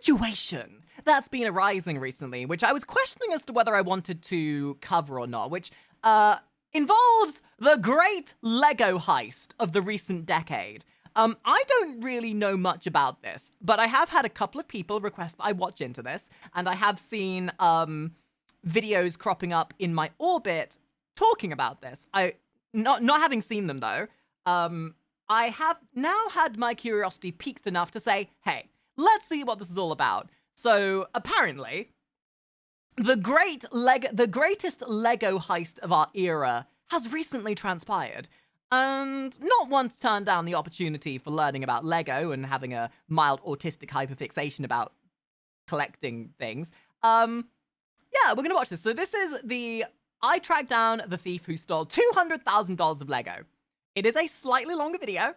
situation that's been arising recently, which I was questioning as to whether I wanted to cover or not, which involves the great Lego heist of the recent decade. I don't really know much about this, but I have had a couple of people request that I watch into this, and I have seen videos cropping up in my orbit talking about this. Not having seen them though, I have now had my curiosity piqued enough to say, hey, let's see what this is all about. So apparently, the greatest Lego heist of our era has recently transpired. And not one to turn down the opportunity for learning about Lego and having a mild autistic hyperfixation about collecting things. Yeah, we're gonna watch this. So this is I tracked down the thief who stole $200,000 of Lego. It is a slightly longer video,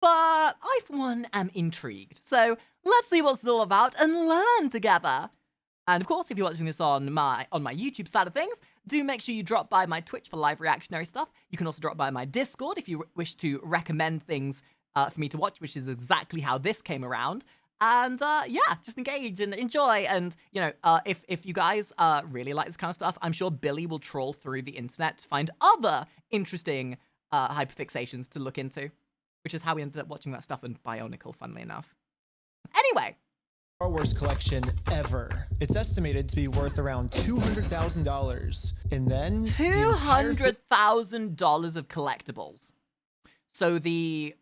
but I, for one, am intrigued. So let's see what it's all about and learn together. And of course, if you're watching this on my YouTube side of things, do make sure you drop by my Twitch for live reactionary stuff. You can also drop by my Discord if you wish to recommend things for me to watch, which is exactly how this came around. And yeah, just engage and enjoy. And, you know, if you guys really like this kind of stuff, I'm sure Billy will troll through the internet to find other interesting hyperfixations to look into, which is how we ended up watching that stuff in Bionicle, funnily enough. Anyway. Star Wars collection ever. It's estimated to be worth around $200,000. And then $200,000 of collectibles. So the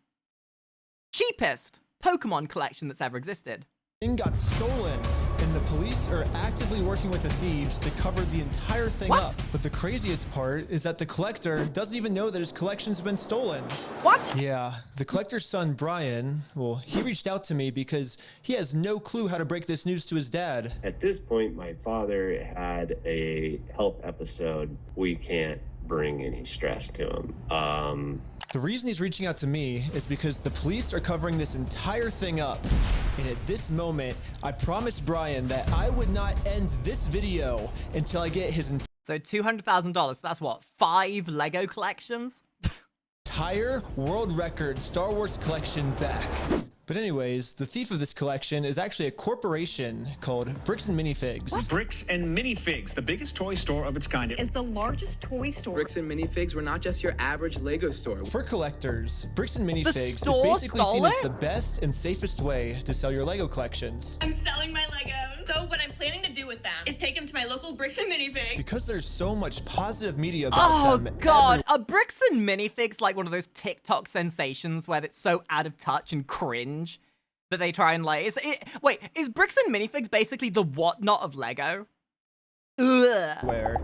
cheapest Pokemon collection that's ever existed. Thing got stolen, and the police are actively working with the thieves to cover the entire thing up. But the craziest part is that the collector doesn't even know that his collection's been stolen. What? Yeah, the collector's son, Brian, well, he reached out to me because he has no clue how to break this news to his dad. At this point, my father had a health episode. We can't bring any stress to him. The reason he's reaching out to me is because the police are covering this entire thing up. And at this moment, I promised Brian that I would not end this video until I get his So $200,000, that's what, 5 Lego collections? entire world record Star Wars collection back. But anyways, the thief of this collection is actually a corporation called Bricks and Minifigs. What? Bricks and Minifigs, the biggest toy store of its kind. Is the largest toy store. Bricks and Minifigs were not just your average Lego store. For collectors, Bricks and Minifigs is basically seen as the best and safest way to sell your Lego collections. I'm selling my Legos. So what I'm planning to do with them is take them to my local Bricks and Minifigs. Because there's so much positive media about them. Oh god, are Bricks and Minifigs like one of those TikTok sensations where it's so out of touch and cringe that they try and like, wait, is Bricks and Minifigs basically the whatnot of Lego? Ugh. Where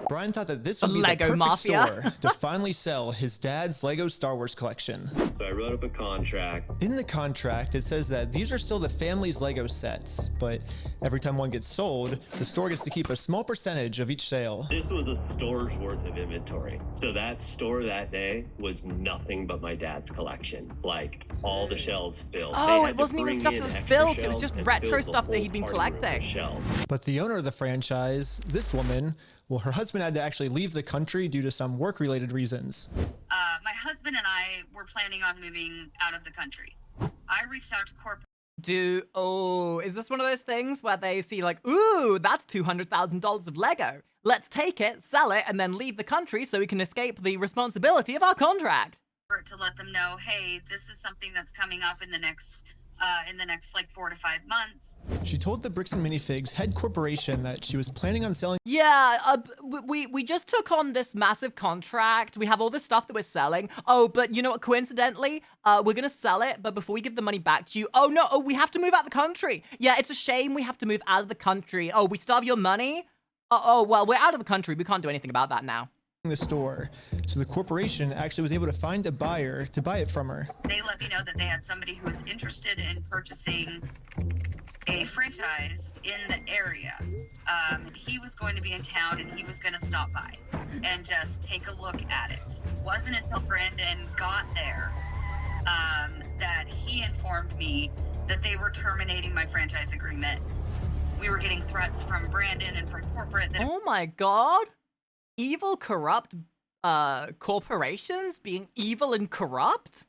Brian thought that this would be Lego the perfect Mafia. store to finally sell his dad's Lego Star Wars collection. So I wrote up a contract. In the contract, it says that these are still the family's Lego sets, but every time one gets sold, the store gets to keep a small percentage of each sale. This was a store's worth of inventory. So that store that day was nothing but my dad's collection. Like, all the shelves filled. Oh, it wasn't even stuff that was built, it was just retro stuff that he'd been collecting. But the owner of the franchise, this woman, well, her husband had to actually leave the country due to some work-related reasons. My husband and I were planning on moving out of the country. I reached out to corporate. Is this one of those things where they see like, ooh, that's $200,000 of Lego. Let's take it, sell it, and then leave the country so we can escape the responsibility of our contract. To let them know, hey, this is something that's coming up in the next like 4 to 5 months. She told the Bricks and Minifigs head corporation that she was planning on selling. Yeah, we just took on this massive contract. We have all this stuff that we're selling. Oh, but you know what? Coincidentally, we're gonna sell it, but before we give the money back to you, oh no, we have to move out of the country. Yeah, it's a shame we have to move out of the country. Oh, we still have your money? Oh, well, we're out of the country. We can't do anything about that now. The store. So the corporation actually was able to find a buyer to buy it from her. They let me know that they had somebody who was interested in purchasing a franchise in the area. He was going to be in town and he was going to stop by and just take a look at it. It wasn't until Brandon got there that he informed me that they were terminating my franchise agreement. We were getting threats from Brandon and from corporate. Oh my god. Evil, corrupt corporations being evil and corrupt?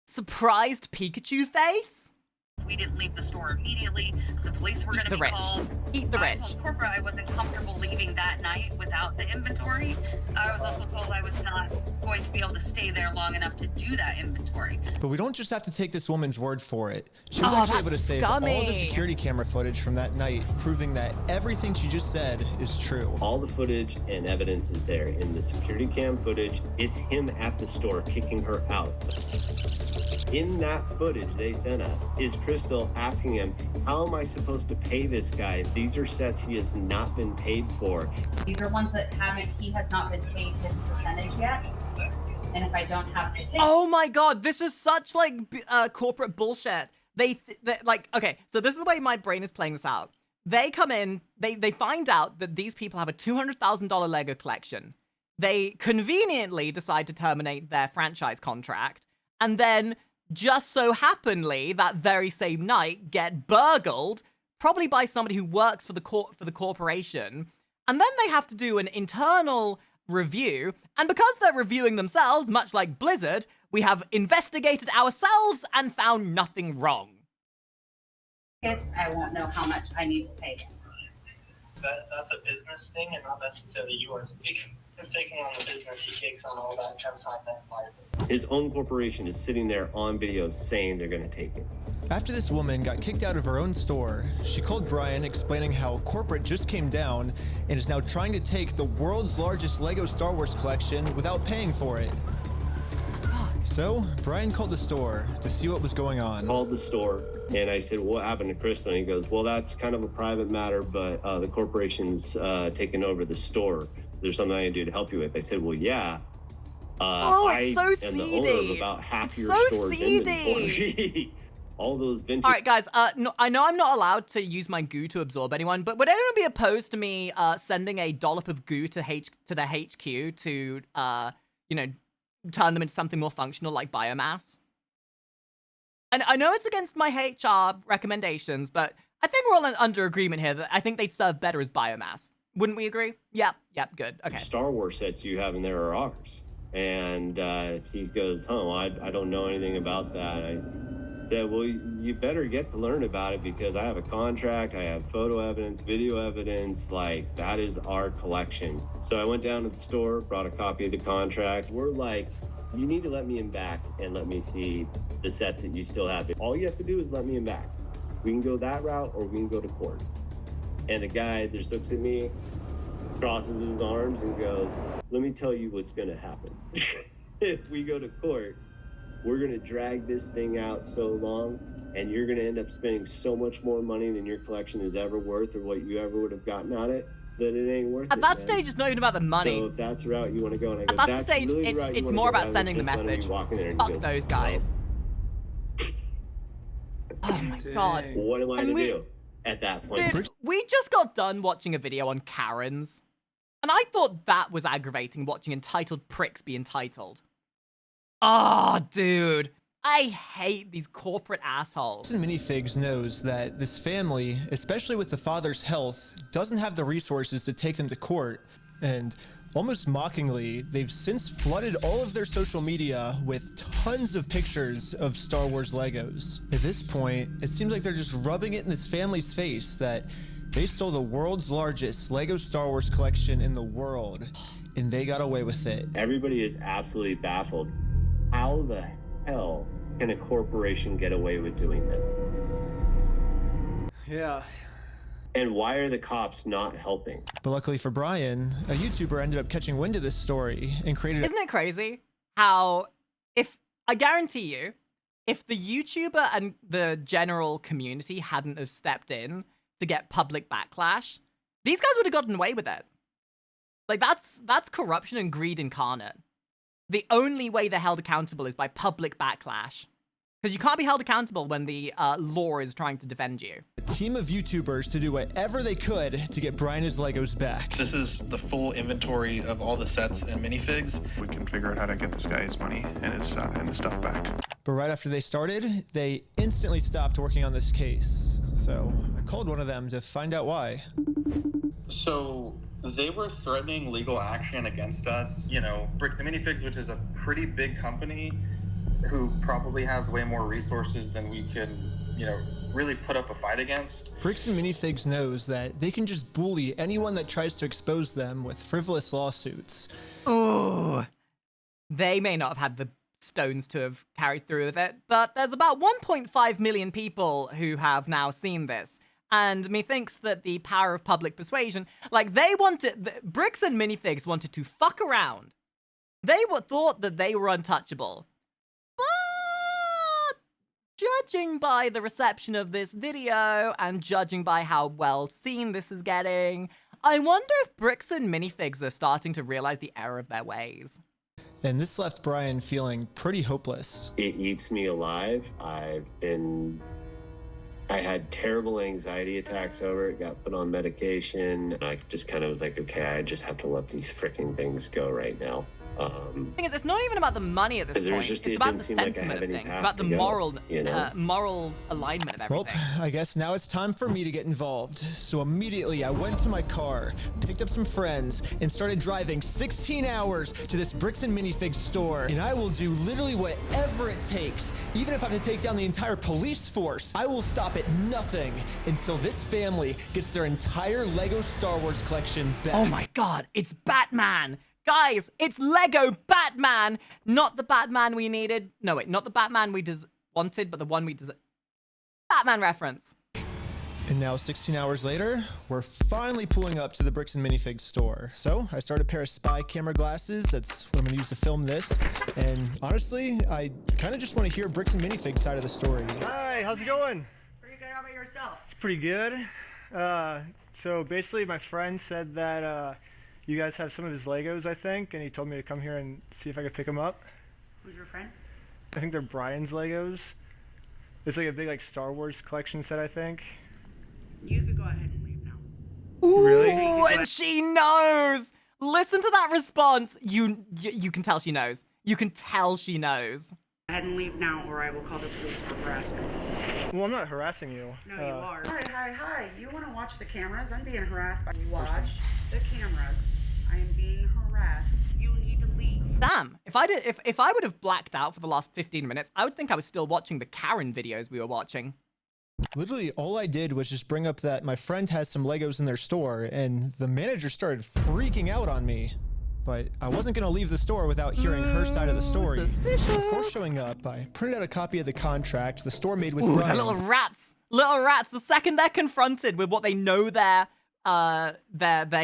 Surprised Pikachu face? If we didn't leave the store immediately. The police were going to the be rich. called. Eat the I rich. told corporate I wasn't comfortable leaving that night without the inventory. I was also told I was not going to be able to stay there long enough to do that inventory. But we don't just have to take this woman's word for it. She was Oh, actually that's able to save all the scummy. security camera footage from that night, proving that everything she just said is true. All the footage and evidence is there in the security cam footage. It's him at the store kicking her out. In that footage they sent us is Crystal asking him, how am I supposed to pay this guy? These are sets he has not been paid for. These are ones that he has not been paid his percentage yet. And if I don't have the Oh my god, this is such like corporate bullshit. They like, okay, so this is the way my brain is playing this out. They come in, they find out that these people have a $200,000 Lego collection. They conveniently decide to terminate their franchise contract, and then just so happenly that very same night get burgled, probably by somebody who works for the corporation, and then they have to do an internal review, and because they're reviewing themselves, much like Blizzard, we have investigated ourselves and found nothing wrong. tickets, I won't know how much I need to pay him. That's a business thing and not necessarily yours. He's taking on the business, he takes on all that kind of side benefit. His own corporation is sitting there on video saying they're going to take it. After this woman got kicked out of her own store, she called Brian explaining how corporate just came down and is now trying to take the world's largest Lego Star Wars collection without paying for it. So, Brian called the store to see what was going on. Called the store and I said, what happened to Crystal? And he goes, well, that's kind of a private matter, but the corporation's taken over the store. There's something I can do to help you with. I said, well, yeah. It's so I am the owner of seedy. about half It's your so store's seedy. inventory. All those vintage. All right, guys. No, I know I'm not allowed to use my goo to absorb anyone, but would anyone be opposed to me sending a dollop of goo to the HQ to, you know, turn them into something more functional like biomass? And I know it's against my HR recommendations, but I think we're all under agreement here that I think they'd serve better as biomass. Wouldn't we agree? Yep, good. Okay. Star Wars sets you have in there are ours. And he goes, I don't know anything about that. I said, well, you better get to learn about it because I have a contract, I have photo evidence, video evidence, like that is our collection. So I went down to the store, brought a copy of the contract. We're like, you need to let me in back and let me see the sets that you still have. All you have to do is let me in back. We can go that route or we can go to court. And the guy just looks at me, crosses his arms and goes, let me tell you what's gonna happen. If we go to court, we're gonna drag this thing out so long and you're gonna end up spending so much more money than your collection is ever worth or what you ever would have gotten out of it, that it ain't worth it. At that man. stage, it's not even about the money. So if that's the route you wanna go, and I go, At that that's stage, really the route you it's wanna more go, about I would sending the just let him be message. walking there and he Fuck goes, those "Well, guys. Oh my god. what am I And to we- do at that point? Dude, we just got done watching a video on Karens. And I thought that was aggravating, watching entitled pricks be entitled. Oh, dude. I hate these corporate assholes. Minifigs knows that this family, especially with the father's health, doesn't have the resources to take them to court. And almost mockingly, they've since flooded all of their social media with tons of pictures of Star Wars Legos. At this point, it seems like they're just rubbing it in this family's face that they stole the world's largest Lego Star Wars collection in the world, and they got away with it. Everybody is absolutely baffled. How the hell can a corporation get away with doing this? Yeah. And why are the cops not helping? But luckily for Brian, a YouTuber ended up catching wind of this story and created Isn't it crazy how, I guarantee you, if the YouTuber and the general community hadn't have stepped in to get public backlash, these guys would have gotten away with it. Like, that's corruption and greed incarnate. The only way they're held accountable is by public backlash. Because you can't be held accountable when the law is trying to defend you. a team of YouTubers to do whatever they could to get Brian his Legos back. This is the full inventory of all the sets and minifigs. We can figure out how to get this guy his money and his stuff back. But right after they started, they instantly stopped working on this case. So I called one of them to find out why. So they were threatening legal action against us. You know, Bricks and Minifigs, which is a pretty big company who probably has way more resources than we can really put up a fight against. Bricks and Minifigs knows that they can just bully anyone that tries to expose them with frivolous lawsuits. Ooh. They may not have had the stones to have carried through with it, but there's about 1.5 million people who have now seen this. And methinks that the power of public persuasion, like Bricks and Minifigs wanted to fuck around. They thought that they were untouchable. But judging by the reception of this video and judging by how well seen this is getting, I wonder if Bricks and Minifigs are starting to realize the error of their ways. And this left Brian feeling pretty hopeless. It eats me alive. I had terrible anxiety attacks over it, got put on medication. I just kind of was like, okay, I just have to let these freaking things go right now. The thing is, it's not even about the money at this point. It's about the sentiment of things. It's about the moral, moral alignment of everything. Well, I guess now it's time for me to get involved. So immediately I went to my car, picked up some friends, and started driving 16 hours to this Bricks and Minifigs store. And I will do literally whatever it takes. Even if I have to take down the entire police force, I will stop at nothing until this family gets their entire Lego Star Wars collection back. Oh my god, it's Batman! Guys, it's Lego Batman! Not the Batman we needed. No, wait, not the Batman we wanted, but the one we deserve. Batman reference. And now 16 hours later, we're finally pulling up to the Bricks and Minifigs store. So I started a pair of spy camera glasses. That's what I'm gonna use to film this. And honestly, I kind of just want to hear Bricks and Minifigs side of the story. Hi, how's it going? Pretty good. How about yourself? It's pretty good. So basically my friend said that you guys have some of his Legos, I think, and he told me to come here and see if I could pick them up. Who's your friend? I think they're Brian's Legos. It's like a big Star Wars collection set, I think. You could go ahead and leave now. Ooh, really? And she knows! Listen to that response. You can tell she knows. You can tell she knows. Go ahead and leave now, or I will call the police for harassment. Well, I'm not harassing you. No, you are. Hi. You want to watch the cameras? I'm being harassed by you. Watch the cameras. I am being harassed. You need to leave. Damn, if I would have blacked out for the last 15 minutes, I would think I was still watching the Karen videos we were watching. Literally, all I did was just bring up that my friend has some Legos in their store, and the manager started freaking out on me. But I wasn't going to leave the store without hearing her side of the story. Suspicious. Before showing up, I printed out a copy of the contract the store made with Ooh, Brian's. little rats. The second they're confronted with what they know they're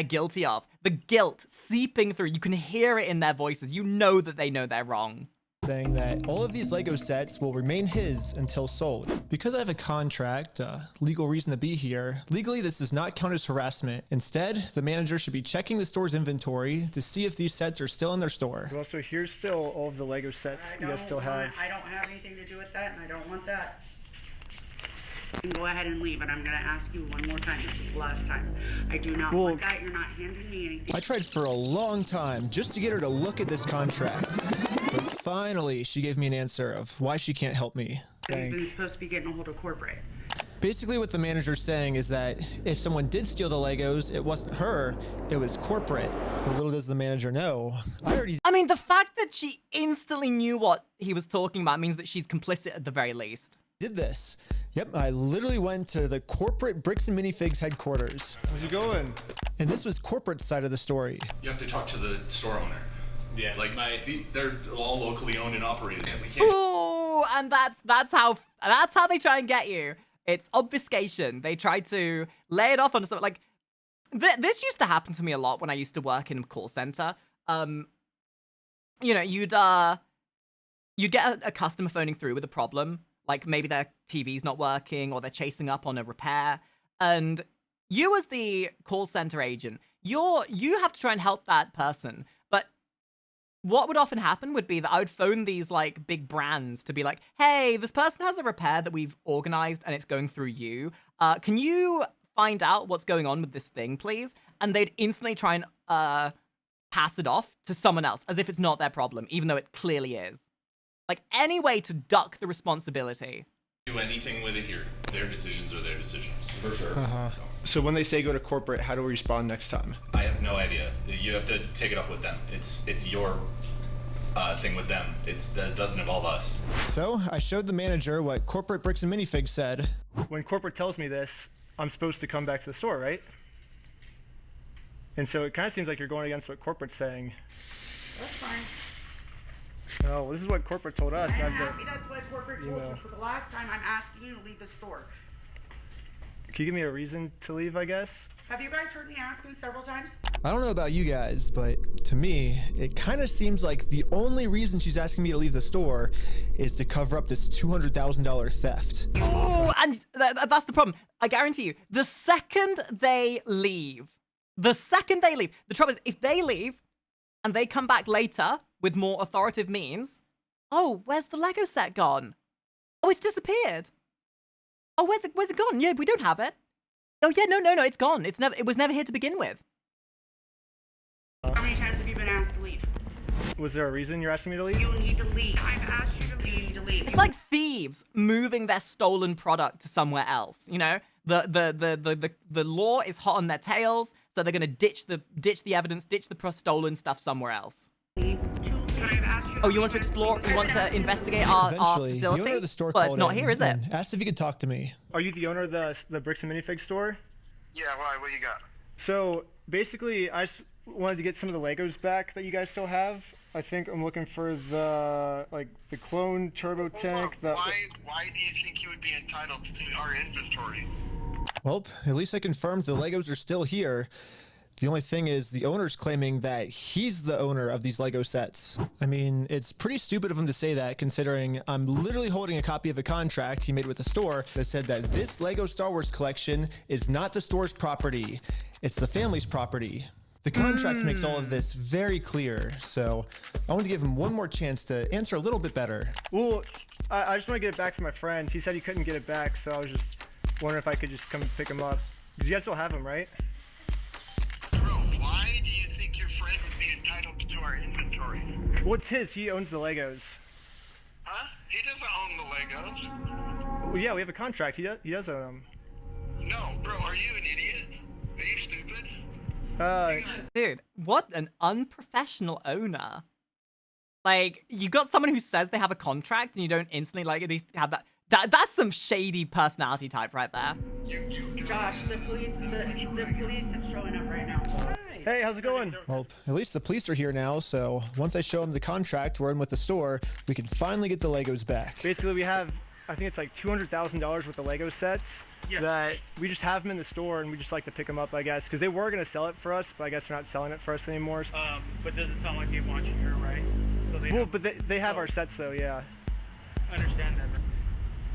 guilty of, the guilt seeping through, you can hear it in their voices. You know that they know they're wrong. Saying that all of these Lego sets will remain his until sold. Because I have a contract, legal reason to be here, legally this does not count as harassment. Instead, the manager should be checking the store's inventory to see if these sets are still in their store. Well, so here's still all of the Lego sets you guys still have. I don't have anything to do with that, and I don't want that. You can go ahead and leave, and I'm going to ask you one more time. This is the last time. I do not want that. You're not handing me anything. I tried for a long time just to get her to look at this contract. But finally, she gave me an answer of why she can't help me. He's been supposed to be getting a hold of corporate. Basically, what the manager's saying is that if someone did steal the Legos, it wasn't her, it was corporate. But little does the manager know, I mean, the fact that she instantly knew what he was talking about means that she's complicit at the very least. Did this. Yep, I literally went to the corporate Bricks and Minifigs headquarters. How's it going? And this was corporate side of the story. You have to talk to the store owner. Yeah, like they're all locally owned and operated. We can't. Ooh, and that's how they try and get you. It's obfuscation. They try to lay it off on something like this used to happen to me a lot when I used to work in a call center. You know, you'd get a customer phoning through with a problem. Like maybe their TV's not working or they're chasing up on a repair. And you as the call center agent, you have to try and help that person. But what would often happen would be that I would phone these like big brands to be like, hey, this person has a repair that we've organized and it's going through you. Can you find out what's going on with this thing, please? And they'd instantly try and pass it off to someone else as if it's not their problem, even though it clearly is. Like, any way to duck the responsibility. Do anything with it here. Their decisions are their decisions. For sure. So when they say go to corporate, how do we respond next time? I have no idea. You have to take it up with them. It's your thing with them. That doesn't involve us. So I showed the manager what corporate Bricks and Minifigs said. When corporate tells me this, I'm supposed to come back to the store, right? And so it kind of seems like you're going against what corporate's saying. That's fine. Oh, well, this is what corporate told us. I'm happy that's what corporate told you. For the last time, I'm asking you to leave the store. Can you give me a reason to leave, I guess? Have you guys heard me ask him several times? I don't know about you guys, but to me, it kind of seems like the only reason she's asking me to leave the store is to cover up this $200,000 theft. Oh, and that's the problem. I guarantee you, the second they leave, the trouble is, if they leave and they come back later with more authoritative means, oh, where's the Lego set gone? Oh, it's disappeared. Oh, where's it gone? Yeah, we don't have it. Oh yeah, no, it's gone. It was never here to begin with. How many times have you been asked to leave? Was there a reason you're asking me to leave? You need to leave. I've asked you to leave. You need to leave. It's like thieves moving their stolen product to somewhere else. You know, the law is hot on their tails, so they're gonna ditch the evidence, ditch the stolen stuff somewhere else. Oh, you want to explore? You want to investigate our facility? The owner of the store well, it's called not in here, is it? and asked if he could talk to me. Are you the owner of the Bricks and Minifigs store? Yeah, why? What you got? So basically, I just wanted to get some of the Legos back that you guys still have. I think I'm looking for the clone turbo tank. Why do you think you would be entitled to our inventory? Well, at least I confirmed the Legos are still here. The only thing is the owner's claiming that he's the owner of these Lego sets. I mean, it's pretty stupid of him to say that, considering I'm literally holding a copy of a contract he made with the store that said that this Lego Star Wars collection is not the store's property. It's the family's property. The contract makes all of this very clear, so I want to give him one more chance to answer a little bit better. Well, I just want to get it back from my friend. He said he couldn't get it back, so I was just wondering if I could just come pick him up. Because you guys still have him, right? Why do you think your friend would be entitled to our inventory? Well, it's his. He owns the Legos. Huh? He doesn't own the Legos. Well, yeah, we have a contract. He does own them. No, bro, are you an idiot? Are you stupid? Dude, what an unprofessional owner. Like, you got someone who says they have a contract and you don't instantly, like, at least have that. That's some shady personality type right there. Josh, the police are showing up right now. Hey, how's it going? Well, at least the police are here now, so once I show him the contract we're in with the store, we can finally get the Legos back. Basically, we have, I think it's like $200,000 worth of Lego sets that we just have them in the store, and we just like to pick them up, I guess, because they were going to sell it for us, but I guess they're not selling it for us anymore. But does it sound like they want you here, right? So they but they have our sets, though, yeah. I understand that.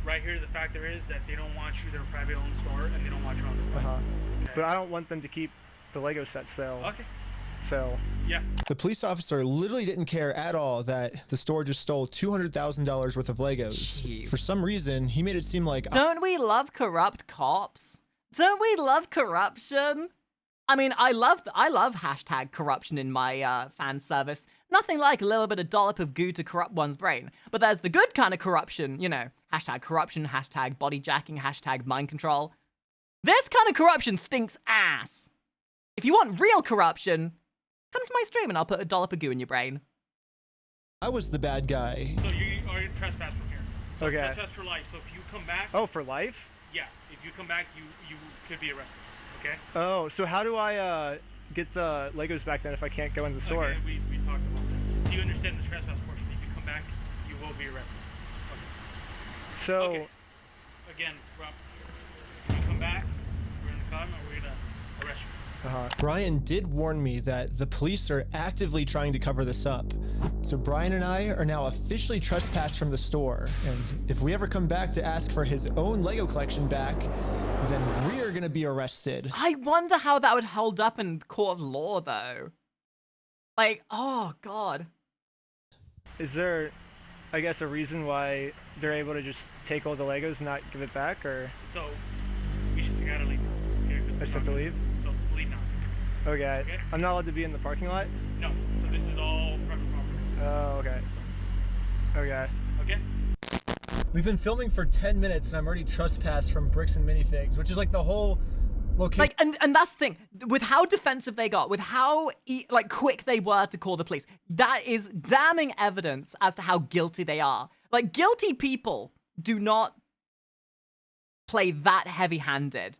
Right here, the factor is that they don't want you their private owned store, and they don't want you on the web. Okay. But I don't want them to keep the Lego sets, though. Okay. So. Yeah. The police officer literally didn't care at all that the store just stole $200,000 worth of Legos. Jeez. For some reason, he made it seem like... Don't we love corrupt cops? Don't we love corruption? I mean, I love hashtag corruption in my fan service. Nothing like a little bit of dollop of goo to corrupt one's brain. But there's the good kind of corruption, you know, hashtag corruption, hashtag body jacking, hashtag mind control. This kind of corruption stinks ass. If you want real corruption, come to my stream and I'll put a dollop of goo in your brain. I was the bad guy. So you are trespass from here. So okay. Trespass for life. So if you come back. Oh, for life? Yeah. If you come back, you could be arrested. Okay. Oh, so how do I get the Legos back then if I can't go in the store? Okay, we talked about that. Do you understand the trespass portion? If you come back, you will be arrested. Okay. So. Okay. Again, Rob, if you come back, we're in the car and we're gonna arrest you. Brian did warn me that the police are actively trying to cover this up. So Brian and I are now officially trespassed from the store. And if we ever come back to ask for his own Lego collection back, then we're gonna be arrested. I wonder how that would hold up in court of law, though. Like, oh, God. Is there, I guess, a reason why they're able to just take all the Legos and not give it back, or? So, we just gotta leave. I just have to leave? So, leave now. Okay. I'm not allowed to be in the parking lot? No. So this is all private property. Oh, okay. Okay. Okay? We've been filming for 10 minutes and I'm already trespassed from Bricks and Minifigs, which is like the whole location. Like, and that's the thing. With how defensive they got, with how like quick they were to call the police, that is damning evidence as to how guilty they are. Like, guilty people do not play that heavy-handed.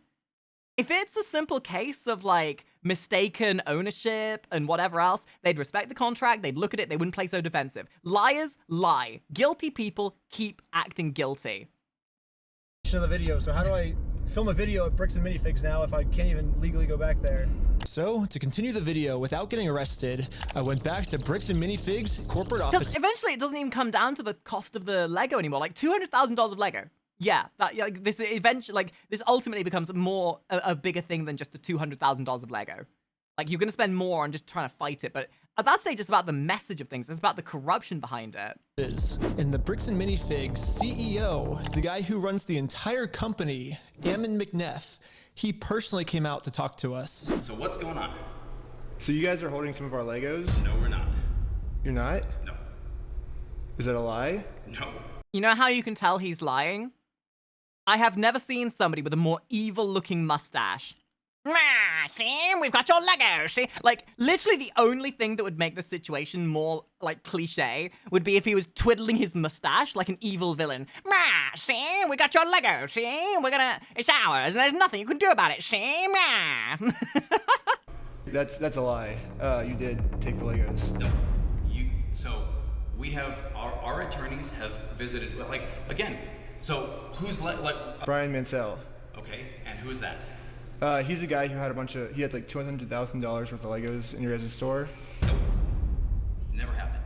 If it's a simple case of, like, mistaken ownership and whatever else, they'd respect the contract, they'd look at it, they wouldn't play so defensive. Liars lie. Guilty people keep acting guilty. Of the video, so how do I film a video at Bricks and Minifigs now if I can't even legally go back there? So, to continue the video without getting arrested, I went back to Bricks and Minifigs corporate office. Because eventually it doesn't even come down to the cost of the Lego anymore. Like, $200,000 of Lego. Yeah, like this eventually, like, this ultimately becomes more a bigger thing than just the $200,000 of Lego. Like, you're gonna spend more on just trying to fight it, but at that stage, it's about the message of things. It's about the corruption behind it. And the Bricks and Minifigs CEO, the guy who runs the entire company, Ammon McNeff, he personally came out to talk to us. So what's going on? So you guys are holding some of our Legos? No, we're not. You're not? No. Is that a lie? No. You know how you can tell he's lying? I have never seen somebody with a more evil-looking mustache. See, we've got your Lego, see? Like, literally the only thing that would make the situation more, like, cliche would be if he was twiddling his mustache like an evil villain. See, we got your Lego, see? It's ours, and there's nothing you can do about it, see? That's a lie. You did take the Legos. No. So, we have, our attorneys have visited, like, again, so who's Brian Mansell. Okay, and who is that? He's a guy who had he had like $200,000 worth of Legos in your guys' store. Nope. Never happened.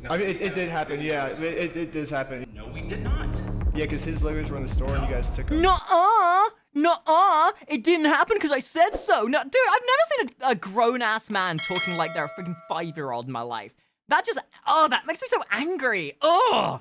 I mean, it did happen, yeah. It does happen. No, we did not. Yeah, because his Legos were in the store and you guys took them. Nuh-uh! It didn't happen because I said so. No, dude, I've never seen a grown-ass man talking like they're a freaking 5-year-old in my life. That makes me so angry. Ugh!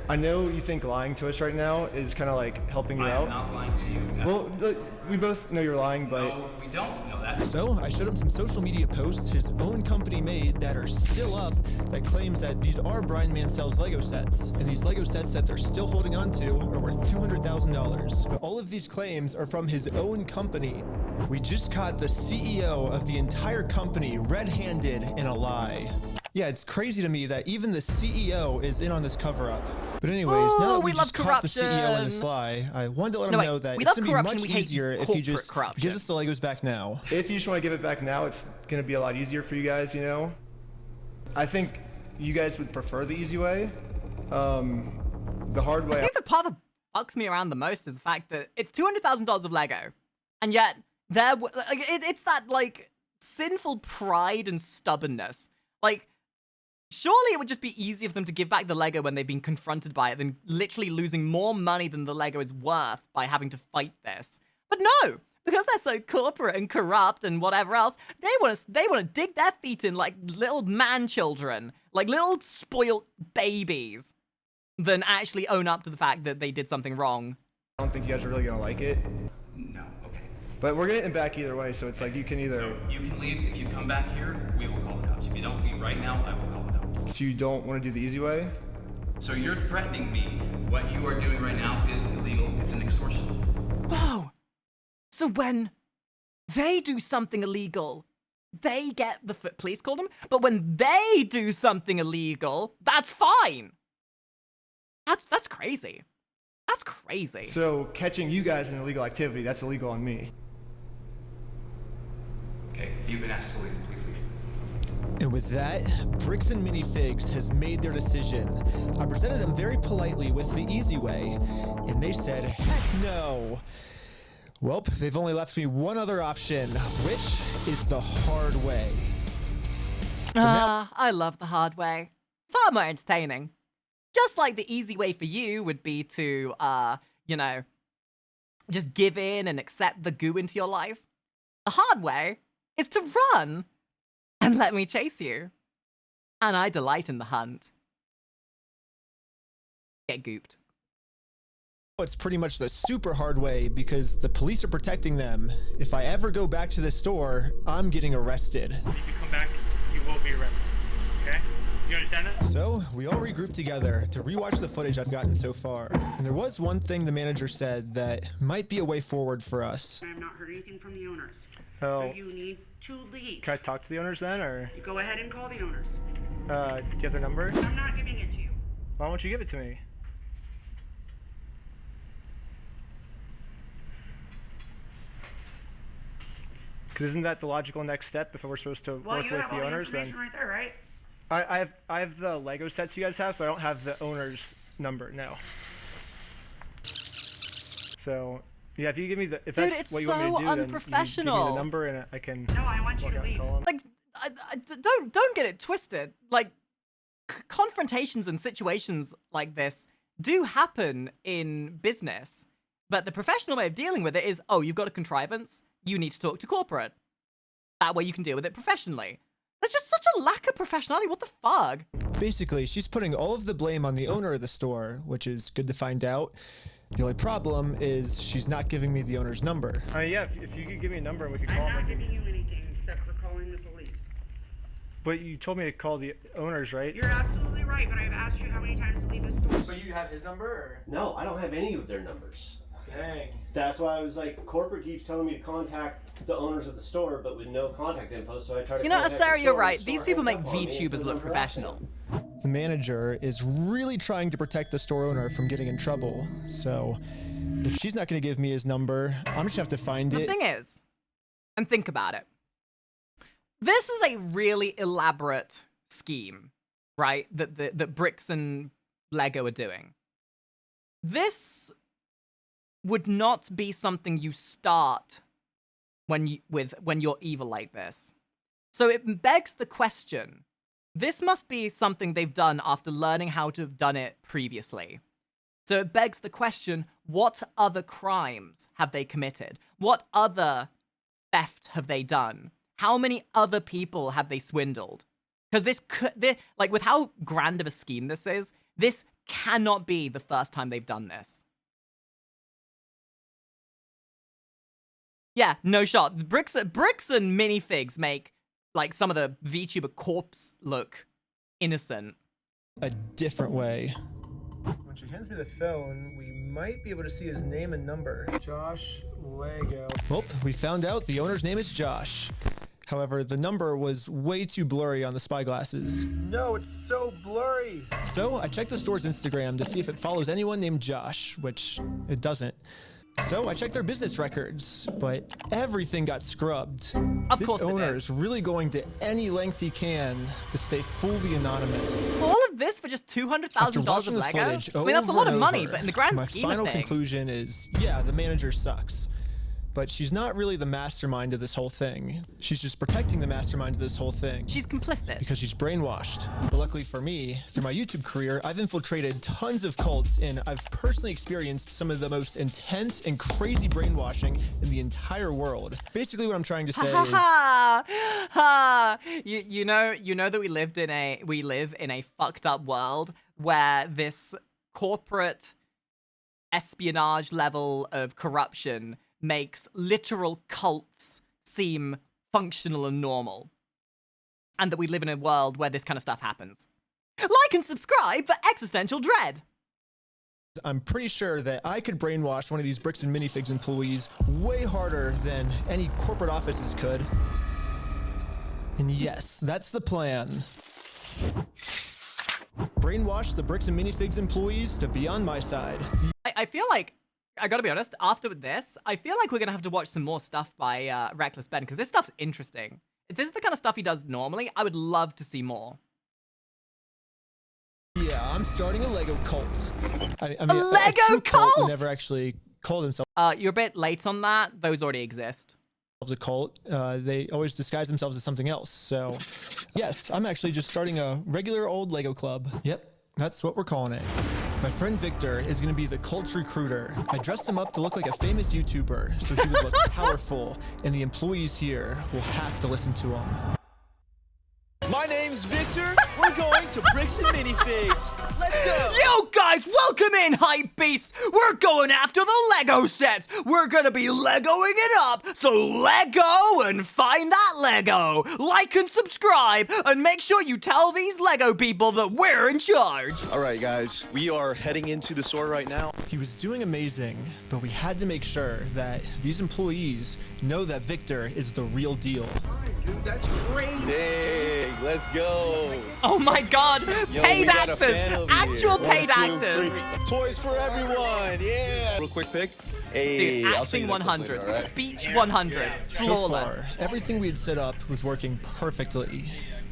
I know you think lying to us right now is kind of like helping you out. I'm not lying to you. Well, look, we both know you're lying, but... No, we don't know that. So, I showed him some social media posts his own company made that are still up that claims that these are Brian Mansell's Lego sets. And these Lego sets that they're still holding on to are worth $200,000. But all of these claims are from his own company. We just caught the CEO of the entire company red-handed in a lie. Yeah, it's crazy to me that even the CEO is in on this cover-up. But anyways, now that we just caught the CEO in this lie, I wanted to let him know that it's going to be much easier if he just gives us the Legos back now. If you just want to give it back now, it's going to be a lot easier for you guys, you know? I think you guys would prefer the easy way. The hard way... I think the part that fucks me around the most is the fact that it's $200,000 of Lego. And yet, it's that, like, sinful pride and stubbornness. Like... Surely it would just be easier for them to give back the Lego when they've been confronted by it than literally losing more money than the Lego is worth by having to fight this. But no, because they're so corporate and corrupt and whatever else, they want to dig their feet in like little man children, like little spoiled babies, than actually own up to the fact that they did something wrong. I don't think you guys are really gonna like it. No, okay. But we're getting back either way, so it's like you can either... So you can leave. If you come back here, we will call the cops. If you don't leave right now, I will call the cops. So you don't want to do the easy way? So you're threatening me. What you are doing right now is illegal. It's an extortion. Whoa! So when they do something illegal, they get the police call them? But when they do something illegal, that's fine! That's crazy. That's crazy. So catching you guys in illegal activity, that's illegal on me. Okay, you've been asked to leave. Please leave. And with that, Bricks and Minifigs has made their decision. I presented them very politely with the easy way, and they said, heck no! Well, they've only left me one other option, which is the hard way. I love the hard way. Far more entertaining. Just like the easy way for you would be to, you know, just give in and accept the goo into your life. The hard way is to run and let me chase you. And I delight in the hunt. Get gooped. It's pretty much the super hard way because the police are protecting them. If I ever go back to the store, I'm getting arrested. If you come back, you will be arrested. Okay? You understand it? So we all regrouped together to rewatch the footage I've gotten so far. And there was one thing the manager said that might be a way forward for us. I have not heard anything from the owners. Oh. So you need to leave. Can I talk to the owners then, or? You go ahead and call the owners. Do you have their number? I'm not giving it to you. Why won't you give it to me? Because isn't that the logical next step if we're supposed to Well, work you with have the all the owners? Then information right there, right? I have the Lego sets you guys have, but I don't have the owner's number. No. So yeah, if you give me the Dude, that's it's what you so want me to do, then you unprofessional. give me the number and I can. No, I want you to leave. Like, don't get it twisted. Like, confrontations and situations like this do happen in business, but the professional way of dealing with it is, oh, you've got a contrivance, you need to talk to corporate. That way you can deal with it professionally. There's just such a lack of professionality. What the fuck? Basically, she's putting all of the blame on the owner of the store, which is good to find out. The only problem is she's not giving me the owner's number. Yeah, if you could give me a number and we could call I'm him. not giving you anything except for calling the police. But you told me to call the owners, right? You're absolutely right, but I've asked you how many times to leave the store. But you have his number, or? No, I don't have any of their numbers. Dang. That's why I was like, corporate keeps telling me to contact the owners of the store, but with no contact info, so I try to You know, contact Sarah, the you're store, right. and the These store people make hangs up on me, and VTubers so look I'm professional. The manager is really trying to protect the store owner from getting in trouble. So if she's not going to give me his number, I'm just going to have to find The it. thing is, and think about it, this is a really elaborate scheme, right? That Bricks and Lego are doing. This would not be something you start when you're evil like this. So it begs the question. This must be something they've done after learning how to have done it previously. So it begs the question, what other crimes have they committed? What other theft have they done? How many other people have they swindled? Because like, with how grand of a scheme this is, this cannot be the first time they've done this. Yeah, no shot. Bricks and minifigs make, like, some of the VTuber corpse look innocent. A different way. When she hands me the phone, we might be able to see his name and number. Josh Lego. Well, we found out the owner's name is Josh. However, the number was way too blurry on the spy glasses. No, it's so blurry. So I checked the store's Instagram to see if it follows anyone named Josh, which it doesn't. So I checked their business records, but everything got scrubbed. Of this course it owner is. is really going to any length he can to stay fully anonymous. All of this for just $200,000 of Lego? I mean, that's a lot of money, but in the grand scheme of my final things. conclusion is, yeah, the manager sucks. But she's not really the mastermind of this whole thing. She's just protecting the mastermind of this whole thing. She's complicit. Because she's brainwashed. But luckily for me, through my YouTube career, I've infiltrated tons of cults, and I've personally experienced some of the most intense and crazy brainwashing in the entire world. Basically, what I'm trying to say is... You know that we live in a fucked up world where this corporate espionage level of corruption makes literal cults seem functional and normal. And that we live in a world where this kind of stuff happens. Like and subscribe for existential dread. I'm pretty sure that I could brainwash one of these Bricks and Minifigs employees way harder than any corporate offices could. And yes, that's the plan. Brainwash the Bricks and Minifigs employees to be on my side. I feel like, I gotta be honest, after this, I feel like we're gonna have to watch some more stuff by Reckless Ben, because this stuff's interesting. If this is the kind of stuff he does normally, I would love to see more. Yeah, I'm starting a Lego cult. I mean, a Lego true cult? would never actually call themselves You're a bit late on that. Those already exist. a cult. They always disguise themselves as something else. So, yes, I'm actually just starting a regular old Lego club. Yep, that's what we're calling it. My friend Victor is going to be the cult recruiter. I dressed him up to look like a famous YouTuber, so he would look powerful, and the employees here will have to listen to him. My name's Victor. We're going to Bricks and Minifigs. Let's go. Yo guys, welcome in, hype beasts. We're going after the Lego sets. We're gonna be Legoing it up. So Lego and find that Lego. Like and subscribe and make sure you tell these Lego people that we're in charge. All right, guys, we are heading into the store right now. He was doing amazing, but we had to make sure that these employees know that Victor is the real deal. Dude, that's crazy. Dang, let's go. Oh my god, Yo, paid actors, actual paid actors. Toys for everyone, yeah. Real quick pick. Hey, Dude, I'll see acting you 100, later, all right? speech 100, flawless. So far, everything we had set up was working perfectly.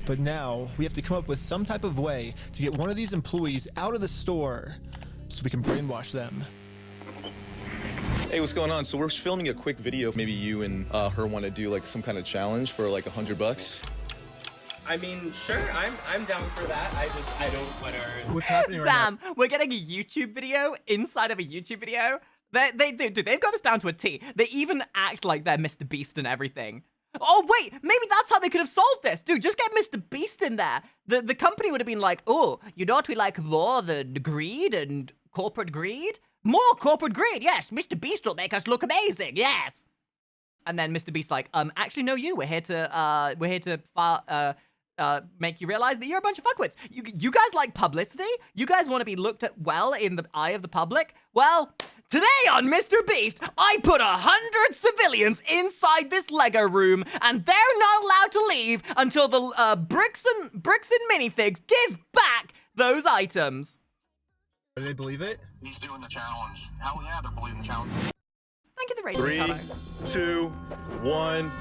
But now, we have to come up with some type of way to get one of these employees out of the store so we can brainwash them. Hey, what's going on? So we're filming a quick video. Maybe you and her want to do like some kind of challenge for like $100. I mean, sure, I'm down for that. I don't want to. What's happening right now? Damn, we're getting a YouTube video inside of a YouTube video. Dude, they've got this down to a T. They even act like they're Mr. Beast and everything. Oh, wait, maybe that's how they could have solved this. Dude, just get Mr. Beast in there. The company would have been like, oh, you know what we like more than greed and corporate greed? More corporate greed, yes. Mr. Beast will make us look amazing, yes. And then Mr. Beast's like, actually, no, you. We're here to make you realize that you're a bunch of fuckwits. You guys like publicity? You guys want to be looked at well in the eye of the public? Well, today on Mr. Beast, I put 100 civilians inside this Lego room, and they're not allowed to leave until the bricks and minifigs give back those items. Do they believe it? He's doing the challenge. Hell yeah, they're believing the challenge. Thank you, the radio 3, color. 2, 1,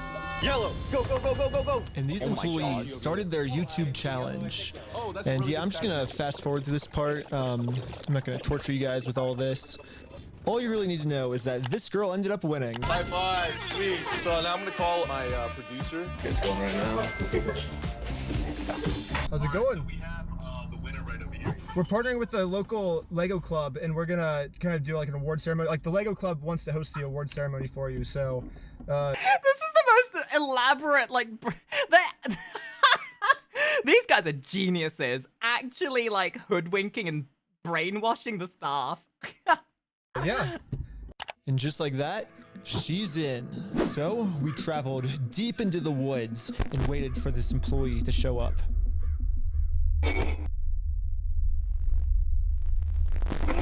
yellow. Go, go, go, go, go, go. And these employees started their YouTube challenge. And yeah, I'm just gonna fast forward to this part. I'm not gonna torture you guys with all this. All you really need to know is that this girl ended up winning. High five, sweet. So now I'm gonna call my producer. It's going right now. How's it going? So we have the winner right over here. We're partnering with the local Lego club, and we're gonna kind of do like an award ceremony. Like the Lego club wants to host the award ceremony for you, so. This is the most elaborate, like, these guys are geniuses. Actually, like, hoodwinking and brainwashing the staff. Yeah. And just like that, she's in. So we traveled deep into the woods and waited for this employee to show up.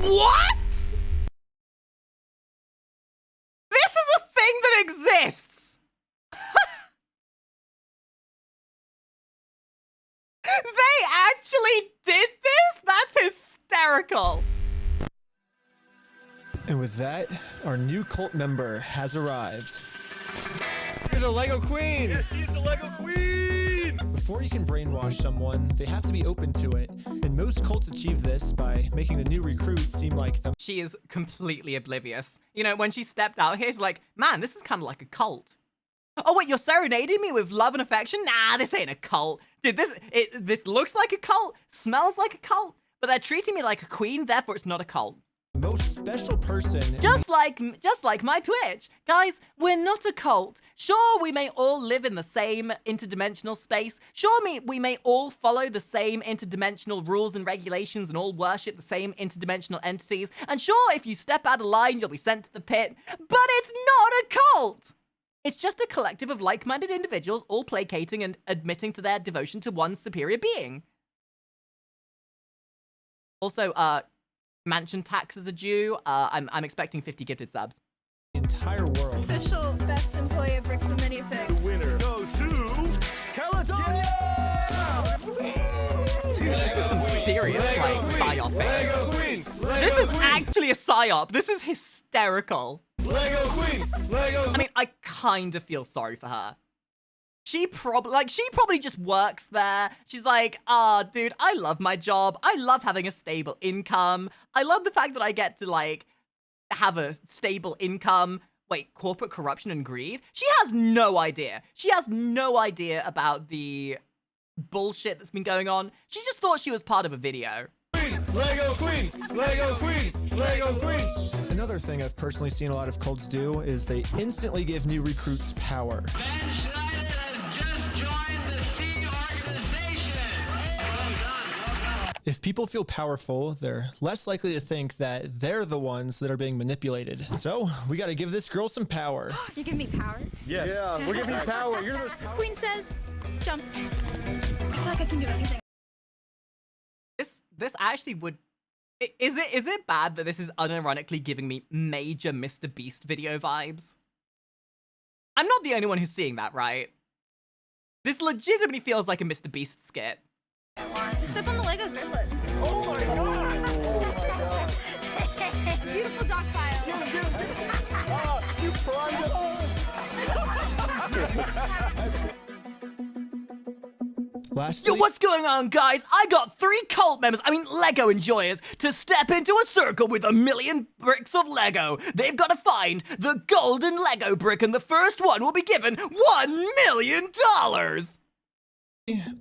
What? This is a thing that exists. They actually did this? That's hysterical. And with that, our new cult member has arrived. You're the Lego Queen! Yes, she's the Lego Queen! Before you can brainwash someone, they have to be open to it. And most cults achieve this by making the new recruits seem like them. She is completely oblivious. You know, when she stepped out here, she's like, man, this is kind of like a cult. Oh, wait, you're serenading me with love and affection? Nah, this ain't a cult. Dude, this looks like a cult, smells like a cult, but they're treating me like a queen, therefore it's not a cult. Most special person. Just like my Twitch. Guys, we're not a cult. Sure, we may all live in the same interdimensional space. Sure, we may all follow the same interdimensional rules and regulations and all worship the same interdimensional entities. And sure, if you step out of line, you'll be sent to the pit. But it's not a cult! It's just a collective of like-minded individuals all placating and admitting to their devotion to one superior being. Also, mansion taxes are due. I'm expecting 50 gifted subs. The entire world. Official best employee of Bricks and Minifigs. The winner goes to California! Dude, this is some serious, like, psyop. Lego Queen! This is actually a psyop. This is hysterical. Lego Queen! Lego. I mean, I kind of feel sorry for her. She probably just works there. She's like, dude, I love my job. I love having a stable income. I love the fact that I get to, like, have a stable income. Wait, corporate corruption and greed? She has no idea. She has no idea about the bullshit that's been going on. She just thought she was part of a video. Queen! Lego Queen! Lego Queen! Lego Queen! Another thing I've personally seen a lot of cults do is they instantly give new recruits power. If people feel powerful, they're less likely to think that they're the ones that are being manipulated. So we got to give this girl some power. You give me power? Yes. Yeah, we're giving you power. You're the most powerful. Queen says, jump. I feel like I can do anything. This actually would... Is it bad that this is unironically giving me major Mr. Beast video vibes? I'm not the only one who's seeing that, right? This legitimately feels like a Mr. Beast skit. Step on the Legos barefoot. Oh my god! Oh my god! Beautiful dog pile. You primed it. Lastly, Yo, what's going on, guys? I got 3 cult members, Lego enjoyers, to step into a circle with 1 million bricks of Lego. They've got to find the golden Lego brick, and the first one will be given $1 million.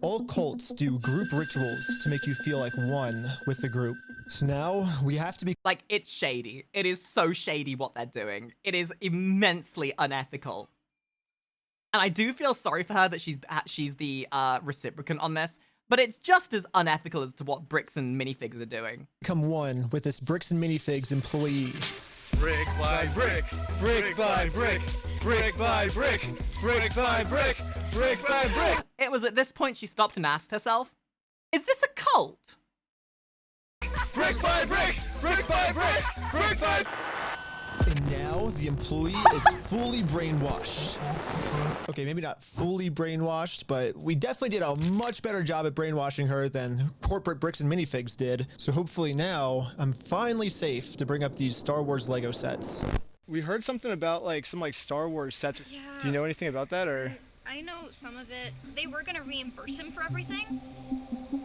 all cults do group rituals to make you feel like one with the group. So now we have to be like, it's shady. It is so shady what they're doing. It is immensely unethical. And I do feel sorry for her that she's the reciprocant on this, but it's just as unethical as to what Bricks and Minifigs are doing. Become one with this Bricks and Minifigs employee. Brick by brick, brick by brick, brick by brick, brick by brick, brick by brick. It was at this point she stopped and asked herself, is this a cult? Brick by brick, brick by brick, brick by... And now the employee is fully brainwashed. Okay, maybe not fully brainwashed, but we definitely did a much better job at brainwashing her than corporate Bricks and Minifigs did. So hopefully now I'm finally safe to bring up these Star Wars Lego sets. We heard something about some Star Wars sets. Yeah. Do you know anything about that, or? I know some of it. They were gonna reimburse him for everything,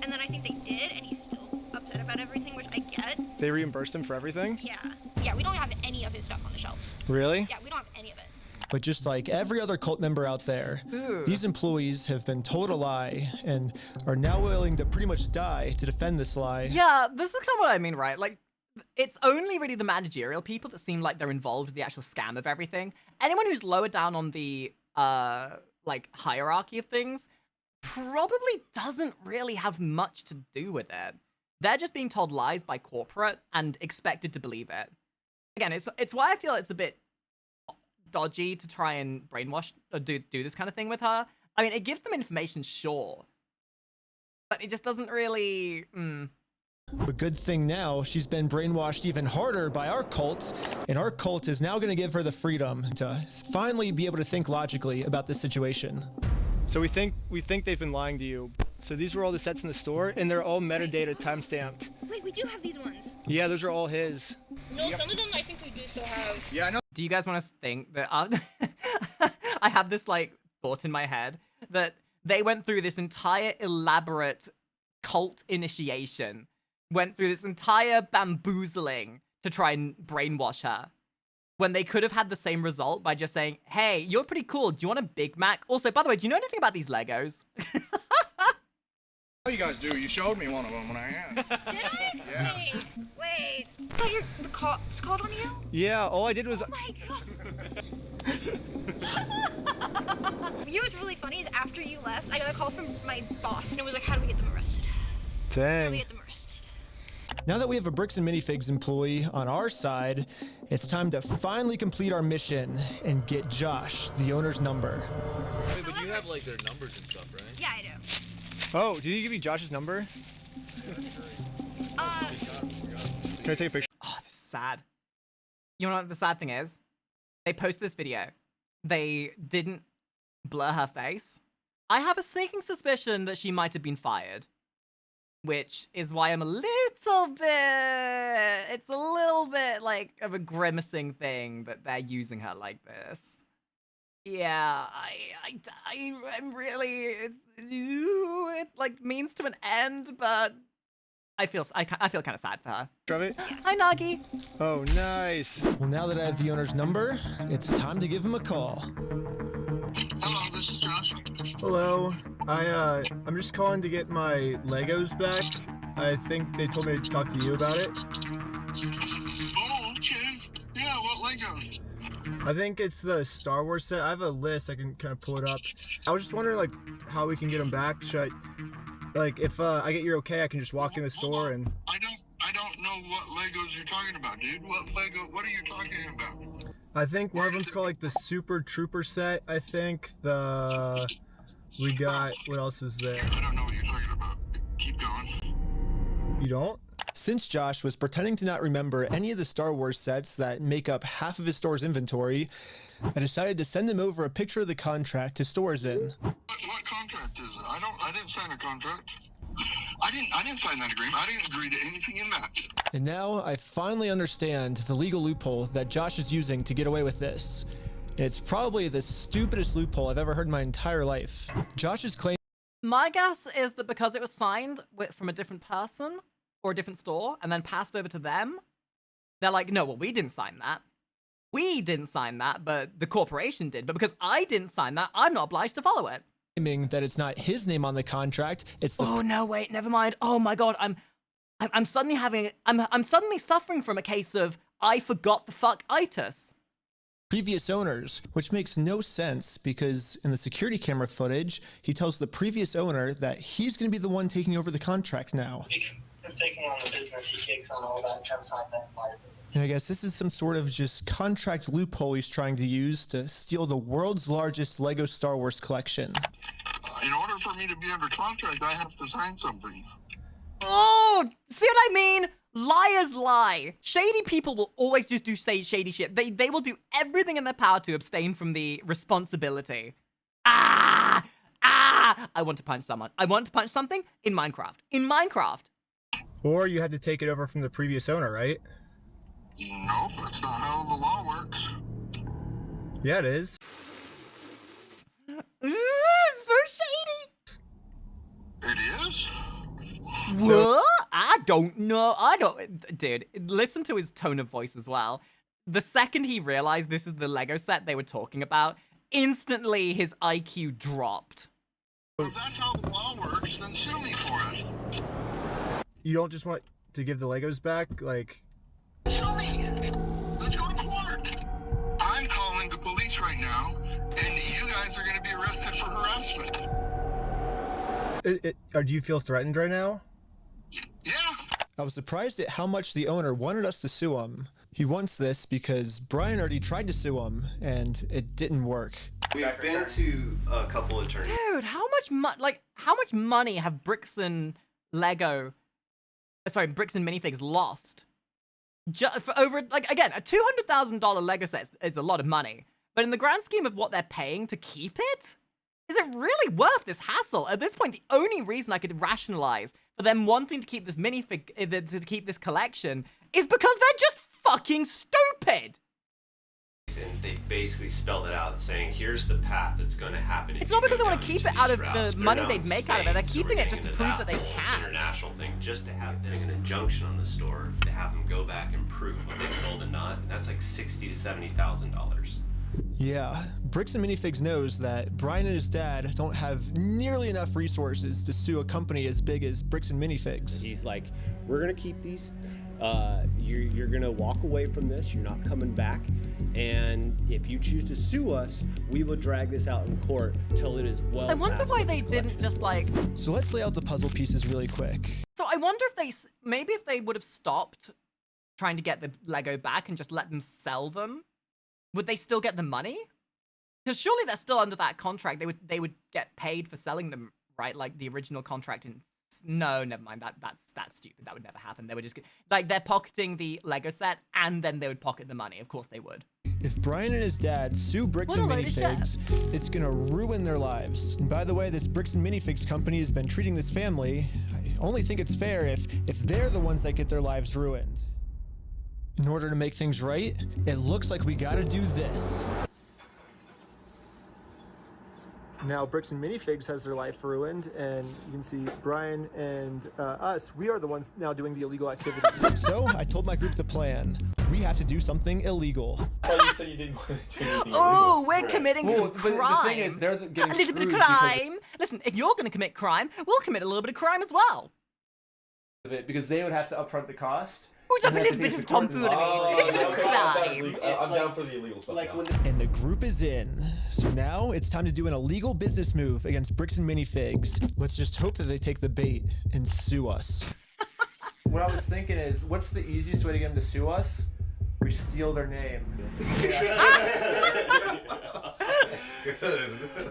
and then I think they did, and he's still upset about everything, which I get. They reimbursed him for everything? Yeah, we don't have any of his stuff on the shelves. Really? Yeah, we don't have any of it. But just like every other cult member out there, these employees have been told a lie and are now willing to pretty much die to defend this lie. Yeah, this is kind of what I mean, right? Like, it's only really the managerial people that seem like they're involved with the actual scam of everything. Anyone who's lower down on the, hierarchy of things probably doesn't really have much to do with it. They're just being told lies by corporate and expected to believe it. Again, it's why I feel it's a bit dodgy to try and brainwash or do this kind of thing with her. I mean, it gives them information, sure, but it just doesn't really... But good thing now, she's been brainwashed even harder by our cult, and our cult is now going to give her the freedom to finally be able to think logically about this situation. So we think they've been lying to you. So these were all the sets in the store, and they're all metadata timestamped. Wait, we do have these ones. Yeah, those are all his. No, some of them I think we do still have. Yeah, I know. Do you guys want to think that I have this thought in my head that they went through this entire elaborate cult initiation, went through this entire bamboozling to try and brainwash her, when they could have had the same result by just saying, hey, you're pretty cool, do you want a Big Mac? Also, by the way, do you know anything about these Legos? What you guys do? You showed me one of them when I asked. Did I? Yeah. Wait. I thought it's called on you? Yeah, all I did was... Oh my god. You know what's really funny is after you left, I got a call from my boss, and it was like, how do we get them arrested? Dang. How do we get them arrested? Now that we have a Bricks and Minifigs employee on our side, it's time to finally complete our mission and get Josh, the owner's number. Wait, but you have their numbers and stuff, right? Yeah, I do. Oh, did he give you Josh's number? Can I take a picture? Oh, this is sad. You know what the sad thing is? They posted this video. They didn't blur her face. I have a sneaking suspicion that she might have been fired. Which is why I'm a little bit... It's a little bit of a grimacing thing that they're using her like this. Yeah, I'm really... It means to an end, but I feel kind of sad for her. It? Hi, Nagi. Oh, nice. Well, now that I have the owner's number, it's time to give him a call. Hello, this is Josh. Hello. I'm just calling to get my Legos back. I think they told me to talk to you about it. Oh, okay. Yeah, what Legos? I think it's the Star Wars set. I have a list. I can kind of pull it up. I was just wondering, how we can get them back. Like, if I get your okay, I can just walk in the store and... I don't know what Legos you're talking about, dude. What are you talking about? I think one of them's called like the Super Trooper set. I think we got, what else is there? I don't know what you're talking about. Keep going. You don't? Since Josh was pretending to not remember any of the Star Wars sets that make up half of his store's inventory, I decided to send him over a picture of the contract his store is in. What contract is it? I didn't sign a contract. I didn't sign that agreement. I didn't agree to anything in that. And now I finally understand the legal loophole that Josh is using to get away with this. And it's probably the stupidest loophole I've ever heard in my entire life. Josh's claim. My guess is that because it was signed from a different person or a different store and then passed over to them, they're like, no, well, we didn't sign that. We didn't sign that, but the corporation did. But because I didn't sign that, I'm not obliged to follow it. That it's not his name on the contract. It's the oh no, wait, never mind. Oh my god, I'm suddenly suffering from a case of I forgot the fuck-itis. Previous owners, which makes no sense because in the security camera footage, he tells the previous owner that he's going to be the one taking over the contract now. He's taking on the business, he takes on all that consignment liability. And I guess this is some sort of just contract loophole he's trying to use to steal the world's largest Lego Star Wars collection. In order for me to be under contract, I have to sign something. Oh, see what I mean? Liars lie. Shady people will always just do shady shit. They will do everything in their power to abstain from the responsibility. I want to punch someone. I want to punch something in Minecraft. In Minecraft. Or you had to take it over from the previous owner, right? Nope, that's not how the law works. Yeah, it is. So shady. It is? What? I don't know. Dude, listen to his tone of voice as well. The second he realized this is the Lego set they were talking about, instantly his IQ dropped. If that's how the law works, then sue me for it. You don't just want to give the Legos back? Like... Sue me! Let's go to court! I'm calling the police right now, and you guys are going to be arrested for harassment. Or do you feel threatened right now? Yeah. I was surprised at how much the owner wanted us to sue him. He wants this because Brian already tried to sue him, and it didn't work. We've been to a couple of attorneys. Dude, how much money have Bricks and Minifigs lost? For over, like, again, a $200,000 Lego set is a lot of money, but in the grand scheme of what they're paying to keep it, is it really worth this hassle? At this point, the only reason I could rationalize for them wanting to keep this minifig, to keep this collection, is because they're just fucking stupid. And they basically spelled it out, saying, "Here's the path that's going to happen." It's not because they want to keep it out of the money they'd make out of it. They're keeping it just to prove that they can. International thing, just to have them an injunction on the store to have them go back and prove what they sold and not. And that's like $60,000 to $70,000. Yeah, Bricks and Minifigs knows that Brian and his dad don't have nearly enough resources to sue a company as big as Bricks and Minifigs. He's like, we're gonna keep these. You're gonna walk away from this. You're not coming back. And if you choose to sue us, we will drag this out in court till it is well. I wonder why they didn't just like. So let's lay out the puzzle pieces really quick. So I wonder if maybe if they would have stopped trying to get the Lego back and just let them sell them, would they still get the money? Because surely they're still under that contract. They would get paid for selling them, right? Like the original contract in. No, never mind. That's stupid. That would never happen. They would just like they're pocketing the Lego set and then they would pocket the money. Of course they would. If Brian and his dad sue Bricks and Minifigs, it's gonna ruin their lives. And by the way, this Bricks and Minifigs company has been treating this family. I only think it's fair if they're the ones that get their lives ruined. In order to make things right, it looks like we gotta do this. Now Bricks and Minifigs has their life ruined, and you can see Brian and us, we are the ones now doing the illegal activity. So I told my group the plan. We have to do something illegal. Oh, you said you didn't want to do anything Oh, illegal. we're committing some crime. The thing is, they're getting a little bit of crime. Listen, if you're going to commit crime, we'll commit a little bit of crime as well. Because they would have to upfront the cost, Who's a little bit of tomfoolery? A little bit of crime. I'm down for the illegal stuff. Like when And the group is in. So now it's time to do an illegal business move against Bricks and Minifigs. Let's just hope that they take the bait and sue us. What I was thinking is, what's the easiest way to get them to sue us? We steal their name.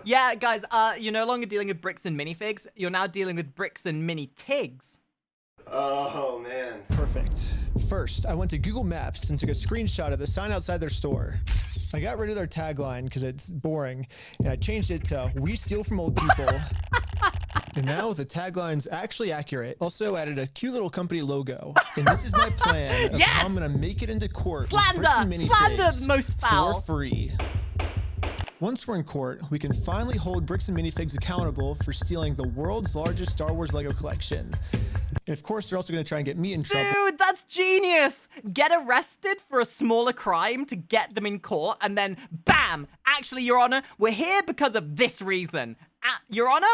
Yeah, guys, you're no longer dealing with Bricks and Minifigs. You're now dealing with Bricks and Mini-Tigs. Oh, man. Perfect. First, I went to Google Maps and took a screenshot of the sign outside their store. I got rid of their tagline because it's boring, and I changed it to "We steal from old people." And now the tagline's actually accurate. Also added a cute little company logo. And this is my plan of how I'm gonna make it into court with Bricks and Minifigs most foul. for free. Once we're in court, we can finally hold Bricks and Minifigs accountable for stealing the world's largest Star Wars Lego collection. And of course, they're also gonna try and get me in trouble. Dude, that's genius! Get arrested for a smaller crime to get them in court, and then BAM! Actually, Your Honor, we're here because of this reason. Your Honor?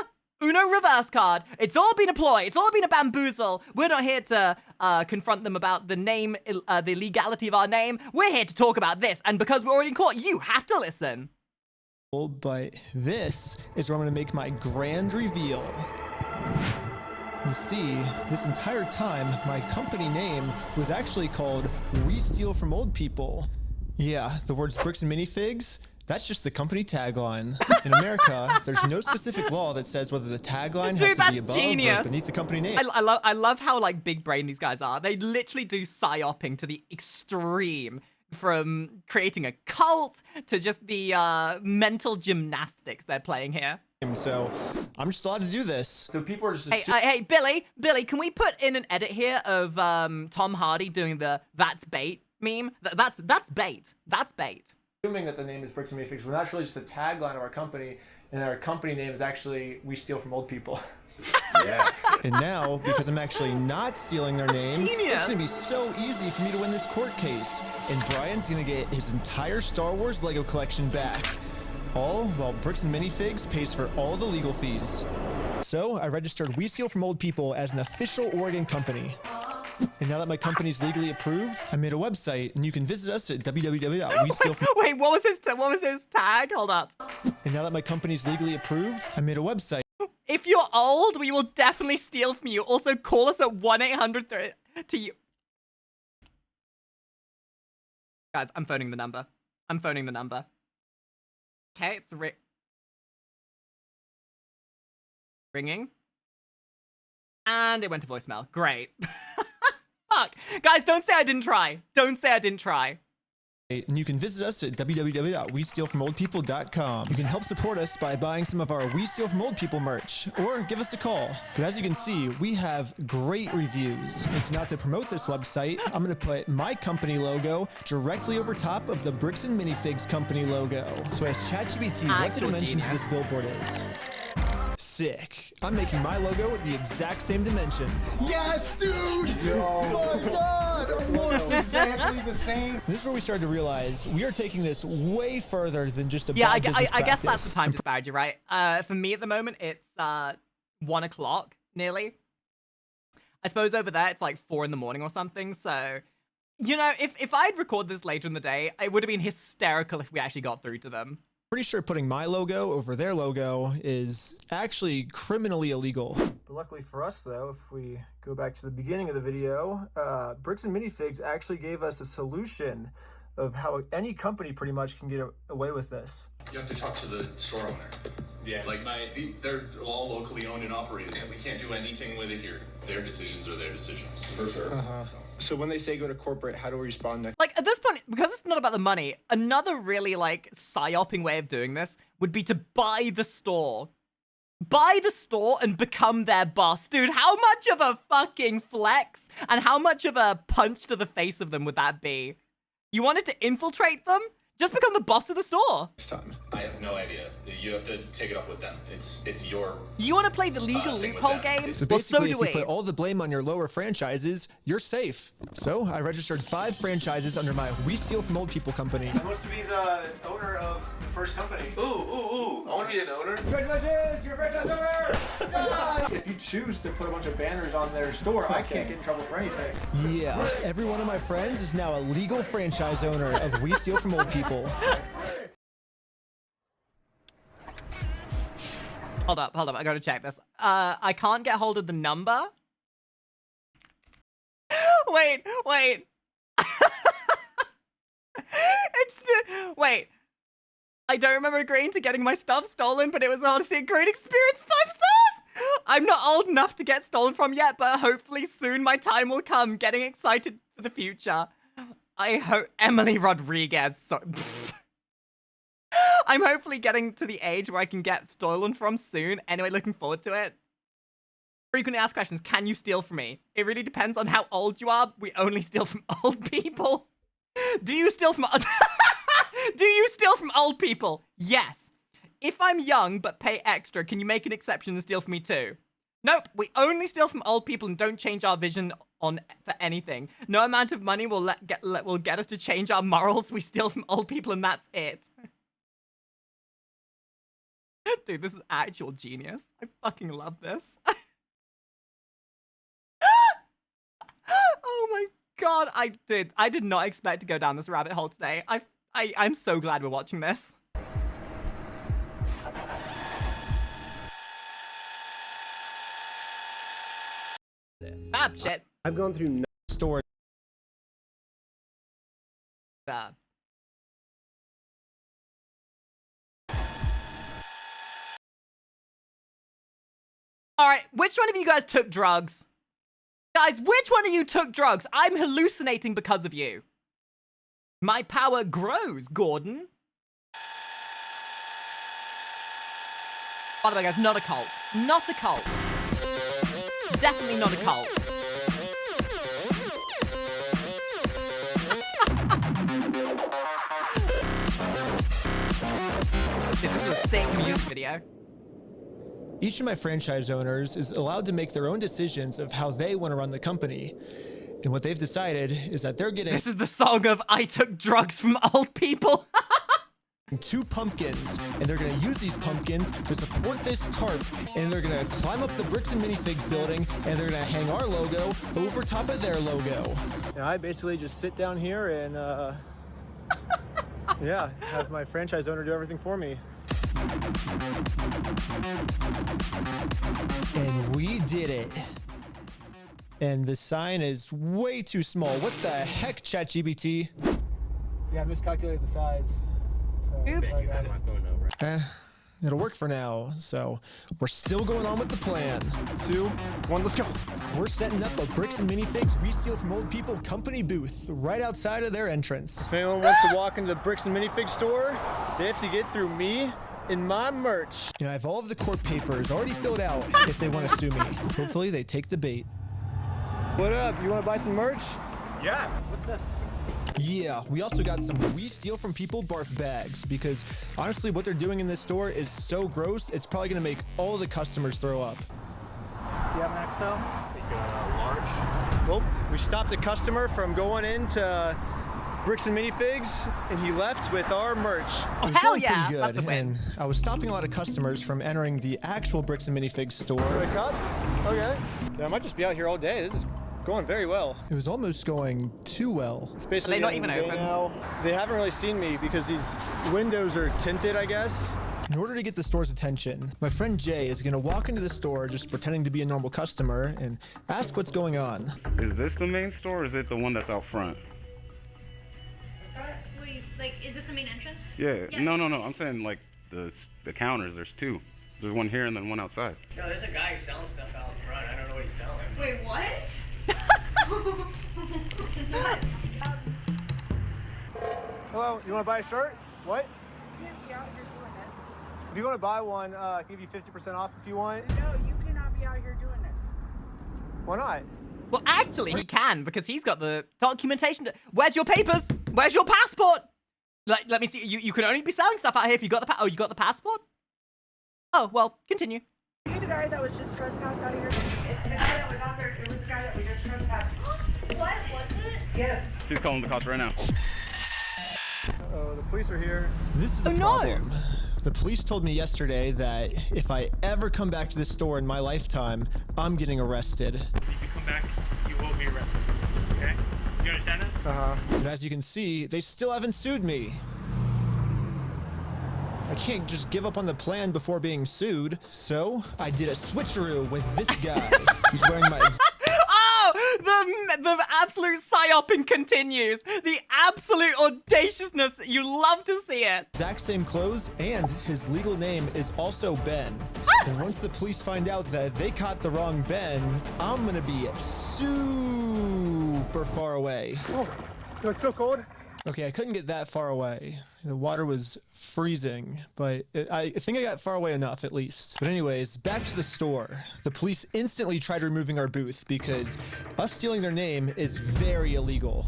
Uno reverse card. It's all been a ploy. It's all been a bamboozle. We're not here to confront them about the name, the legality of our name. We're here to talk about this, and because we're already in court, you have to listen. But this is where I'm gonna make my grand reveal. You see, this entire time, my company name was actually called We Steal From Old People. Yeah, the words Bricks and Minifigs, that's just the company tagline. In America, there's no specific law that says whether the tagline has to be above or beneath the company name. I love how like big brain these guys are. They literally do psyoping to the extreme, from creating a cult to just the mental gymnastics they're playing here. So I'm just allowed to do this. So people are just Hey, Billy, can we put in an edit here of Tom Hardy doing the "that's bait" meme? That's bait. That's bait. assuming that the name is Bricks and Minifigs, when that's really just the tagline of our company, and our company name is actually We Steal From Old People. Yeah. And now, because I'm actually not stealing their name, genius. it's gonna be so easy for me to win this court case. And Brian's gonna get his entire Star Wars Lego collection back. All while Bricks and Minifigs pays for all the legal fees. So I registered We Steal From Old People as an official Oregon company. And now that my company's legally approved, I made a website, and you can visit us at www.westealfrom. Wait, what was his tag? Hold up. And now that my company's legally approved, I made a website. If you're old, we will definitely steal from you. Also, call us at 1-800 to you. Guys, I'm phoning the number. Okay, it's ringing. And it went to voicemail. Great. Fuck. Guys, don't say I didn't try. And you can visit us at www.westealfromoldpeople.com. You can help support us by buying some of our We Steal From Old People merch, or give us a call. But as you can see, we have great reviews. And so now to promote this website, I'm going to put my company logo directly over top of the Bricks and Minifigs company logo. So ask ChatGPT what the dimensions of this billboard is. Sick. I'm making my logo the exact same dimensions. Yes, dude! Oh my god! It looks exactly the same. This is where we started to realize we are taking this way further than just a Yeah, bad business I guess that's practice. the time disparity, right? For me at the moment, it's 1 o'clock, nearly. I suppose over there, it's like 4 in the morning or something, so... You know, if I'd recorded this later in the day, it would have been hysterical if we actually got through to them. Pretty sure putting my logo over their logo is actually criminally illegal. But luckily for us, though, if we go back to the beginning of the video, Bricks and Minifigs actually gave us a solution of how any company pretty much can get away with this. You have to talk to the store owner. Yeah, like they're all locally owned and operated. And we can't do anything with it here. Their decisions are their decisions. For sure. So when they say go to corporate, how do we respond next? Like, at this point, because it's not about the money, another really, like, psyoping way of doing this would be to buy the store. Buy the store and become their boss. Dude, how much of a fucking flex and how much of a punch to the face of them would that be? You wanted to infiltrate them? Just become the boss of the store. Time. I have no idea. You have to take it up with them. It's your. You want to play the legal thing with loophole them. game? So Well, basically, so do if you we. put all the blame on your lower franchises, you're safe. So I registered 5 franchises under my We Steal From Old People company. I want to be the owner of the first company. Ooh! I want to be an owner. Congratulations, you're a franchise owner! If you choose to put a bunch of banners on their store, I can't get in trouble for anything. Yeah, every one of my friends is now a legal franchise owner of We Steal From Old People. Hold up, I gotta check this. I can't get hold of the number. Wait. Wait. I don't remember agreeing to getting my stuff stolen, but it was honestly a great experience. 5 stars! I'm not old enough to get stolen from yet, but hopefully soon my time will come. Getting excited for the future. I hope Emily Rodriguez. I'm hopefully getting to the age where I can get stolen from soon. Anyway, looking forward to it. Frequently asked questions. Can you steal from me? It really depends on how old you are. We only steal from old people. Do you steal from... Do you steal from old people? Yes. If I'm young but pay extra, can you make an exception and steal from me too? Nope. We only steal from old people and don't change our vision on for anything. No amount of money will get us to change our morals. We steal from old people and that's it. Dude, this is actual genius. I fucking love this. Oh my god, I did not expect to go down this rabbit hole today. I'm so glad we're watching this. Fab shit. I've gone through store. Alright, which one of you guys took drugs? Guys, which one of you took drugs? I'm hallucinating because of you. My power grows, Gordon. By the way, guys, not a cult. Not a cult. Definitely not a cult. This is a sick music video. Each of my franchise owners is allowed to make their own decisions of how they want to run the company. And what they've decided is that they're getting... This is the song of I took drugs from old people. 2 pumpkins, and they're going to use these pumpkins to support this tarp, and they're going to climb up the Bricks and Minifigs building, and they're going to hang our logo over top of their logo. And I basically just sit down here and, yeah, have my franchise owner do everything for me. And we did it. And the sign is way too small. What the heck, ChatGPT? Yeah, I miscalculated the size. So Oops. sorry, guys. It'll work for now, so we're still going on with the plan. 2, 1, let's go. We're setting up a Bricks and Minifigs We Steal From Old People company booth right outside of their entrance. If anyone wants to walk into the Bricks and Minifigs store, they have to get through me and my merch. You know, I have all of the court papers already filled out if they want to sue me. Hopefully they take the bait. What up? You want to buy some merch? Yeah. What's this? Yeah, we also got some We Steal From People barf bags because honestly what they're doing in this store is so gross, it's probably going to make all the customers throw up. Do you have an XL? Large. Well, we stopped a customer from going into Bricks and Minifigs, and he left with our merch. Oh, It was hell going yeah! pretty That's good, a win. and I was stopping a lot of customers from entering the actual Bricks and Minifigs store. A cup? Okay. Yeah, I might just be out here all day. This is going very well. It was almost going too well. It's basically not getting even day open? now. They haven't really seen me because these windows are tinted, I guess. In order to get the store's attention, my friend Jay is going to walk into the store just pretending to be a normal customer and ask what's going on. Is this the main store or is it the one that's out front? Wait, like, is this the main entrance? Yeah. No. I'm saying like the counters. There's 2. There's one here and then one outside. No, there's a guy who's selling stuff out front. I don't know what he's selling. Wait, what? Hello, you want to buy a shirt? What? If you want to buy one, I can give you 50% off if you want. No, you cannot be out here doing this. Why not? Well, actually, he can because he's got the documentation. Where's your papers? Where's your passport? Let me see. You can only be selling stuff out here if you got the you got the passport? Oh, well, continue. Are you the guy that was just trespassed out of here? It's the guy that was out there. It was the guy that we just trespassed. What was it? Yes. She's calling the cops right now. Oh, the police are here. This is a problem. The police told me yesterday that if I ever come back to this store in my lifetime, I'm getting arrested. If you come back, you will be arrested. Okay? You understand that? Uh-huh. And as you can see, they still haven't sued me. I can't just give up on the plan before being sued. So I did a switcheroo with this guy. He's wearing my... The absolute psyoping continues. The absolute audaciousness. You love to see it. Exact same clothes, and his legal name is also Ben. And once the police find out that they caught the wrong Ben, I'm gonna be super far away. Oh, it was so cold. Okay, I couldn't get that far away. The water was freezing, but I think I got far away enough at least. But anyways, back to the store. The police instantly tried removing our booth because us stealing their name is very illegal.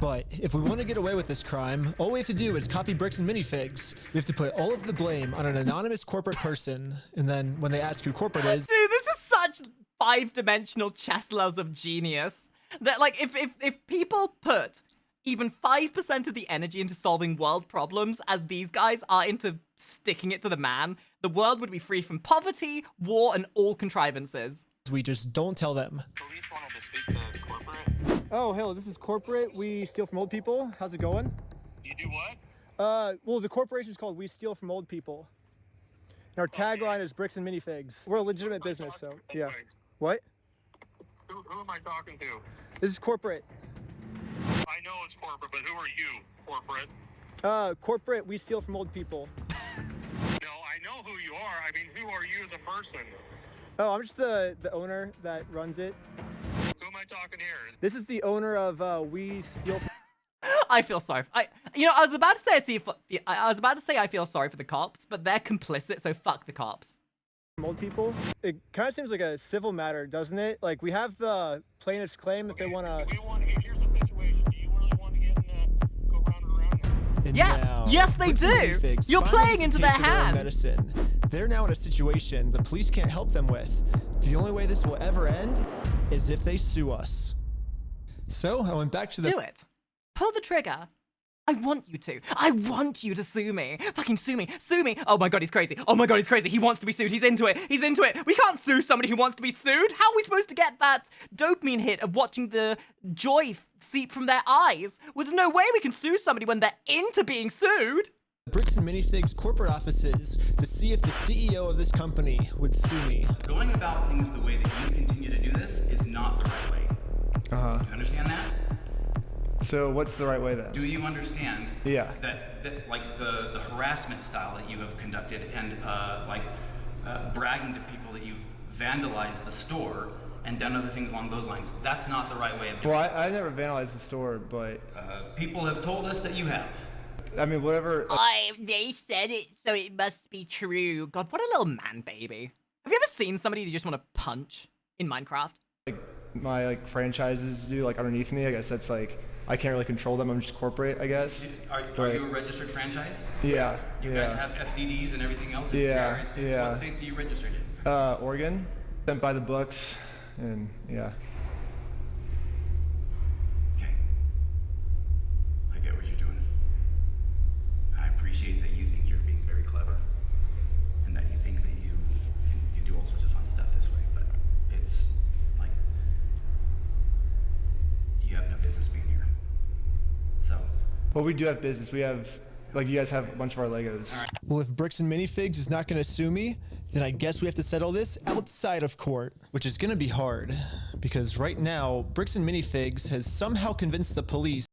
But if we want to get away with this crime, all we have to do is copy bricks and minifigs. We have to put all of the blame on an anonymous corporate person, and then when they ask who corporate is... Dude, this is such 5-dimensional chess levels of genius. That, like, if people put even 5% of the energy into solving world problems as these guys are into sticking it to the man, the world would be free from poverty, war, and all contrivances. We just don't tell them. Police wanted to speak to corporate. Oh, hello, this is corporate. We steal from old people. How's it going? You do what? Well, the corporation is called We Steal from Old People. And our tagline is bricks and minifigs. We're a legitimate business, so yeah. What? Who am I talking to? This is corporate. I know it's corporate, but who are you, corporate? Corporate, we steal from old people. No, I know who you are. I mean, who are you as a person? Oh, I'm just the owner that runs it. Who am I talking here? This is the owner of We Steal. I feel sorry. I was about to say I feel sorry for the cops, but they're complicit, so fuck the cops. Old people. It kind of seems like a civil matter, doesn't it? Like we have the plaintiff's claim if they want to. Here's the situation. Do you really want to get go round and around? And yes, now, yes they bricks and do. minifigs You're finally playing gets a into their taste of own hand. Medicine. They're now in a situation the police can't help them with. The only way this will ever end is if they sue us. So I went back to the... Do it. Pull the trigger. I want you to. I want you to sue me. Fucking sue me. Sue me. Oh my god, he's crazy. Oh my god, he's crazy. He wants to be sued. He's into it. He's into it. We can't sue somebody who wants to be sued. How are we supposed to get that dopamine hit of watching the joy seep from their eyes? Well, there's no way we can sue somebody when they're into being sued. Bricks and Minifigs corporate offices to see if the CEO of this company would sue me. Going about things the way that you continue to do this is not the right way. Uh-huh. Do you understand that? So what's the right way then? Do you understand Yeah. that like the harassment style that you have conducted and bragging to people that you've vandalized the store and done other things along those lines? That's not the right way of doing it. Well, I never vandalized the store, but... people have told us that you have. I mean, whatever... They said it, so it must be true. God, what a little man baby. Have you ever seen somebody you just want to punch in Minecraft? Like, my franchises do, underneath me, I guess that's I can't really control them, I'm just corporate, I guess. Are you a registered franchise? Yeah. You guys have FDDs and everything else? In various states? Yeah. What states are you registered in? Oregon, sent by the books, and yeah. Okay. I get what you're doing. I appreciate that you think you're being very clever, and that you think that you can do all sorts of fun stuff this way, but it's like, you have no business being here. So. Well, we do have business. We have, you guys have a bunch of our Legos. All right. Well, if Bricks and Minifigs is not going to sue me, then I guess we have to settle this outside of court, which is going to be hard because right now, Bricks and Minifigs has somehow convinced the police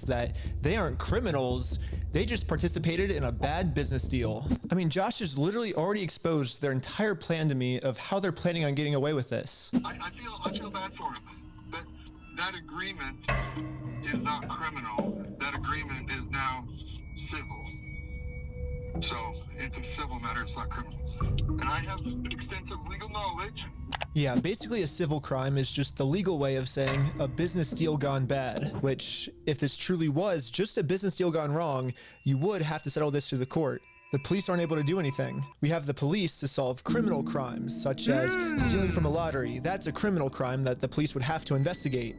that they aren't criminals, they just participated in a bad business deal. I mean, Josh has literally already exposed their entire plan to me of how they're planning on getting away with this. I feel bad for him. That agreement is not criminal. That agreement is now civil. So it's a civil matter, it's not criminal. And I have extensive legal knowledge, Yeah, basically a civil crime is just the legal way of saying a business deal gone bad, which, if this truly was just a business deal gone wrong, you would have to settle this through the court. The police aren't able to do anything. We have the police to solve criminal crimes, such as stealing from a lottery. That's a criminal crime that the police would have to investigate.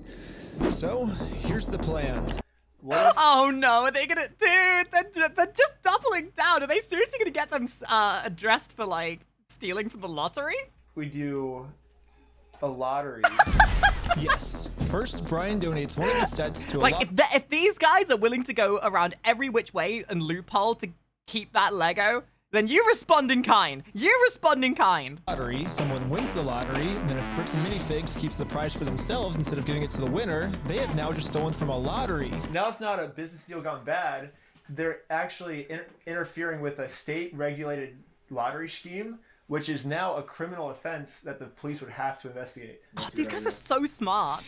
So, here's the plan. Oh no, are they gonna, dude, they're just doubling down. Are they seriously gonna get them addressed for like stealing from the lottery? We do a lottery. Yes. First, Brian donates one of the sets to a if these guys are willing to go around every which way and loophole to keep that Lego, then you respond in kind. You respond in kind. Lottery, someone wins the lottery, and then if Bricks and Minifigs keeps the prize for themselves instead of giving it to the winner, they have now just stolen from a lottery. Now it's not a business deal gone bad. They're actually interfering with a state-regulated lottery scheme, which is now a criminal offense that the police would have to investigate. God, these guys are so smart.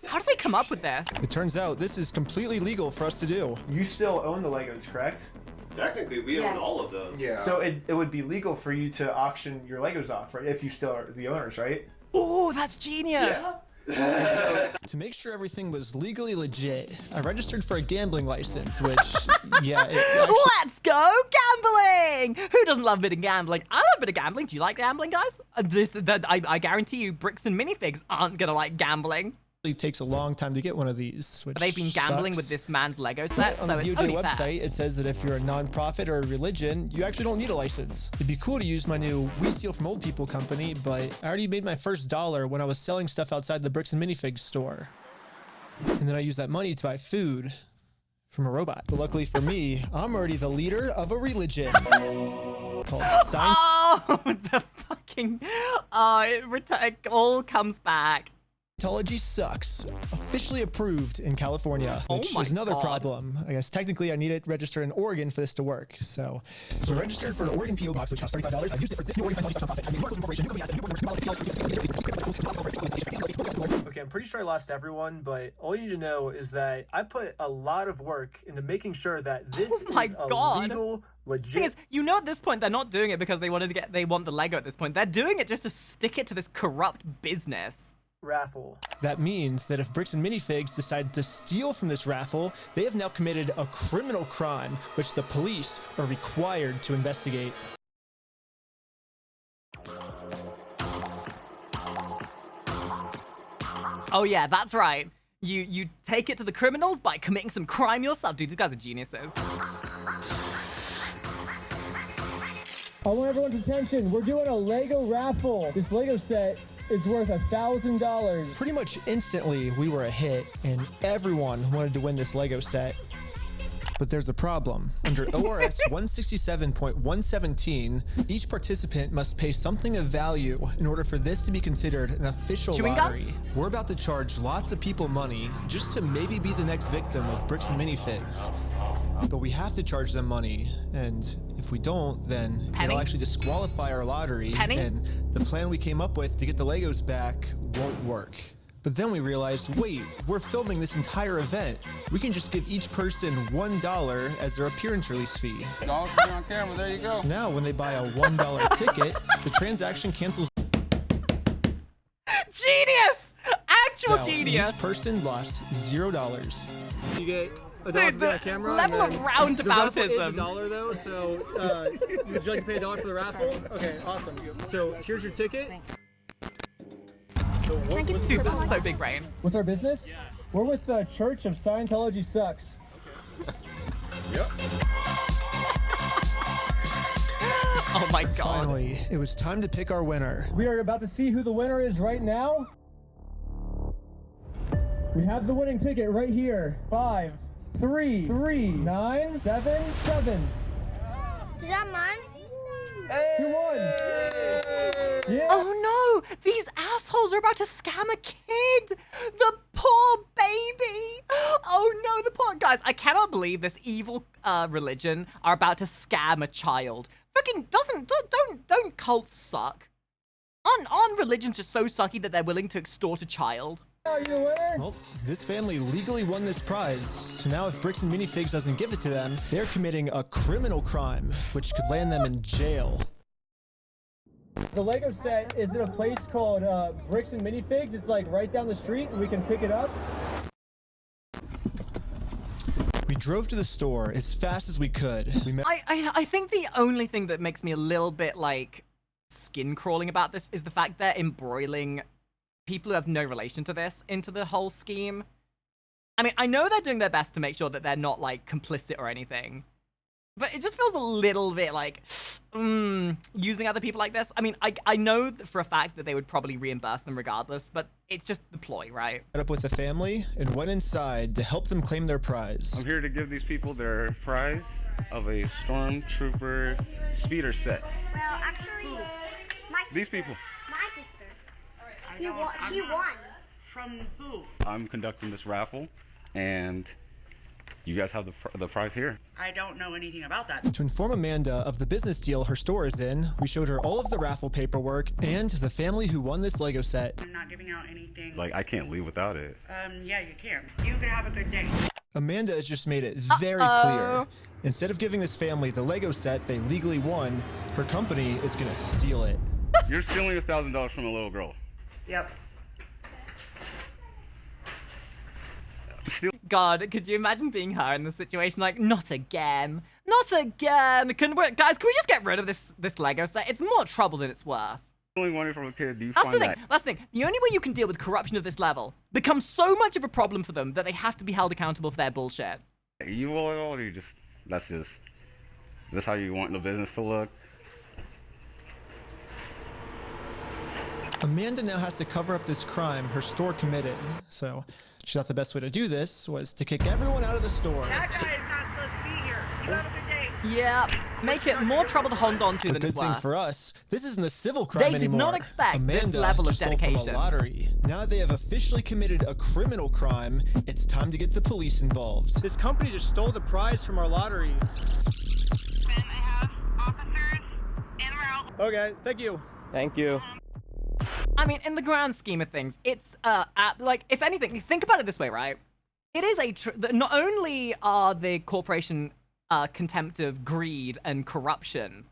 How did they come up with this? It turns out this is completely legal for us to do. You still own the Legos, correct? Technically, we own all of those. Yeah. So it would be legal for you to auction your Legos off, right? If you still are the owners, right? Oh, that's genius. To make sure everything was legally legit, I registered for a gambling license, which, yeah, Let's go gambling! Who doesn't love a bit of gambling? I love a bit of gambling. Do you like gambling, guys? I guarantee you Bricks and Minifigs aren't gonna like gambling. It takes a long time to get one of these, which They've been gambling sucks. with this man's Lego set, On so the it's DOJ only website, fair. it says that if you're a non-profit or a religion, you actually don't need a license. It'd be cool to use my new We Steal From Old People company, but I already made my first $1 when I was selling stuff outside the Bricks and Minifigs store. And then I used that money to buy food from a robot. But luckily for me, I'm already the leader of a religion called Oh, the fucking... it all comes back. Scientology sucks. Officially approved in California, which is another problem. I guess technically I need it registered in Oregon for this to work. So I registered for an Oregon PO box, which costs $35. I used it for this new Oregon Scientology nonprofit. I mean, corporation, Okay, I'm pretty sure I lost everyone, but all you need to know is that I put a lot of work into making sure that this is a legal, legit. Thing is, you know, at this point they're not doing it because they want the Lego at this point. They're doing it just to stick it to this corrupt business. Raffle. That means that if Bricks and Minifigs decide to steal from this raffle, they have now committed a criminal crime, which the police are required to investigate. Oh yeah, that's right. You take it to the criminals by committing some crime yourself. Dude, these guys are geniuses. I want everyone's attention. We're doing a Lego raffle. This Lego set is worth $1,000. Pretty much instantly, we were a hit, and everyone wanted to win this Lego set. But there's a problem. Under ORS 167.117, each participant must pay something of value in order for this to be considered an official lottery. We're about to charge lots of people money just to maybe be the next victim of Bricks and Minifigs. But we have to charge them money, and if we don't, then it'll actually disqualify our lottery, and the plan we came up with to get the Legos back won't work. But then we realized, wait, we're filming this entire event. We can just give each person $1 as their appearance release fee. On camera, there you go. So now when they buy a $1 ticket, the transaction cancels. Genius! Actual out, and genius! Each person lost $0. You get $1 Dude, for the the camera. level of roundaboutism. The raffle is $1 though, so would you like to pay $1 for the raffle? Okay, awesome. So here's your ticket. So Dude, this is so big brain. What's our business? Yeah. We're with the Church of Scientology Sucks. Yep. Oh my god. Finally, it was time to pick our winner. We are about to see who the winner is right now. We have the winning ticket right here. 5, 3, 3, 9, 7, 7. Is that mine? You won! Yeah. Oh no! These assholes are about to scam a kid! The poor baby! Oh no, the poor guys! I cannot believe this evil religion are about to scam a child. Fucking don't cults suck? Aren't religions just so sucky that they're willing to extort a child? Are you the winner? Well, this family legally won this prize, so now if Bricks and Minifigs doesn't give it to them, they're committing a criminal crime, which could land them in jail. The Lego set is at a place called Bricks and Minifigs. It's like right down the street, and we can pick it up. We drove to the store as fast as we could. I think the only thing that makes me a little bit like skin crawling about this is the fact they're embroiling people who have no relation to this into the whole scheme. I mean, I know they're doing their best to make sure that they're not like complicit or anything, but it just feels a little bit like using other people like this. I mean, I know for a fact that they would probably reimburse them regardless, but it's just the ploy, right? Met up with the family and went inside to help them claim their prize. I'm here to give these people their prize of a Stormtrooper speeder set. Well, actually, These people. my sister. He won. From who? I'm conducting this raffle, and you guys have the prize here. I don't know anything about that. To inform Amanda of the business deal her store is in, we showed her all of the raffle paperwork and the family who won this Lego set. I'm not giving out anything. Like, I can't leave without it. Yeah, you can. You can have a good day. Amanda has just made it very clear. Instead of giving this family the Lego set they legally won, her company is gonna steal it. You're stealing $1,000 from a little girl. Yep. God, could you imagine being her in this situation? Like, not again. Not again. Guys, can we just get rid of this Lego set? It's more trouble than it's worth. Stealing money from a kid, do you That's find the thing. that? That's the thing. The only way you can deal with corruption of this level becomes so much of a problem for them that they have to be held accountable for their bullshit. You will, or you just, that's how you want the business to look? Amanda now has to cover up this crime her store committed. So she thought the best way to do this was to kick everyone out of the store. That guy is not supposed to be here. You have a good day. Yeah, make it more trouble to hold on to The than it's good thing worth. for us, this isn't a civil crime They did anymore. not expect Amanda this level of just stole from dedication. a lottery. Now they have officially committed a criminal crime. It's time to get the police involved. This company just stole the prize from our lottery. Okay, thank you. Thank you. I mean, in the grand scheme of things, it's, like, if anything, think about it this way, right? It is not only are the corporation contempt of greed and corruption,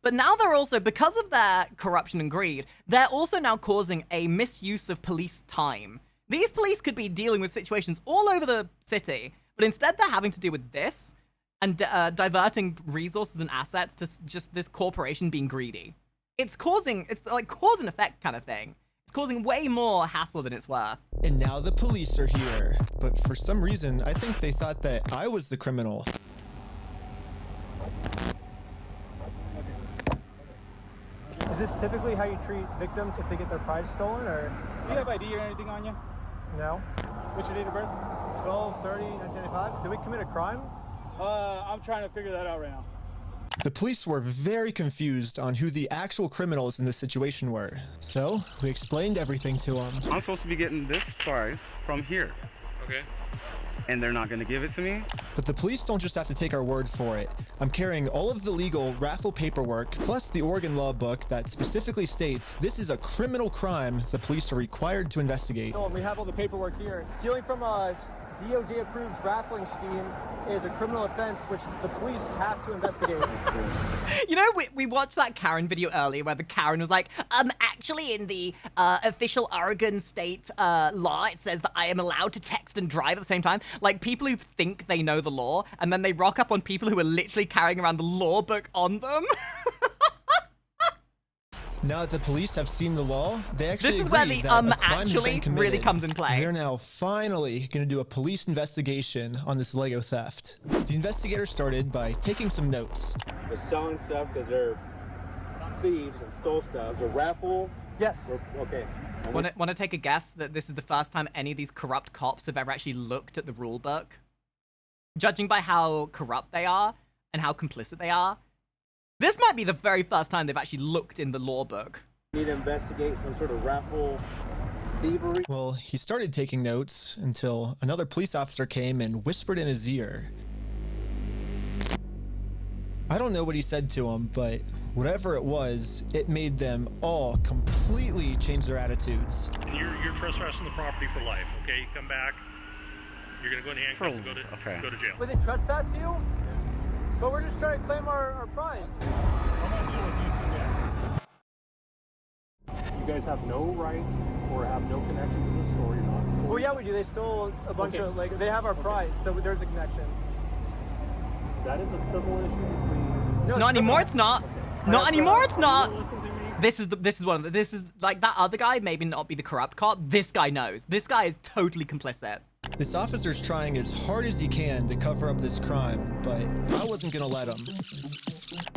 but now they're also, because of their corruption and greed, they're also now causing a misuse of police time. These police could be dealing with situations all over the city, but instead they're having to deal with this and diverting resources and assets to just this corporation being greedy. It's like cause and effect kind of thing. It's causing way more hassle than it's worth. And now the police are here. But for some reason, I think they thought that I was the criminal. Is this typically how you treat victims if they get their prize stolen, or? Do you have ID or anything on you? No. What's your date of birth? 12/30/1995. Did we commit a crime? I'm trying to figure that out right now. The police were very confused on who the actual criminals in this situation were. So we explained everything to them. I'm supposed to be getting this prize from here. Okay. And they're not going to give it to me? But the police don't just have to take our word for it. I'm carrying all of the legal raffle paperwork, plus the Oregon law book that specifically states this is a criminal crime the police are required to investigate. No, we have all the paperwork here. Stealing from a DOJ-approved raffling scheme is a criminal offense which the police have to investigate. You know, we watched that Karen video earlier where the Karen was like, actually in the official Oregon state law, it says that I am allowed to text and drive at the same time. Like, people who think they know the law, and then they rock up on people who are literally carrying around the law book on them. Now that the police have seen the law, they actually This is where agree the that a crime has actually been committed. really comes in play. They're now finally going to do a police investigation on this Lego theft. The investigator started by taking some notes. They're selling stuff because they're thieves and stole stuff. It's a raffle. Yes. Okay. Want to take a guess that this is the first time any of these corrupt cops have ever actually looked at the rule book? Judging by how corrupt they are and how complicit they are, this might be the very first time they've actually looked in the law book. Need to investigate some sort of raffle thievery. Well, he started taking notes until another police officer came and whispered in his ear. I don't know what he said to him, but whatever it was, it made them all completely change their attitudes. You're trespassing the property for life, okay? You come back, you're gonna go in handcuffs and go to jail. But they trespass you? But we're just trying to claim our prize. You guys have no right or have no connection to the store. You're not. Well, yeah, we do. They stole a bunch of, like, they have our prize, so there's a connection. That is a civil issue between. No, Not anymore, it's not. I Not have, anymore, it's not. Listen to me. This is one of the, this is like that other guy maybe not be the corrupt cop. This guy knows. This guy is totally complicit. This officer's trying as hard as he can to cover up this crime, but I wasn't gonna let him.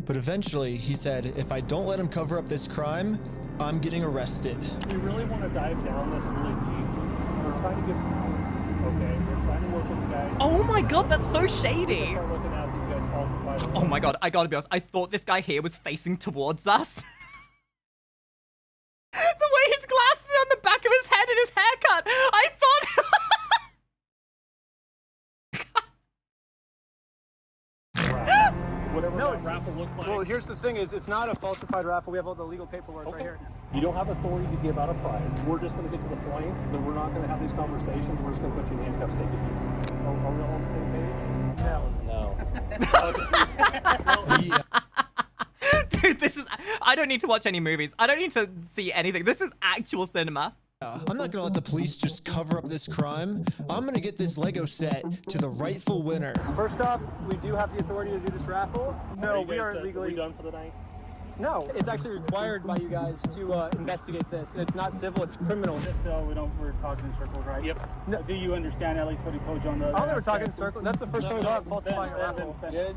But eventually, he said, if I don't let him cover up this crime, I'm getting arrested. We really want to dive down this really deep. We're trying to give some help. Okay, we're trying to work with you guys. Oh my god, that's so shady. Start looking at that you guys falsified. Oh my god, I gotta be honest. I thought this guy here was facing towards us. The way his glasses are on the back of his head and his haircut. I thought... Whatever No, that raffle looked like. Well, here's the thing: is it's not a falsified raffle. We have all the legal paperwork right here. You don't have authority to give out a prize. We're just going to get to the point, but we're not going to have these conversations. We're just going to put you in handcuffs, take it. Are we all on the same page? No. Dude, this is... I don't need to watch any movies. I don't need to see anything. This is actual cinema. I'm not gonna let the police just cover up this crime. I'm gonna get this Lego set to the rightful winner. First off, we do have the authority to do this raffle, so we are legally. Are we done for the night? No, it's actually required by you guys to investigate this. It's not civil; it's criminal. Just so we're talking in circles, right? Yep. No. Do you understand at least what he told you on the? I don't think we're talking in circles. That's the first time we've had falsifying a raffle. Good.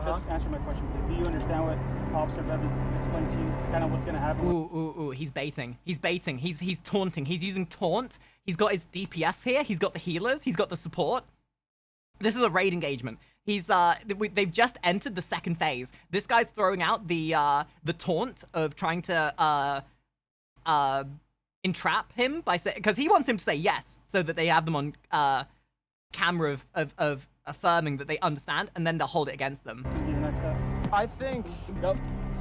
Just answer my question, please. Do you understand what Officer Bev has explained to you? Kind of what's going to happen? Ooh, he's baiting. He's baiting. He's taunting. He's using taunt. He's got his DPS here. He's got the healers. He's got the support. This is a raid engagement. He's they've just entered the second phase. This guy's throwing out the taunt of trying to entrap him by saying, because he wants him to say yes, so that they have them on camera of affirming that they understand, and then they'll hold it against them. Your next steps? I think. Nope.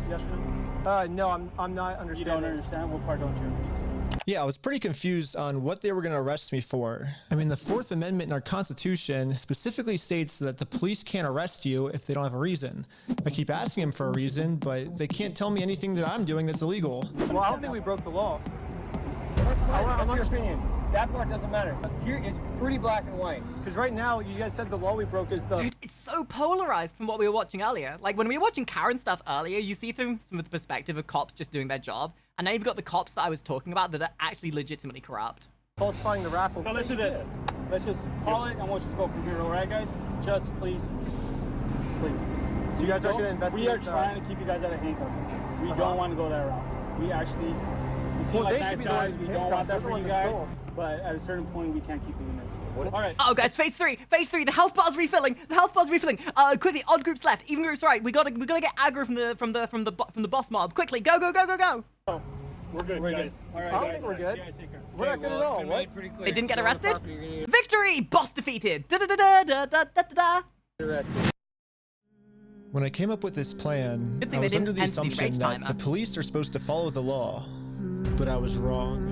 Yes or no? No, I'm not understanding. You don't understand? What part don't you understand? Yeah, I was pretty confused on what they were going to arrest me for. I mean, the Fourth Amendment in our Constitution specifically states that the police can't arrest you if they don't have a reason. I keep asking them for a reason, but they can't tell me anything that I'm doing that's illegal. Well, I don't think we broke the law. That's your opinion. That part doesn't matter. Here, it's pretty black and white. Because right now, you guys said the law we broke is the... Dude, it's so polarized from what we were watching earlier. Like, when we were watching Karen stuff earlier, you see things from the perspective of cops just doing their job. And now you've got the cops that I was talking about that are actually legitimately corrupt. Falsifying the raffle. No, let's do this. Let's just call it, and we'll just go from here, all right, guys? Just please. Please. So you guys are going to investigate... We are trying to keep you guys out of handcuffs. We don't want to go that route. We actually... You seem like nice guys. We don't want that for you guys. But at a certain point, we can't keep doing this. All right. Oh, guys, phase three. The health bar's refilling. Quickly, odd groups left, even groups right. We gotta get aggro from the boss mob. Quickly, go. Oh, we're good, guys. All right, I don't think we're good. We're not good at all. What? They didn't get arrested? Victory! Boss defeated. Da. When I came up with this plan, I was under the assumption that the police are supposed to follow the law, but I was wrong.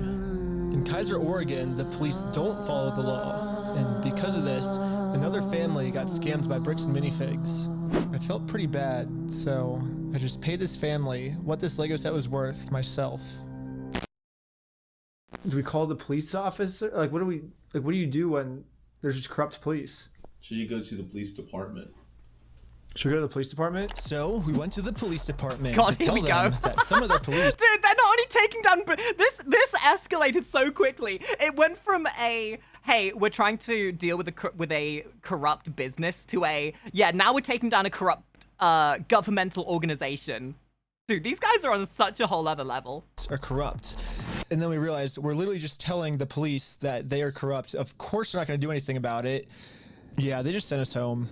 In Kaiser, Oregon, the police don't follow the law, and because of this, another family got scammed by bricks and minifigs. I felt pretty bad, so I just paid this family what this Lego set was worth myself. Do we call the police officer? Like, what do you do when there's just corrupt police? Should you go to the police department? Should we go to the police department? So we went to the police department God, to tell here we them go. that some of their police... Dude, they're not only taking down... This escalated so quickly. It went from a, hey, we're trying to deal with a corrupt business to a, yeah, now we're taking down a corrupt governmental organization. Dude, these guys are on such a whole other level. ...are corrupt. And then we realized we're literally just telling the police that they are corrupt. Of course they're not going to do anything about it. Yeah, they just sent us home.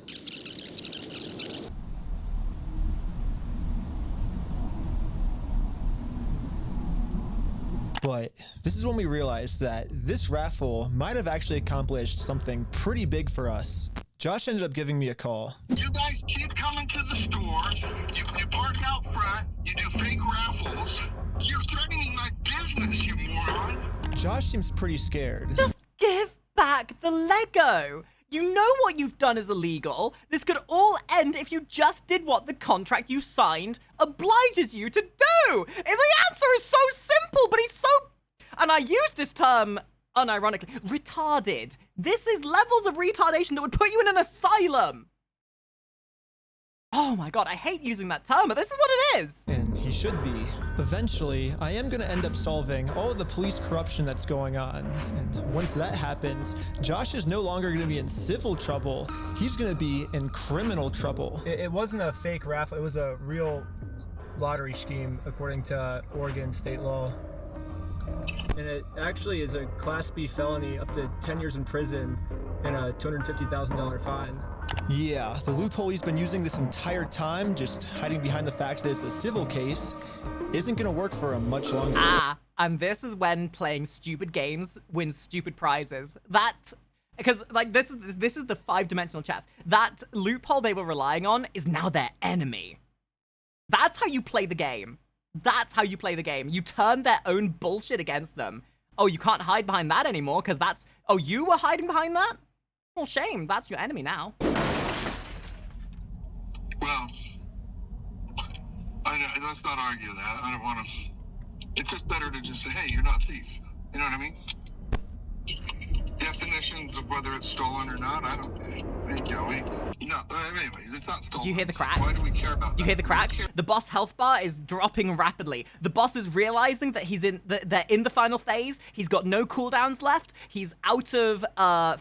But this is when we realized that this raffle might have actually accomplished something pretty big for us. Josh ended up giving me a call. You guys keep coming to the store. You park out front. You do fake raffles. You're threatening my business, you moron. Josh seems pretty scared. Just give back the Lego. You know what you've done is illegal. This could all end if you just did what the contract you signed obliges you to do. And the answer is so simple, but he's so... And I use this term unironically. Retarded. This is levels of retardation that would put you in an asylum. Oh my god, I hate using that term, but this is what it is. And he should be. Eventually, I am going to end up solving all of the police corruption that's going on. And once that happens, Josh is no longer going to be in civil trouble. He's going to be in criminal trouble. It wasn't a fake raffle. It was a real lottery scheme, according to Oregon state law. And it actually is a Class B felony, up to 10 years in prison and a $250,000 fine. Yeah, the loophole he's been using this entire time, just hiding behind the fact that it's a civil case, isn't gonna work for him much longer. And this is when playing stupid games wins stupid prizes. Because like this is the 5-dimensional chess. That loophole they were relying on is now their enemy. That's how you play the game. That's how you play the game. You turn their own bullshit against them. Oh, you can't hide behind that anymore because that's... Oh, you were hiding behind that? Well, shame. That's your enemy now. Well, let's not argue that. I don't want to... It's just better to just say, hey, you're not a thief. You know what I mean? Definitions of whether it's stolen or not, I don't think, Joey. No, anyway, it's not stolen. Do you hear the cracks? Why do we care about that? Do you hear the cracks? The boss health bar is dropping rapidly. The boss is realizing that they're in the final phase. He's got no cooldowns left. He's out of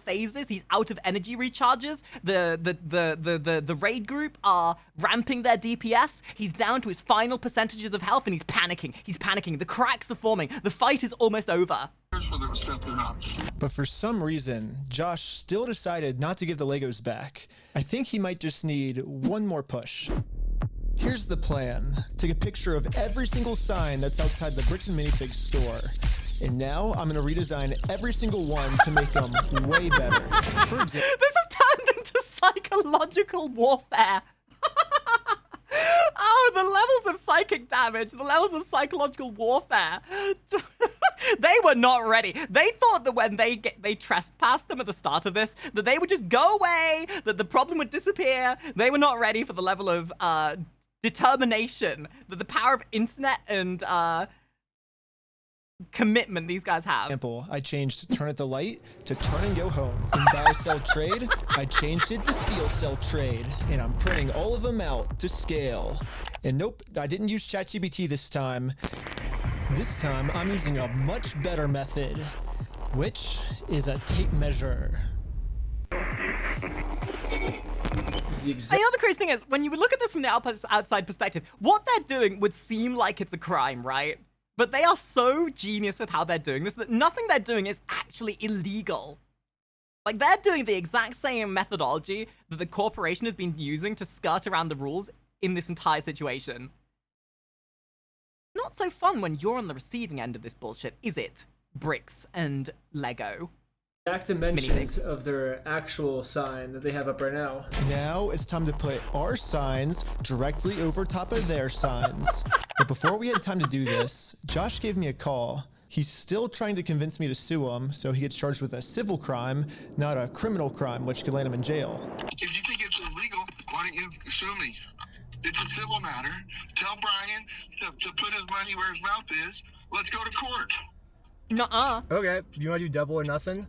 phases. He's out of energy recharges. The raid group are ramping their DPS. He's down to his final percentages of health and he's panicking. He's panicking. The cracks are forming. The fight is almost over. But for some reason, Josh still decided not to give the Legos back. I think he might just need one more push. Here's the plan. Take a picture of every single sign that's outside the Bricks and Minifigs store. And now I'm gonna redesign every single one to make them way better. For example, this has turned into psychological warfare. Oh, the levels of psychic damage, the levels of psychological warfare. They were not ready. They thought that when they trespassed them at the start of this, that they would just go away, that the problem would disappear. They were not ready for the level of determination, that the power of internet and commitment these guys have. I changed turn at the light to turn and go home. In buy sell trade, I changed it to steal sell trade. And I'm printing all of them out to scale. And nope, I didn't use ChatGPT this time. This time I'm using a much better method, which is a tape measure. And you know the crazy thing is, when you look at this from the outside perspective, what they're doing would seem like it's a crime, right? But they are so genius with how they're doing this that nothing they're doing is actually illegal. Like, they're doing the exact same methodology that the corporation has been using to skirt around the rules in this entire situation. Not so fun when you're on the receiving end of this bullshit, is it? Bricks and Lego. Exact dimensions of their actual sign that they have up right now. Now it's time to put our signs directly over top of their signs. But before we had time to do this, Josh gave me a call. He's still trying to convince me to sue him, so he gets charged with a civil crime, not a criminal crime, which could land him in jail. If you think it's illegal, why don't you sue me? It's a civil matter. Tell Brian to put his money where his mouth is. Let's go to court. Nuh-uh. Okay, you want to do double or nothing?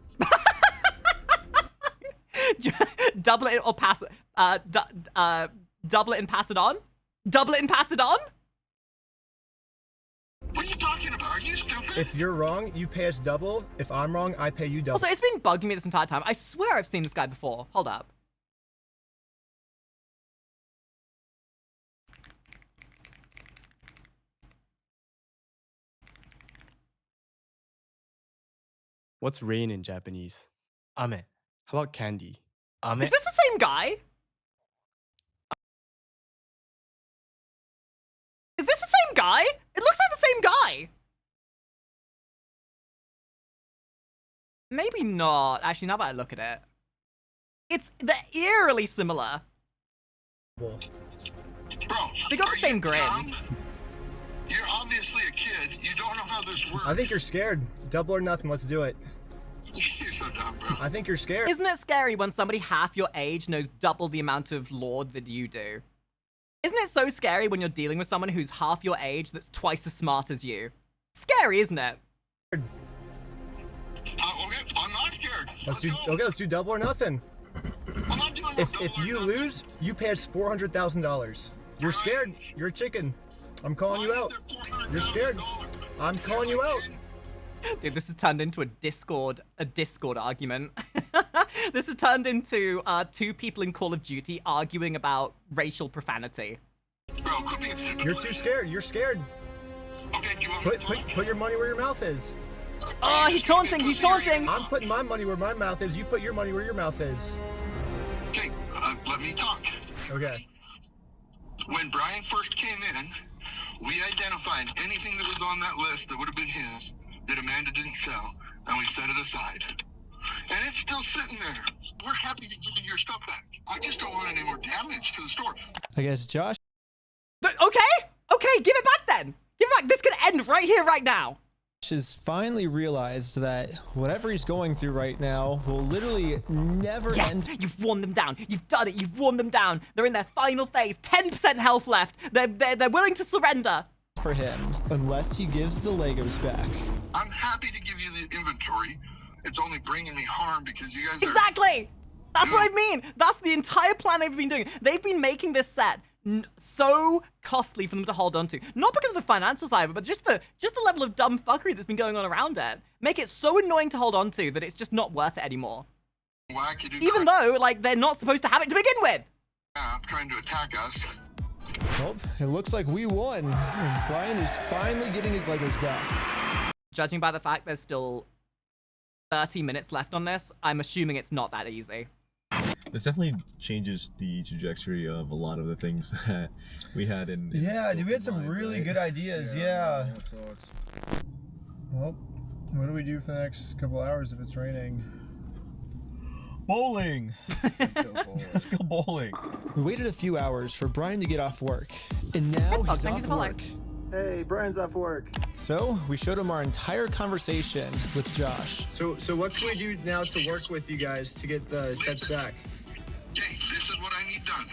Double it or pass it. Double it and pass it on? Double it and pass it on? What are you talking about? Are you stupid? If you're wrong, you pay us double. If I'm wrong, I pay you double. Also, it's been bugging me this entire time. I swear I've seen this guy before. Hold up. What's rain in Japanese? Ame. How about candy? Ame. Is this the same guy? Is this the same guy? It looks like the same guy. Maybe not. Actually, now that I look at it, they're eerily similar. Bro, they got the same grin. Dumb? You're obviously a kid. You don't know how this works. I think you're scared. Double or nothing. Let's do it. You're so dumb, bro. I think you're scared. Isn't it scary when somebody half your age knows double the amount of lore that you do? Isn't it so scary when you're dealing with someone who's half your age that's twice as smart as you? Scary, isn't it? Okay, I'm not scared. Let's do double or nothing. I'm not doing If you lose, you pay us $400,000. You're scared. You're a chicken. I'm calling you out. You're scared. I'm calling you out. Dude, this has turned into a Discord argument. This has turned into two people in Call of Duty arguing about racial profanity. You're too scared. You're scared. Put your money where your mouth is. Oh, he's taunting. He's taunting. I'm putting my money where my mouth is. You put your money where your mouth is. Okay, let me talk. Okay. When Brian first came in, we identified anything that was on that list that would have been his that Amanda didn't sell, and we set it aside. And it's still sitting there. We're happy to give you your stuff back. I just don't want any more damage to the store. I guess Josh. Okay, give it back then. Give it back. This could end right here, right now. Has finally realized that whatever he's going through right now will literally never end. Yes, you've worn them down. You've done it. You've worn them down. They're in their final phase. 10% health left. They're willing to surrender. For him, unless he gives the Legos back. I'm happy to give you the inventory. It's only bringing me harm because you guys Exactly! That's what I mean. That's the entire plan they've been doing. They've been making this set so costly for them to hold on to. Not because of the financial side, but just the level of dumb fuckery that's been going on around it. Make it so annoying to hold on to that it's just not worth it anymore. Even though, like, they're not supposed to have it to begin with. Yeah, trying to attack us. Well, it looks like we won. And Brian is finally getting his Legos back. Judging by the fact there's still 30 minutes left on this, I'm assuming it's not that easy. This definitely changes the trajectory of a lot of the things that we had in Yeah, dude, we had some really good ideas. Yeah. Well, what do we do for the next couple hours if it's raining? Bowling! Let's go bowling. We waited a few hours for Brian to get off work, and now he's off work. Hey, Brian's off work. So we showed him our entire conversation with Josh. So what can we do now to work with you guys to get the sets back? Okay, this is what I need done.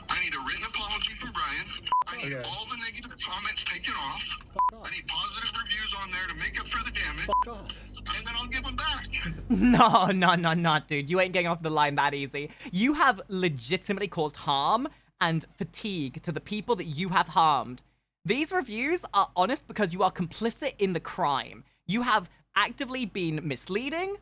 I need a written apology from Brian. I need all the negative comments taken off. I need positive reviews on there to make up for the damage. And then I'll give them back. No, dude. You ain't getting off the line that easy. You have legitimately caused harm and fatigue to the people that you have harmed. These reviews are honest because you are complicit in the crime. You have actively been misleading.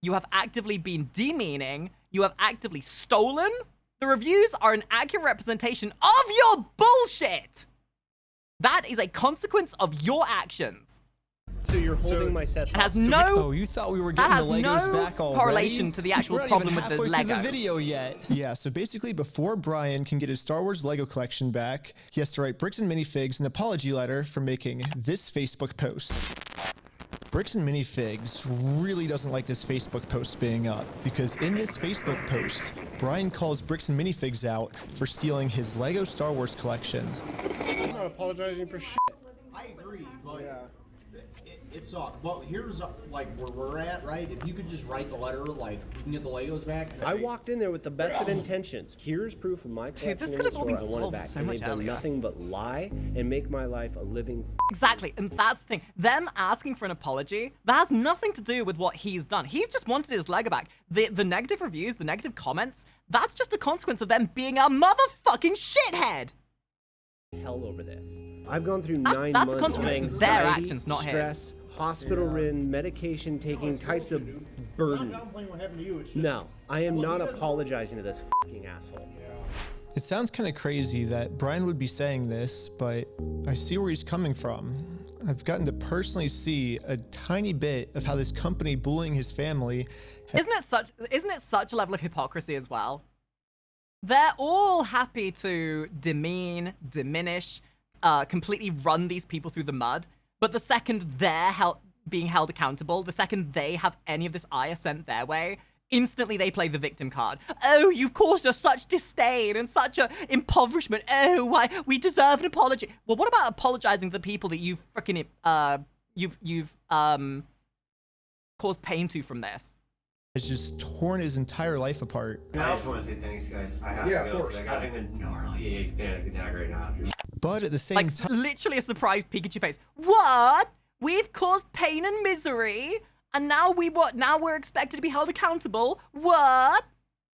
You have actively been demeaning. You have actively stolen. The reviews are an accurate representation of your bullshit. That is a consequence of your actions. So you're holding my sets. It has no. Oh, you thought we were getting the Legos back already? Correlation to the actual problem with the Lego. Lego. The video yet. Yeah, so basically before Brian can get his Star Wars Lego collection back, he has to write Bricks and Minifigs an apology letter for making this Facebook post. Bricks and Minifigs really doesn't like this Facebook post being up because in this Facebook post, Brian calls Bricks and Minifigs out for stealing his Lego Star Wars collection. I'm not apologizing for shit. I agree, but it sucked. Well, here's like where we're at, right? If you could just write the letter, like we can get the Legos back. I walked in there with the best of intentions. Here's proof of my collection. Dude, this in could the have all been store. I want it solved back. so And much they've done earlier. nothing but lie and make my life a living. Exactly, and that's the thing. Them asking for an apology, that has nothing to do with what he's done. He's just wanted his Lego back. The negative reviews, the negative comments, that's just a consequence of them being a motherfucking shithead. Hell over this. I've gone through That's 9 a months of consequence of their anxiety, actions, not his. stress, hospital-ridden, medication-taking types of burden. Not downplaying what happened to you. It's just, No, I am not apologizing to this fucking asshole. It sounds kind of crazy that Brian would be saying this, but I see where he's coming from. I've gotten to personally see a tiny bit of how this company bullying his family. Isn't it such a level of hypocrisy as well? They're all happy to demean, diminish, completely run these people through the mud. But the second they're being held accountable, the second they have any of this ire sent their way, instantly they play the victim card. Oh, you've caused us such disdain and such a impoverishment. Oh, why we deserve an apology. Well, what about apologizing to the people that you've freaking caused pain to from this? has just torn his entire life apart. I just want to say thanks, guys. I have to go because I got a gnarly panic attack right now. But at the same time, literally a surprised Pikachu face. What? We've caused pain and misery, and now we're expected to be held accountable. What?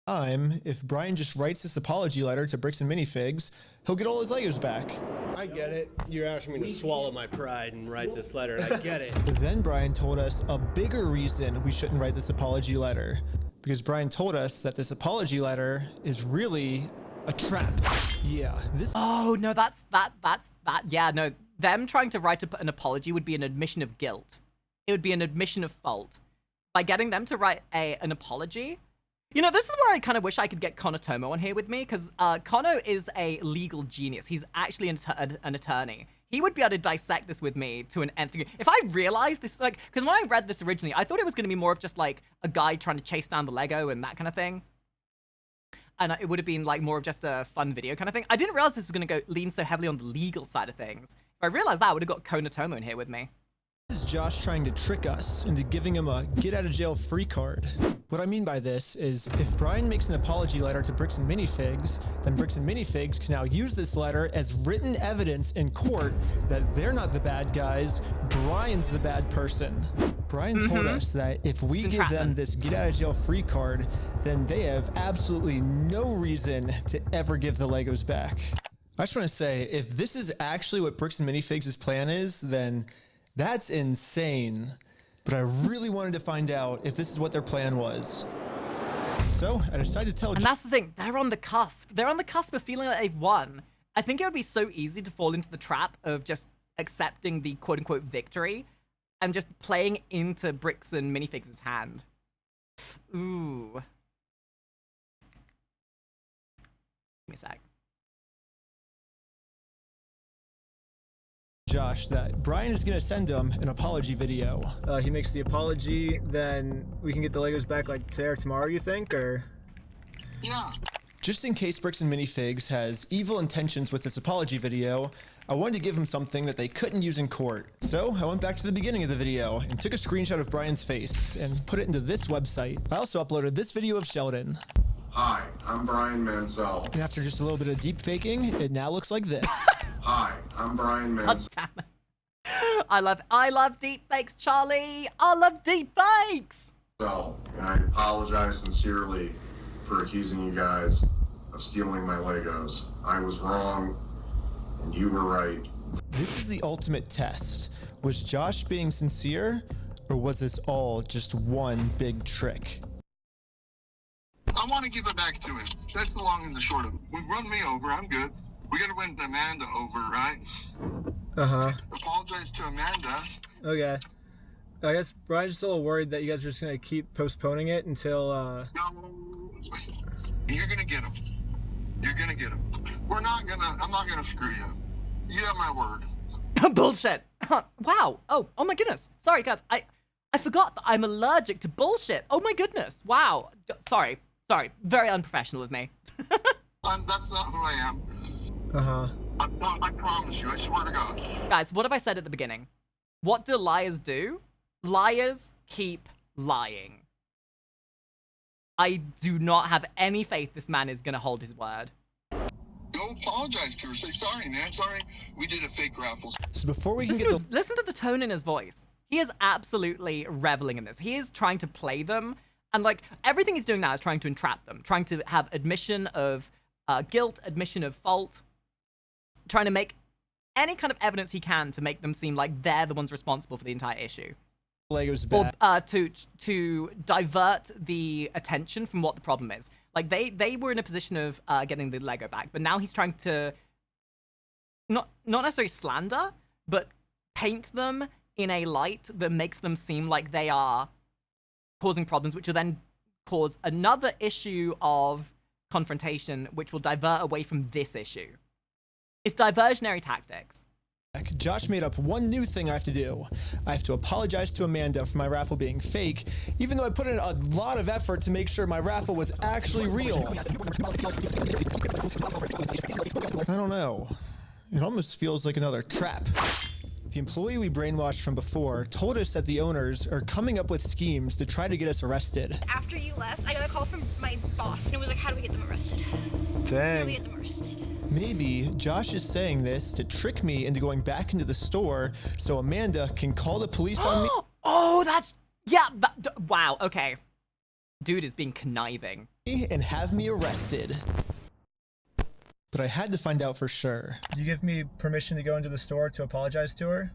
if Brian just writes this apology letter to Bricks and Minifigs, he'll get all his Legos back. I get it. You're asking me to swallow my pride and write this letter, and I get it. But then Brian told us a bigger reason we shouldn't write this apology letter. Because Brian told us that this apology letter is really a trap. Yeah, this. Oh, no, that. Yeah, no. Them trying to write an apology would be an admission of guilt. It would be an admission of fault. By getting them to write an apology. You know, this is where I kind of wish I could get Connor Tomo on here with me, because Connor is a legal genius. He's actually an attorney. He would be able to dissect this with me to an nth degree. If I realized this, like, because when I read this originally, I thought it was going to be more of just like a guy trying to chase down the Lego and that kind of thing. And it would have been like more of just a fun video kind of thing. I didn't realize this was going to lean so heavily on the legal side of things. If I realized that, I would have got Connor Tomo in here with me. This is Josh trying to trick us into giving him a get-out-of-jail-free card. What I mean by this is, if Brian makes an apology letter to Bricks and Minifigs, then Bricks and Minifigs can now use this letter as written evidence in court that they're not the bad guys, Brian's the bad person. Brian told us that if we give them this get-out-of-jail-free card, then they have absolutely no reason to ever give the Legos back. I just want to say, if this is actually what Bricks and Minifigs' plan is, then that's insane. But I really wanted to find out if this is what their plan was. So I decided to tell. And that's the thing, they're on the cusp. They're on the cusp of feeling like they've won. I think it would be so easy to fall into the trap of just accepting the quote-unquote victory and just playing into Bricks and Minifigs' hand. Ooh. Give me a sec. Josh, that Brian is going to send him an apology video. He makes the apology, then we can get the Legos back like today or tomorrow, you think, or? Yeah. Just in case Bricks and Minifigs has evil intentions with this apology video, I wanted to give him something that they couldn't use in court. So I went back to the beginning of the video and took a screenshot of Brian's face and put it into this website. I also uploaded this video of Sheldon. Hi, I'm Brian Mansell. And after just a little bit of deep faking, it now looks like this. Hi, I'm Brian Mansell. God damn it. I love deep fakes, Charlie. I love deep fakes. And I apologize sincerely for accusing you guys of stealing my Legos. I was wrong, and you were right. This is the ultimate test. Was Josh being sincere, or was this all just one big trick? I want to give it back to him. That's the long and the short of it. We've run me over. I'm good. We got to win Amanda over, right? Uh-huh. Apologize to Amanda. Okay. I guess Brian's just a little worried that you guys are just going to keep postponing it until, No. You're going to get him. You're going to get him. I'm not going to screw you. You have my word. Bullshit. Wow. Oh my goodness. Sorry, guys. I forgot that I'm allergic to bullshit. Oh my goodness. Wow. Sorry. Very unprofessional of me. That's not who I am. Uh-huh. I promise you. I swear to God. Guys, what have I said at the beginning? What do liars do? Liars keep lying. I do not have any faith this man is going to hold his word. Go apologize to her. Say, sorry, man. Sorry. We did a fake raffle. So before we can Listen to the tone in his voice. He is absolutely reveling in this. He is trying to play them. And, like, everything he's doing now is trying to entrap them. Trying to have admission of guilt, admission of fault. Trying to make any kind of evidence he can to make them seem like they're the ones responsible for the entire issue. Legos back. Or to divert the attention from what the problem is. Like, they were in a position of getting the Lego back, but now he's trying to not necessarily slander, but paint them in a light that makes them seem like they are causing problems, which will then cause another issue of confrontation, which will divert away from this issue. It's diversionary tactics. Josh made up one new thing I have to do. I have to apologize to Amanda for my raffle being fake, even though I put in a lot of effort to make sure my raffle was actually real. I don't know. It almost feels like another trap. The employee we brainwashed from before told us that the owners are coming up with schemes to try to get us arrested. After you left, I got a call from my boss, and it was like, how do we get them arrested? Dang. How do we get them arrested? Maybe Josh is saying this to trick me into going back into the store so Amanda can call the police on me. Oh, that's... Yeah, wow, okay. Dude is being conniving. And have me arrested. But I had to find out for sure. You give me permission to go into the store to apologize to her?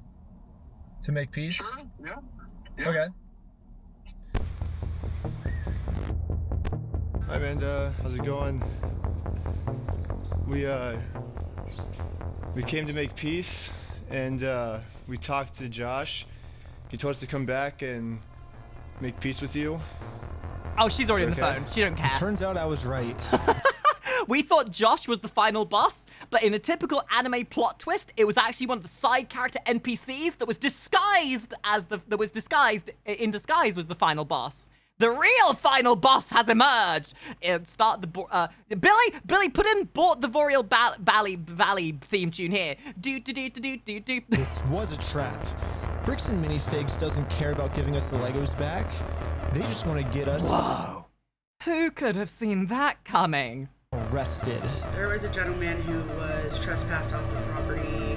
To make peace? Sure, yeah. Okay. Hi Amanda, how's it going? We came to make peace, and we talked to Josh. He told us to come back and make peace with you. Oh, she's already on the phone. She don't care. It turns out I was right. We thought Josh was the final boss, but in a typical anime plot twist, it was actually one of the side character NPCs that was disguised as in disguise was the final boss. The real final boss has emerged. Billy, put in bought the Boreal Valley theme tune here. Do. This was a trap. Bricks and Minifigs doesn't care about giving us the Legos back. They just want to get us. Whoa. Who could have seen that coming? Arrested. There was a gentleman who was trespassed off the property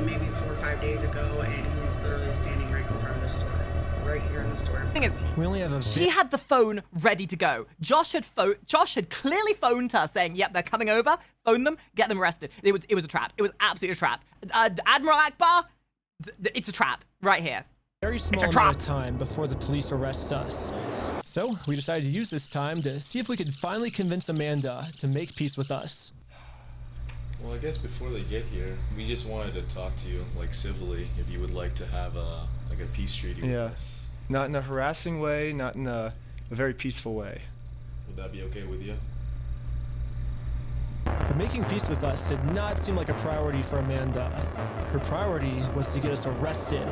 maybe 4 or 5 days ago, and he's literally standing right in front of the store. Right here in the store. Thing is, we only have she had the phone ready to go. Josh had clearly phoned her saying, yep, they're coming over. Phone them, get them arrested. It was a trap. It was absolutely a trap. Admiral Akbar, it's a trap right here. Very small amount of time before the police arrest us. So we decided to use this time to see if we could finally convince Amanda to make peace with us. Well, I guess before they get here, we just wanted to talk to you, like civilly, if you would like to have a peace treaty with us. Not in a harassing way, not in a very peaceful way. Would that be okay with you? But making peace with us did not seem like a priority for Amanda. Her priority was to get us arrested.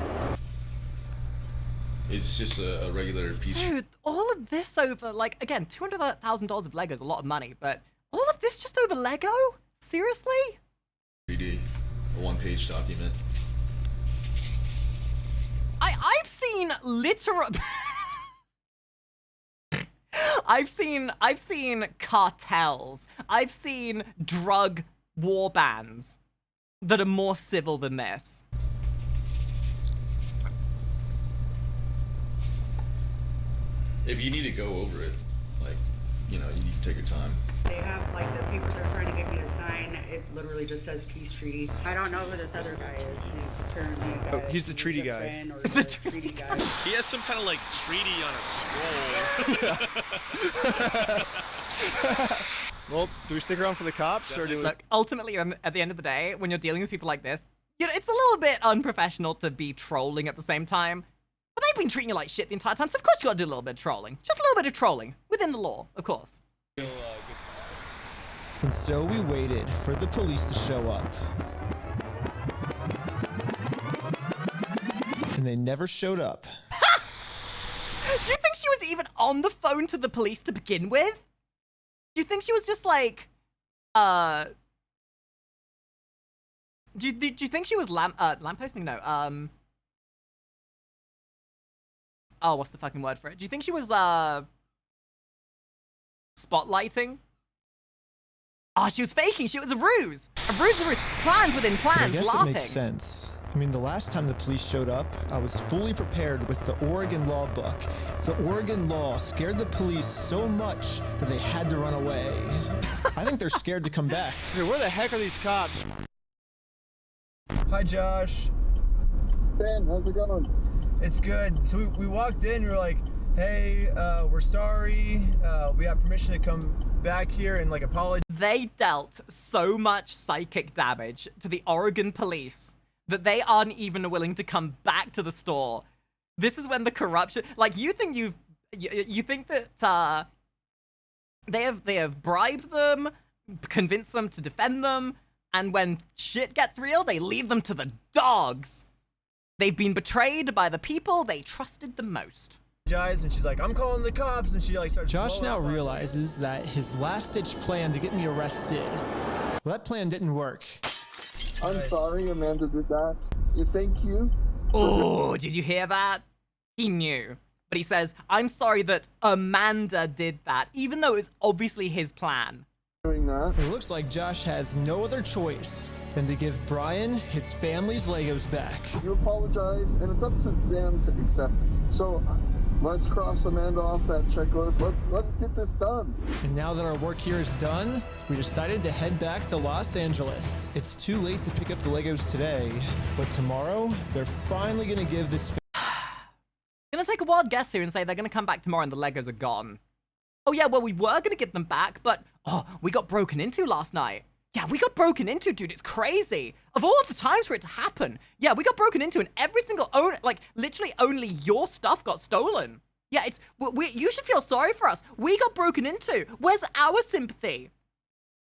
It's just a regular peace. Dude, all of this over, like, again, $200,000 of Lego is a lot of money, but all of this just over Lego? Seriously? 3D, a one-page document. I've seen literal. I've seen cartels. I've seen drug war bands that are more civil than this. If you need to go over it, like, you know, you need to take your time. They have, like, the papers they're trying to get me to sign, it literally just says peace treaty. I don't know who this other guy is. He's apparently a guy. Oh, he's the treaty guy. The treaty guy. He has some kind of, like, treaty on a scroll. Well, do we stick around for the cops, or do we... Look, ultimately, at the end of the day, when you're dealing with people like this, you know, it's a little bit unprofessional to be trolling at the same time. But they've been treating you like shit the entire time, so of course you gotta do a little bit of trolling. Just a little bit of trolling. Within the law, of course. And so we waited for the police to show up. And they never showed up. Do you think she was even on the phone to the police to begin with? Do you think she was just like, do you think she was lampposting? No, oh, what's the fucking word for it? Do you think she was, spotlighting? Oh, she was faking. She was a ruse. A ruse. Plans within plans. I guess laughing. it makes sense. I mean, the last time the police showed up, I was fully prepared with the Oregon law book. The Oregon law scared the police so much that they had to run away. I think they're scared to come back. Dude, where the heck are these cops? Hi, Josh. Ben, how's it going? It's good. So we walked in, we were like, hey, we're sorry. We have permission to come back here and, like, apologize. They dealt so much psychic damage to the Oregon police that they aren't even willing to come back to the store. This is when the corruption, like, you think you think that they have bribed them, convinced them to defend them, and when shit gets real, they leave them to the dogs. They've been betrayed by the people they trusted the most. And she's like, I'm calling the cops, and she, like, starts. Josh now realizes that his last-ditch plan to get me arrested, well, that plan didn't work. I'm sorry Amanda did that. Thank you. Oh, did you hear that? He knew. But he says, I'm sorry that Amanda did that, even though it's obviously his plan. Doing that. It looks like Josh has no other choice than to give Brian his family's Legos back. You apologize, and it's up to them to accept it. So let's cross Amanda off that checklist. Let's get this done. And now that our work here is done, we decided to head back to Los Angeles. It's too late to pick up the Legos today, but tomorrow they're finally gonna give this. Gonna take a wild guess here and say they're gonna come back tomorrow and the Legos are gone. Oh yeah, well we were gonna give them back, but we got broken into last night. Yeah, we got broken into, dude. It's crazy. Of all the times for it to happen, yeah, we got broken into, and every single owner, like literally only your stuff got stolen. Yeah, you should feel sorry for us. We got broken into. Where's our sympathy?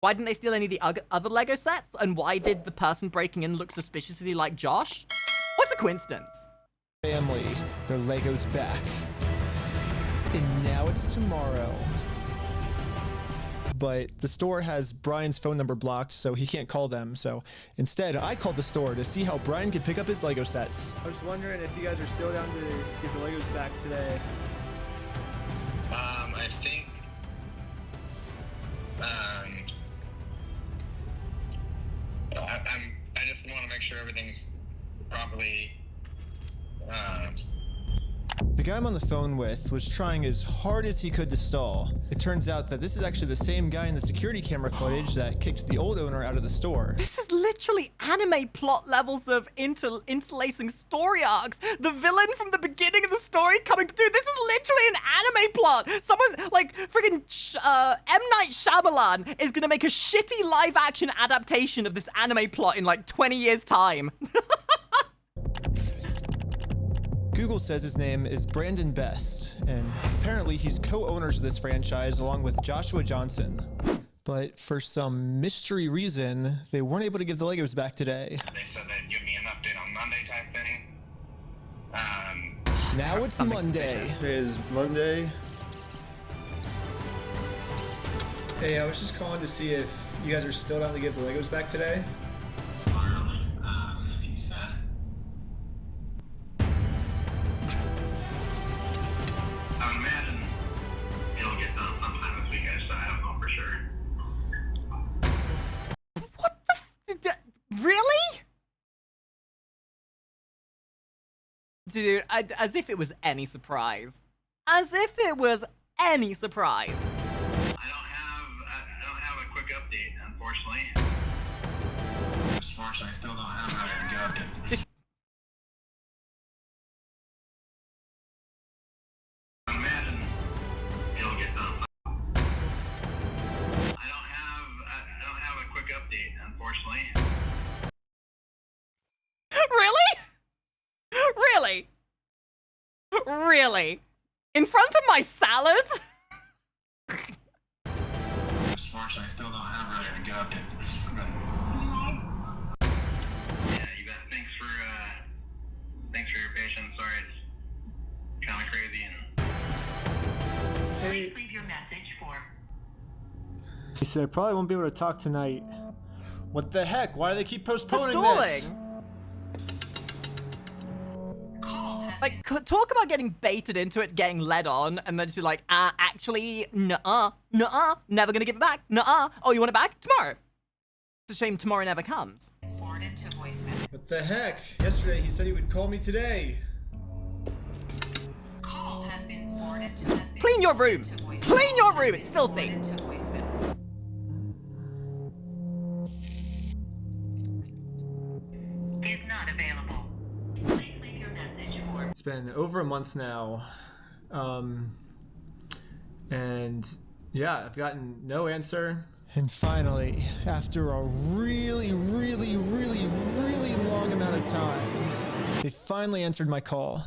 Why didn't they steal any of the other Lego sets? And why did the person breaking in look suspiciously like Josh? What's a coincidence? Family, their Legos back. And now it's tomorrow. But the store has Brian's phone number blocked, so he can't call them. So instead, I called the store to see how Brian could pick up his Lego sets. I was wondering if you guys are still down to get the Legos back today. I think I just want to make sure everything's properly. The guy I'm on the phone with was trying as hard as he could to stall. It turns out that this is actually the same guy in the security camera footage that kicked the old owner out of the store. This is literally anime plot levels of interlacing story arcs. The villain from the beginning of the story coming... Dude, this is literally an anime plot. Someone, like, freaking M. Night Shyamalan is gonna make a shitty live-action adaptation of this anime plot in, like, 20 years' time. Google says his name is Brandon Best, and apparently he's co-owners of this franchise along with Joshua Johnson. But for some mystery reason, they weren't able to give the Legos back today. They said they'd give me an update on Monday type thing. Now it's Monday. Today is Monday. Hey, I was just calling to see if you guys are still down to give the Legos back today. He said. I would imagine it'll get done sometime this weekend, so I don't know for sure. What the really? Dude, as if it was any surprise. As if it was any surprise. I don't have a quick update, unfortunately. Unfortunately, I still don't have a good update. I imagine it'll get done. I don't have a quick update, unfortunately. Really? Really? Really? In front of my salad? Unfortunately, I still don't have really a good update. Yeah, you bet. Thanks for your patience. Sorry, it's kind of crazy and. Hey. Leave your message for. He said I probably won't be able to talk tonight. What the heck? Why do they keep postponing this? Like, talk about getting baited into it, getting led on, and then just be like, actually, nuh-uh, never gonna give it back, nuh-uh. Oh, you want it back? Tomorrow. It's a shame tomorrow never comes. Forwarded to voicemail. What the heck? Yesterday he said he would call me today. Call has been forwarded to. Clean your room. Clean your room. It's filthy. Is not available. Please leave your message for. It's been over a month now. And yeah, I've gotten no answer. And finally, after a really long amount of time, they finally answered my call.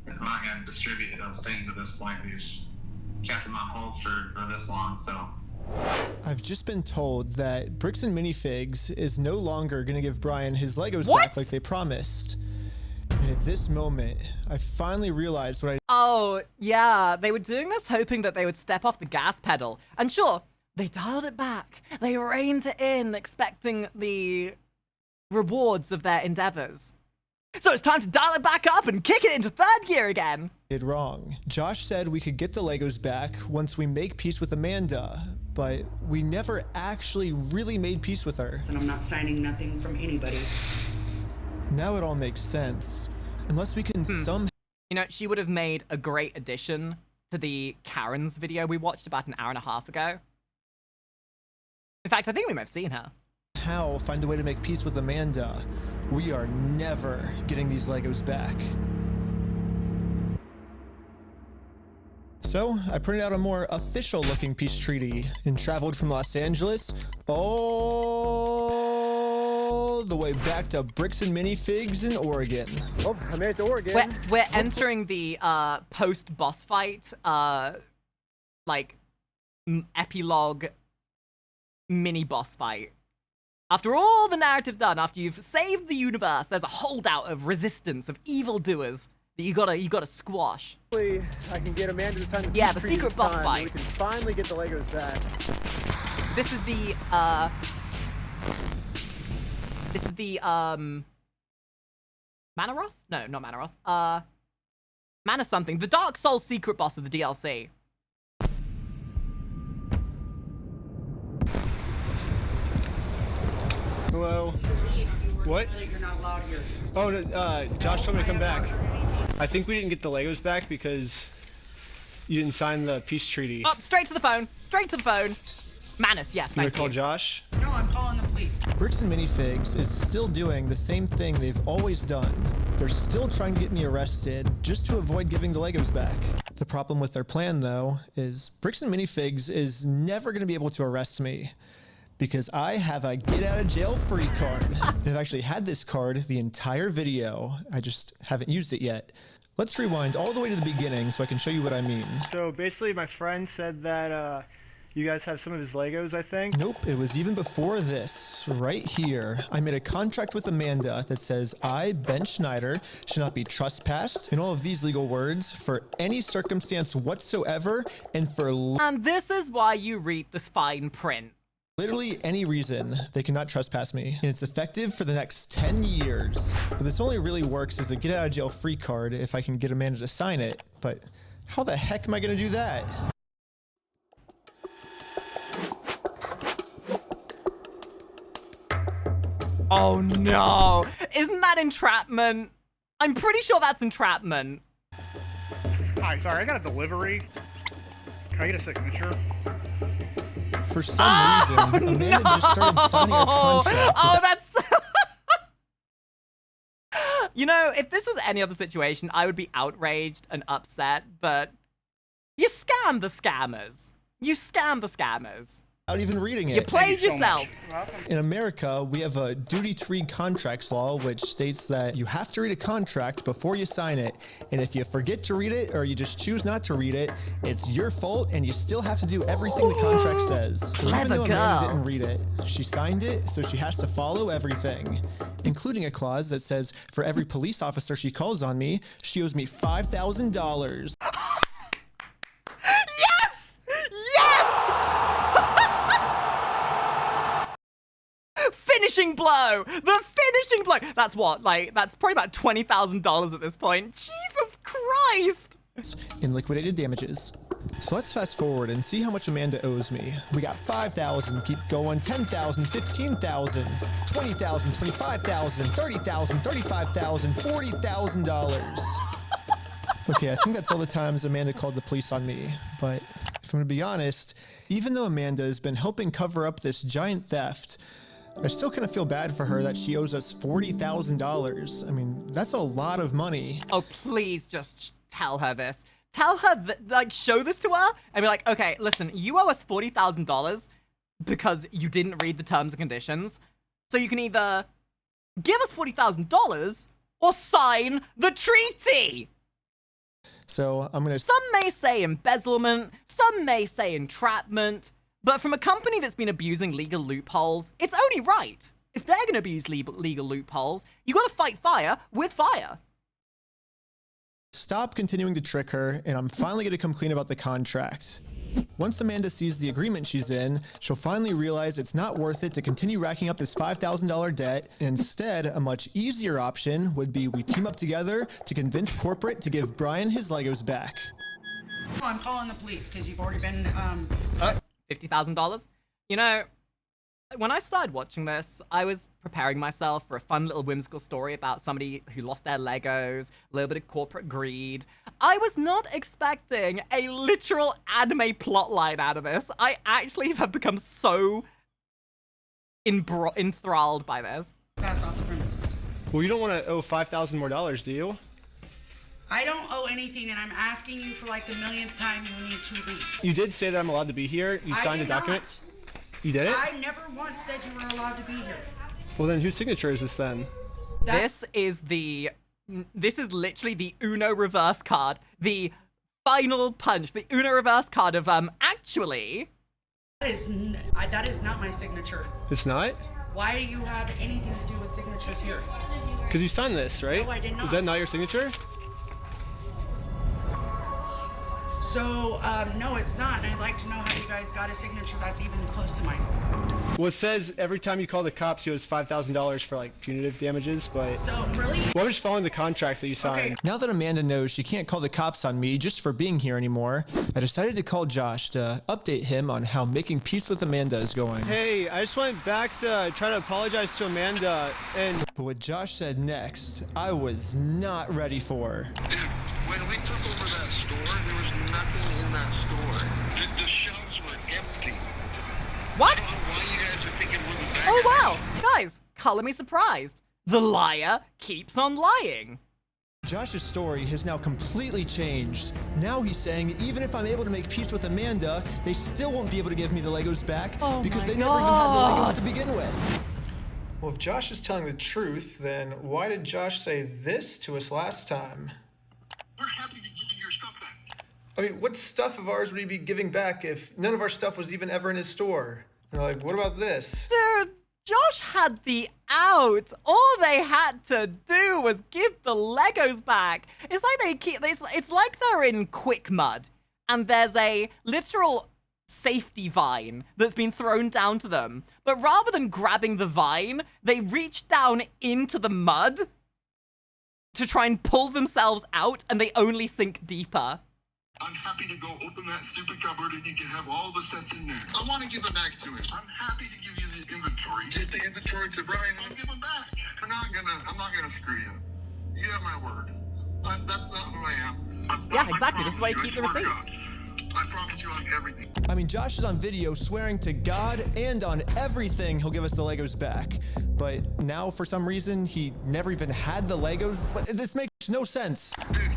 I'm not going to distribute those things at this point. We've kept them on hold for this long, so. I've just been told that Bricks and Minifigs is no longer going to give Brian his Legos back like they promised. And at this moment, I finally realized what I... Oh, yeah. They were doing this hoping that they would step off the gas pedal. And sure, they dialed it back. They reined it in, expecting the rewards of their endeavors. So it's time to dial it back up and kick it into third gear again. Did wrong. Josh said we could get the Legos back once we make peace with Amanda, but we never actually really made peace with her. And I'm not signing nothing from anybody. Now it all makes sense. Unless we can somehow... You know, she would have made a great addition to the Karen's video we watched about an hour and a half ago. In fact, I think we might have seen her. Find a way to make peace with Amanda. We are never getting these Legos back. So, I printed out a more official looking peace treaty and traveled from Los Angeles all the way back to Bricks and Minifigs in Oregon. Oh, I made it to Oregon. We're entering the post-boss fight, like, epilogue mini-boss fight. After all the narrative done, after you've saved the universe, there's a holdout of resistance, of evildoers that you gotta squash. Hopefully, I can get Amanda to sign the Yeah, the secret boss fight. We can finally get the Legos back. This is the Manaroth? No, not Manaroth. Mana something. The Dark Souls secret boss of the DLC. Hello. What? You're not allowed here. Oh, no, Josh told me to come back. I think we didn't get the Legos back because you didn't sign the peace treaty. Up, straight to the phone. Straight to the phone. Manus, yes, You thank want to call you. Josh? No, I'm calling the police. Bricks and Minifigs is still doing the same thing they've always done. They're still trying to get me arrested just to avoid giving the Legos back. The problem with their plan, though, is Bricks and Minifigs is never going to be able to arrest me because I have a get-out-of-jail-free card. And I've actually had this card the entire video. I just haven't used it yet. Let's rewind all the way to the beginning so I can show you what I mean. So basically, my friend said that you guys have some of his Legos, I think? Nope, it was even before this, right here. I made a contract with Amanda that says I, Ben Schneider, should not be trespassed, and all of these legal words, for any circumstance whatsoever, and for And this is why you read this fine print. literally any reason, they cannot trespass me. And it's effective for the next 10 years. But this only really works as a get-out-of-jail-free card if I can get Amanda to sign it. But how the heck am I going to do that? Oh no! Isn't that entrapment? I'm pretty sure that's entrapment. Hi, sorry, I got a delivery. Can I get a signature? For some reason, Amanda just started signing a contract. Oh, that's... You know, if this was any other situation, I would be outraged and upset, but you scammed the scammers. You scammed the scammers. Without even reading it. You played yourself. In America, we have a duty-to-read contracts law, which states that you have to read a contract before you sign it. And if you forget to read it, or you just choose not to read it, it's your fault, and you still have to do everything the contract says. So even though Amanda didn't read it, she signed it, so she has to follow everything, including a clause that says, for every police officer she calls on me, she owes me $5,000. Yes! Yes! Finishing blow! The finishing blow! That's what, like, that's probably about $20,000 at this point. Jesus Christ! In liquidated damages. So let's fast forward and see how much Amanda owes me. We got 5,000, keep going, 10,000, 15,000, 20,000, 25,000, 30,000, 35,000, $40,000. Okay, I think that's all the times Amanda called the police on me. But if I'm gonna be honest, even though Amanda has been helping cover up this giant theft, I still kind of feel bad for her that she owes us $40,000. I mean, that's a lot of money. Oh, please just tell her this. Tell her, like, show this to her and be like, okay, listen, you owe us $40,000 because you didn't read the terms and conditions. So you can either give us $40,000 or sign the treaty. So I'm gonna... Some may say embezzlement, some may say entrapment, but from a company that's been abusing legal loopholes, it's only right. If they're gonna abuse legal loopholes, you gotta fight fire with fire. stop continuing to trick her, and I'm finally going to come clean about the contract. Once Amanda sees the agreement she's in, she'll finally realize it's not worth it to continue racking up this $5,000 debt. Instead, a much easier option would be we team up together to convince corporate to give Brian his Legos back. I'm calling the police because you've already been, $50,000? You know, when I started watching this, I was preparing myself for a fun little whimsical story about somebody who lost their Legos, a little bit of corporate greed. I was not expecting a literal anime plotline out of this. I actually have become so enthralled by this. Fast off the premises. Well, you don't want to owe $5,000 more, do you? I don't owe anything, and I'm asking you for like the millionth time you need to leave. You did say that I'm allowed to be here. You signed a document. You did it? I never once said you were allowed to be here. Well, then whose signature is this then? This is literally the Uno reverse card. The final punch. The Uno reverse card of, actually. That is not my signature. It's not? Why do you have anything to do with signatures here? Because you signed this, right? No, I did not. Is that not your signature? So, no, it's not, and I'd like to know how you guys got a signature that's even close to mine. Well, it says every time you call the cops, you owe us $5,000 for, like, punitive damages, but... So, really? Well, I'm just following the contract that you signed. Okay. Now that Amanda knows she can't call the cops on me just for being here anymore, I decided to call Josh to update him on how making peace with Amanda is going. Hey, I just went back to try to apologize to Amanda, and... But what Josh said next, I was not ready for. When we took over that store, there was nothing in that store. The shelves were empty. What? I don't know why you guys are thinking we're the bad Oh guys. wow, guys, color me surprised. The liar keeps on lying. Josh's story has now completely changed. Now he's saying even if I'm able to make peace with Amanda, they still won't be able to give me the Legos back because they never even had the Legos to begin with. Well, if Josh is telling the truth, then why did Josh say this to us last time? We're happy to give you your stuff back. I mean, what stuff of ours would he be giving back if none of our stuff was even ever in his store? You're like, what about this? Dude, Josh had the out. All they had to do was give the Legos back. It's like it's like they're in quick mud and there's a literal safety vine that's been thrown down to them. But rather than grabbing the vine, they reach down into the mud to try and pull themselves out, and they only sink deeper. I'm happy to go open that stupid cupboard and you can have all the sets in there. I want to give it back to him. I'm happy to give you the inventory. Get the inventory to Brian, I'll give him back. I'm not gonna screw you. You have my word. That's not who I am. Yeah, exactly. This is why you keep the receipts. I promise you on everything. I mean, Josh is on video swearing to God and on everything he'll give us the Legos back. But now, for some reason, he never even had the Legos. But this makes no sense. Dude,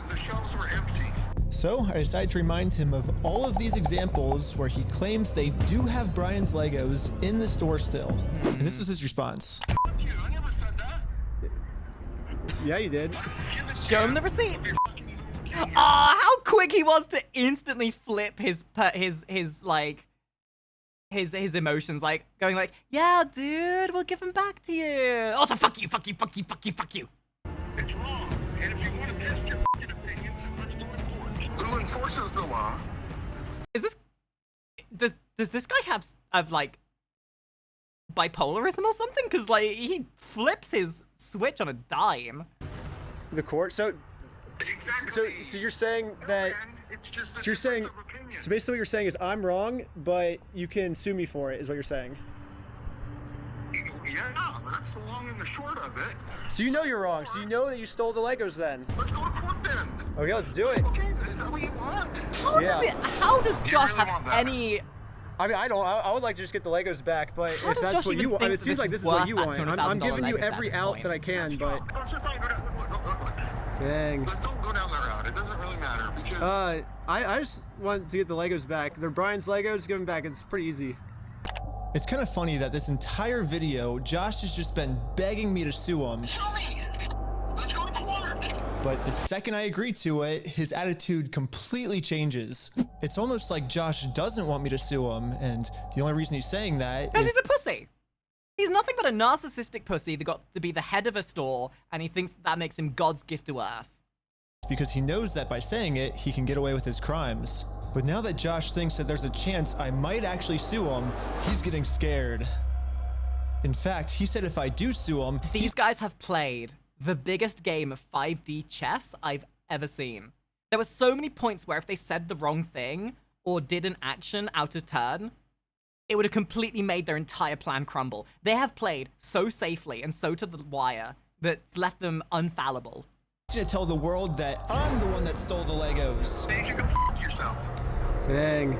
the shelves were empty. So I decided to remind him of all of these examples where he claims they do have Brian's Legos in the store still. And this was his response. Fuck you, I never said that. Yeah, you did. Show him the receipts. Ah, how quick he was to instantly flip his emotions, like going like, yeah, dude, we'll give him back to you. Also, fuck you, fuck you, fuck you, fuck you, fuck you. It's wrong. And if you want to test your fucking opinion, let's go to court. Who enforces the law? Is this... Does this guy have like, bipolarism or something? Because, like, he flips his switch on a dime. The court? So... Exactly. So you're saying that... It's just So you're saying... So basically what you're saying is I'm wrong, but you can sue me for it, is what you're saying. Yeah, that's the long and the short of it. So you know you're wrong. So you know that you stole the Legos then. Let's go to court then. Okay, let's do it. Okay, is that what you want? How does Josh have any... I mean, I would like to just get the Legos back, but How if does that's Josh what even you want, think it seems this like is this is what worth you that want. I'm giving you $200,000 every Legos at out this that I can, but... Let's just not go down... Look. Dang. Don't go down that route. It doesn't really matter because... I just want to get the Legos back. They're Brian's Legos. Give them back. It's pretty easy. It's kind of funny that this entire video, Josh has just been begging me to sue him. Tell me. Let's go to court. But the second I agree to it, his attitude completely changes. It's almost like Josh doesn't want me to sue him, and the only reason he's saying that Because is... he's a pussy. He's nothing but a narcissistic pussy that got to be the head of a store, and he thinks that makes him God's gift to Earth. because he knows that by saying it, he can get away with his crimes. But now that Josh thinks that there's a chance I might actually sue him, he's getting scared. In fact, he said if I do sue him... These guys have played the biggest game of 5D chess I've ever seen. There were so many points where if they said the wrong thing or did an action out of turn, it would have completely made their entire plan crumble. They have played so safely and so to the wire that it's left them unfallible. To tell the world that I'm the one that stole the Legos. You can f*** yourself. Dang.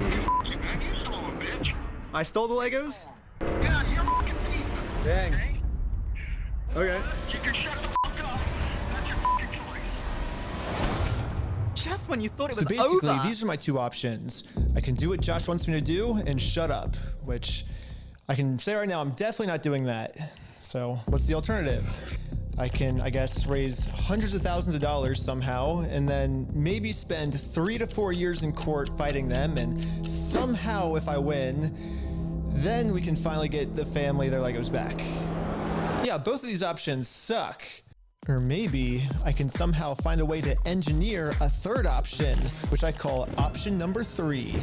You stole them, bitch. I stole the Legos? Yeah, you're a fucking thief. Dang. Okay. You can shut the fuck up. That's your fucking choice. Just when you thought it was So basically, over. these are my two options. I can do what Josh wants me to do and shut up, which I can say right now, I'm definitely not doing that. So what's the alternative? I can, I guess, raise hundreds of thousands of dollars somehow, and then maybe spend 3 to 4 years in court fighting them, and somehow if I win, then we can finally get the family their Legos back. Yeah, both of these options suck. Or maybe I can somehow find a way to engineer a third option, which I call option number 3.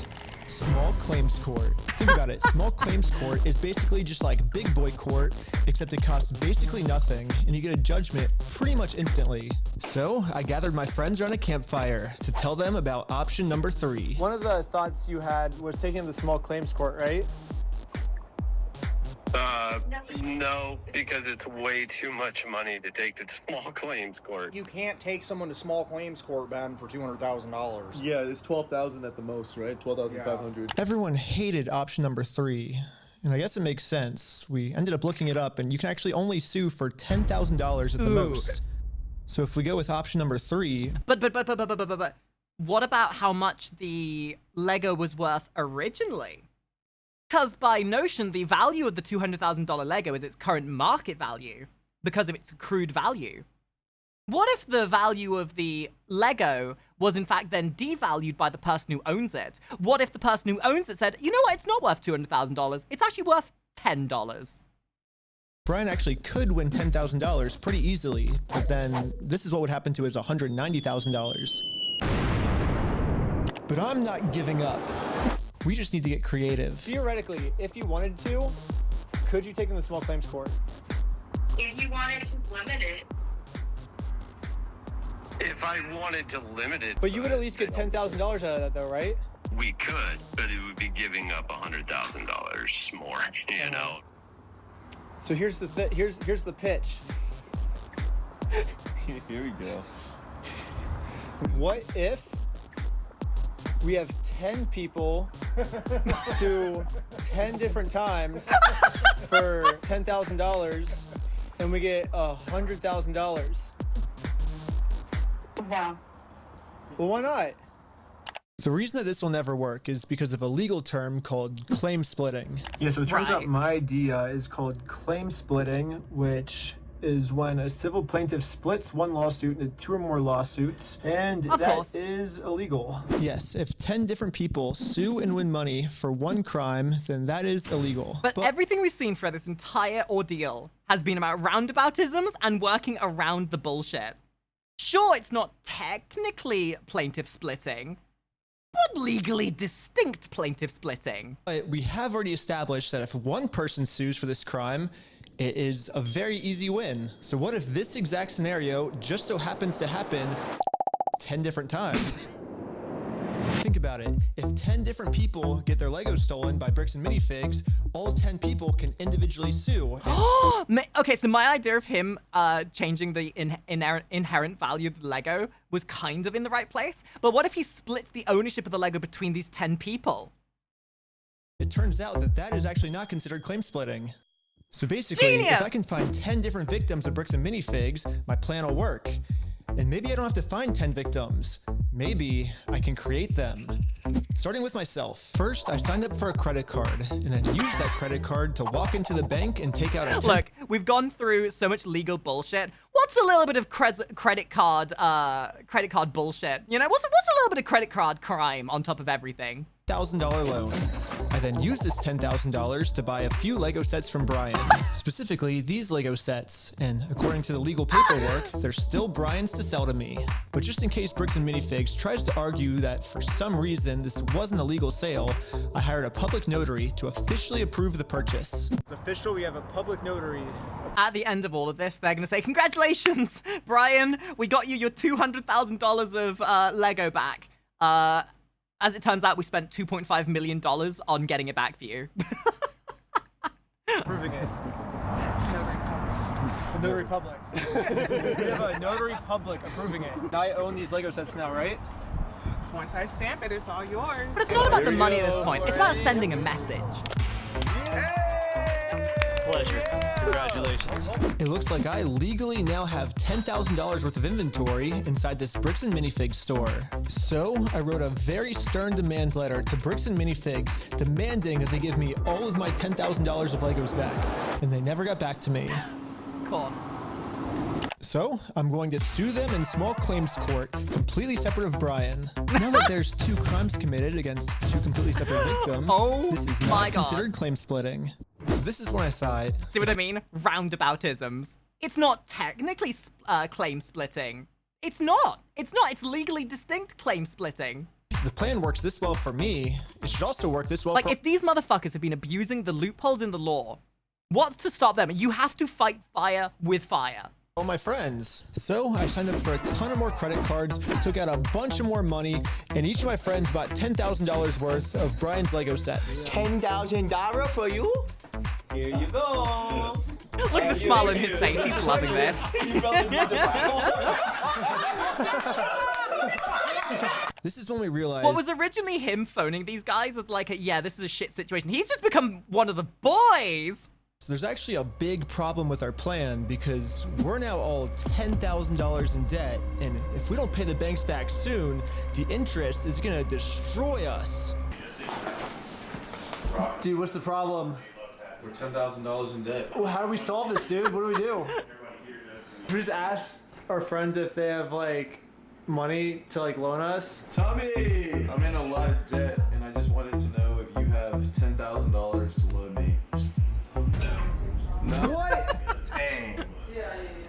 Small claims court. Think about it. Small claims court is basically just like big boy court, except it costs basically nothing, and you get a judgment pretty much instantly. So I gathered my friends around a campfire to tell them about option number 3. One of the thoughts you had was taking the small claims court, right? No, because it's way too much money to take to small claims court. You can't take someone to small claims court, Ben, for $200,000. Yeah, it's 12,000 at the most, right? 12,500. Everyone hated option number 3. And I guess it makes sense. We ended up looking it up, and you can actually only sue for $10,000 at the most. So if we go with option number 3... But what about how much the Lego was worth originally? Because by notion, the value of the $200,000 Lego is its current market value because of its accrued value. What if the value of the Lego was in fact then devalued by the person who owns it? What if the person who owns it said, you know what, it's not worth $200,000, it's actually worth $10? Brian actually could win $10,000 pretty easily, but then this is what would happen to his $190,000. But I'm not giving up. We just need to get creative. Theoretically, if you wanted to, could you take in the small claims court? If you wanted to limit it. If I wanted to limit it... But you would at least get $10,000 out of that though, right? We could, but it would be giving up $100,000 more, you know? So here's the here's the pitch. Here we go. What if we have 10 people sue 10 different times for $10,000 and we get $100,000? No. Well, why not? The reason that this will never work is because of a legal term called claim splitting. Yeah, so it turns out my idea is called claim splitting, which is when a civil plaintiff splits one lawsuit into 2 or more lawsuits, and that is illegal. Yes, if 10 different people sue and win money for one crime, then that is illegal. But everything we've seen for this entire ordeal has been about roundaboutisms and working around the bullshit. Sure, it's not technically plaintiff splitting, but legally distinct plaintiff splitting. But we have already established that if one person sues for this crime, it is a very easy win. So what if this exact scenario just so happens to happen 10 different times? Think about it. If 10 different people get their Legos stolen by Bricks and Minifigs, all 10 people can individually sue. Okay, so my idea of him changing the inherent value of the Lego was kind of in the right place. But what if he splits the ownership of the Lego between these 10 people? It turns out that that is actually not considered claim splitting. So basically, if I can find 10 different victims of Bricks and Minifigs, my plan will work. And maybe I don't have to find 10 victims. Maybe I can create them. Starting with myself. First, I signed up for a credit card, and then used that credit card to walk into the bank and take out a... Look, we've gone through so much legal bullshit. What's a little bit of credit card bullshit? You know, what's a little bit of credit card crime on top of everything? $1,000 loan. I then used this $10,000 to buy a few Lego sets from Brian, specifically these Lego sets, and according to the legal paperwork, they're still Brian's to sell to me. But just in case Bricks and Minifigs tries to argue that for some reason this wasn't a legal sale, I hired a public notary to officially approve the purchase. It's official, we have a public notary. At the end of all of this, they're going to say, congratulations, Brian, we got you your $200,000 of Lego back. As it turns out, we spent $2.5 million on getting it back for you. Approving it. Notary public. We have a notary public approving it. I own these Lego sets now, right? Once I stamp it, it's all yours. But it's not about the money at this point. It's about sending a message. Pleasure. Congratulations. It looks like I legally now have $10,000 worth of inventory inside this Bricks and Minifigs store. So I wrote a very stern demand letter to Bricks and Minifigs demanding that they give me all of my $10,000 of Legos back. And they never got back to me. Of course. So I'm going to sue them in small claims court, completely separate of Brian. Now that there's 2 crimes committed against 2 completely separate victims, this is not considered claim splitting. So this is when I thought... See what I mean? Roundaboutisms. It's not technically claim splitting. It's not. It's legally distinct claim splitting. If the plan works this well for me, it should also work this well like, for... if these motherfuckers have been abusing the loopholes in the law, what's to stop them? You have to fight fire with fire. All my friends. So I signed up for a ton of more credit cards, took out a bunch of more money, and each of my friends bought $10,000 worth of Brian's Lego sets. $10,000 for you? Here you go. Look at the smile on his face. He's loving this. This is when we realized... What was originally him phoning these guys as like, yeah, this is a shit situation. He's just become one of the boys. So there's actually a big problem with our plan because we're now all $10,000 in debt, and if we don't pay the banks back soon, the interest is gonna destroy us. Dude, what's the problem? We're $10,000 in debt. Well, how do we solve this, dude? What do we do? We just ask our friends if they have, like, money to, like, loan us. Tommy! I'm in a lot of debt, and I just wanted to know if you have $10,000 to loan me. No. What? Dang.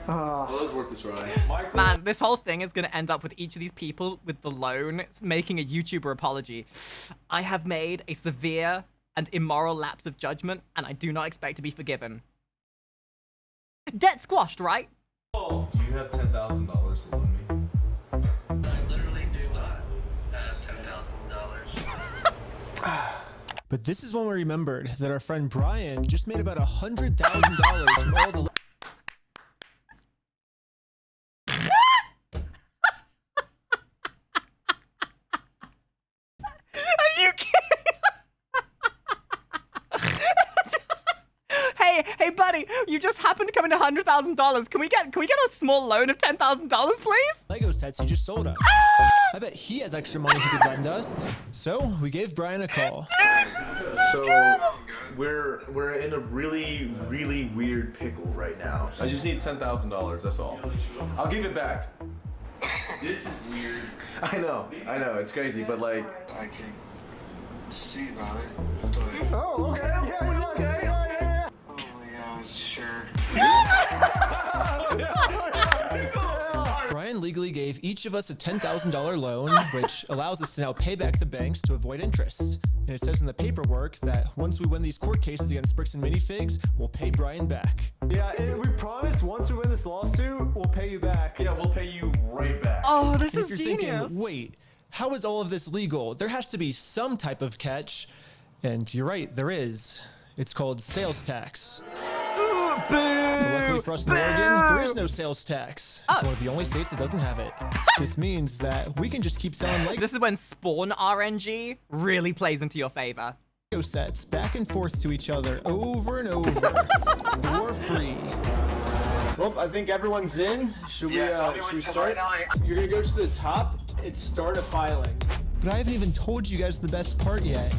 Well, it was worth a try. Man, this whole thing is going to end up with each of these people with the loan making a YouTuber apology. I have made a severe and immoral lapse of judgment, and I do not expect to be forgiven. Debt squashed, right? Do you have $10,000 to loan me? I literally do not have $10,000. But this is when we remembered that our friend Brian just made about $100,000 from all the... Are you kidding? Hey, buddy, you just happened to come in $100,000. Can we get a small loan of $10,000, please? Lego sets he just sold us. I bet he has extra money he could lend us. So we gave Brian a call. So we're in a really, really weird pickle right now. I just need $10,000, that's all. I'll give it back. This is weird. I know, it's crazy, but like... I can see about it, but... Oh, okay. Oh, yeah, sure. Brian legally gave each of us a $10,000 loan, which allows us to now pay back the banks to avoid interest. And it says in the paperwork that once we win these court cases against Bricks and Minifigs, we'll pay Brian back. Yeah, and we promise once we win this lawsuit, we'll pay you back. Yeah, we'll pay you right back. Oh, this And is if you're genius. thinking, wait, how is all of this legal? There has to be some type of catch. And you're right, there is. It's called sales tax. But luckily for us in Oregon, there is no sales tax. It's one of the only states that doesn't have it. This means that we can just keep selling Lego This is when Spawn RNG really plays into your favor. sets back and forth to each other over and over for free. Well, I think everyone's in. Should we start? You're gonna go to the top. It's start a filing. But I haven't even told you guys the best part yet.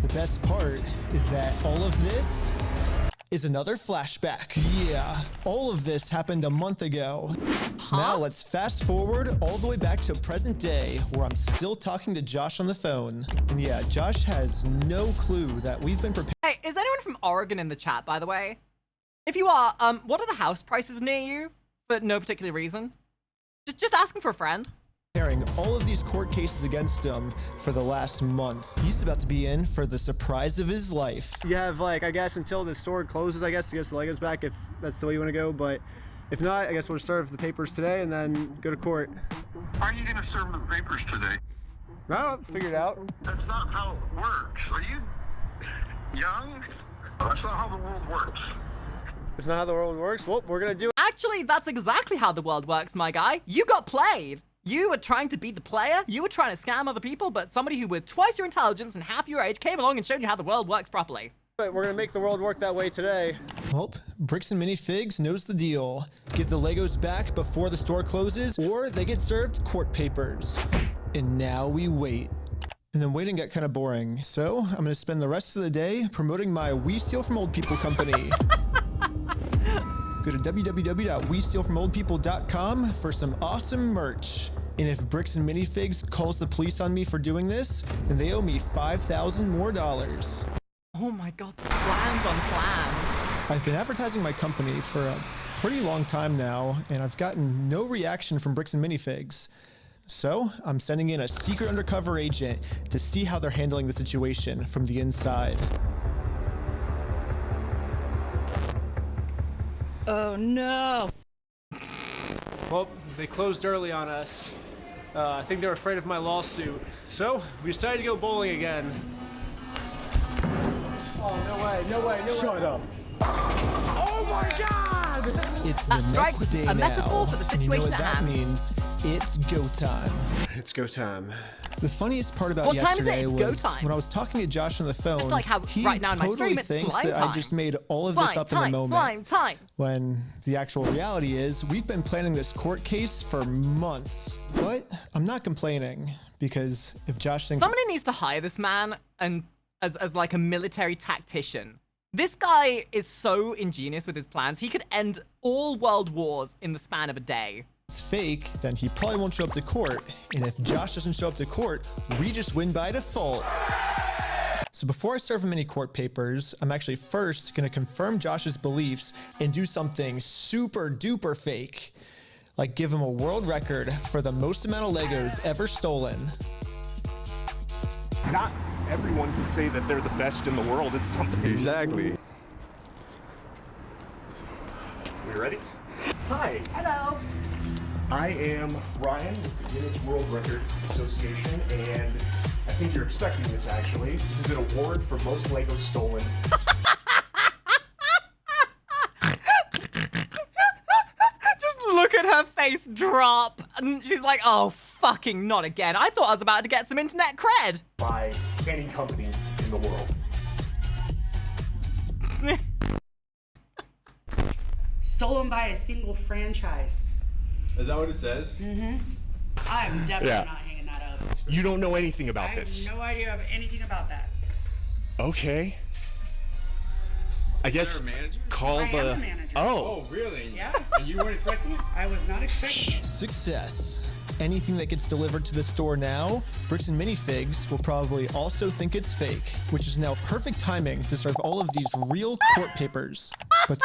The best part is that all of this is another flashback. Yeah, all of this happened a month ago. So now let's fast forward all the way back to present day, where I'm still talking to Josh on the phone. And yeah, Josh has no clue that we've been prepared. Hey, is anyone from Oregon in the chat, by the way? If you are, what are the house prices near you? For no particular reason. Just asking for a friend. Preparing all of these court cases against him for the last month. He's about to be in for the surprise of his life. You have, like, I guess until the store closes, I guess, to get the Legos back, if that's the way you want to go. But if not, I guess we'll serve the papers today and then go to court. Are you gonna serve the papers today? No, figure it out. That's not how it works. Are you young? That's not how the world works. It's not how the world works? Well, we're gonna do it. Actually, that's exactly how the world works, my guy. You got played. You were trying to be the player, you were trying to scam other people, but somebody who with twice your intelligence and half your age came along and showed you how the world works properly. But we're gonna make the world work that way today. Well, Bricks and Minifigs knows the deal. Get the Legos back before the store closes, or they get served court papers. And now we wait. And then waiting got kind of boring, so I'm gonna spend the rest of the day promoting my We Steal From Old People company. Go to www.westealfromoldpeople.com for some awesome merch. And if Bricks and Minifigs calls the police on me for doing this, then they owe me $5,000 more. Oh my god, plans on plans. I've been advertising my company for a pretty long time now, and I've gotten no reaction from Bricks and Minifigs. So I'm sending in a secret undercover agent to see how they're handling the situation from the inside. Oh no. Well, they closed early on us. I think they were afraid of my lawsuit. So we decided to go bowling again. Oh, no way, no way, no way. Shut up. Oh my god! It's the next day now. A metaphor for the And you know situation what at that hand. means? It's go time. It's go time. The funniest part about What time is it? yesterday It's go was time. when I was talking to Josh on the phone, Just like how he right now in my totally stream it's thinks slime that time. I just made all of Slime this up time, in the moment. slime time. When the actual reality is, we've been planning this court case for months. But I'm not complaining, because if Josh thinks— Somebody needs to hire this man and as like a military tactician. This guy is so ingenious with his plans. He could end all world wars in the span of a day. it's fake, then he probably won't show up to court. And if Josh doesn't show up to court, we just win by default. So before I serve him any court papers, I'm actually first gonna confirm Josh's beliefs and do something super duper fake. Like give him a world record for the most amount of Legos ever stolen. Not everyone can say that they're the best in the world at something. Exactly. We ready? Hi. Hello. I am Ryan with the Guinness World Record Association, and I think you're expecting this actually. This is an award for most Legos stolen. Just look at her face drop. And she's like, oh, fucking not again. I thought I was about to get some internet cred. By any company in the world. Stolen by a single franchise. Is that what it says? Mm-hmm. I'm definitely not hanging that up. You don't know anything about I this. have no idea of anything about that. Okay. I guess call I am the the manager. Oh. Really? Yeah. And you weren't expecting it? I was not expecting it. Success. Anything that gets delivered to the store now, Bricks and Minifigs will probably also think it's fake, which is now perfect timing to serve all of these real court papers. But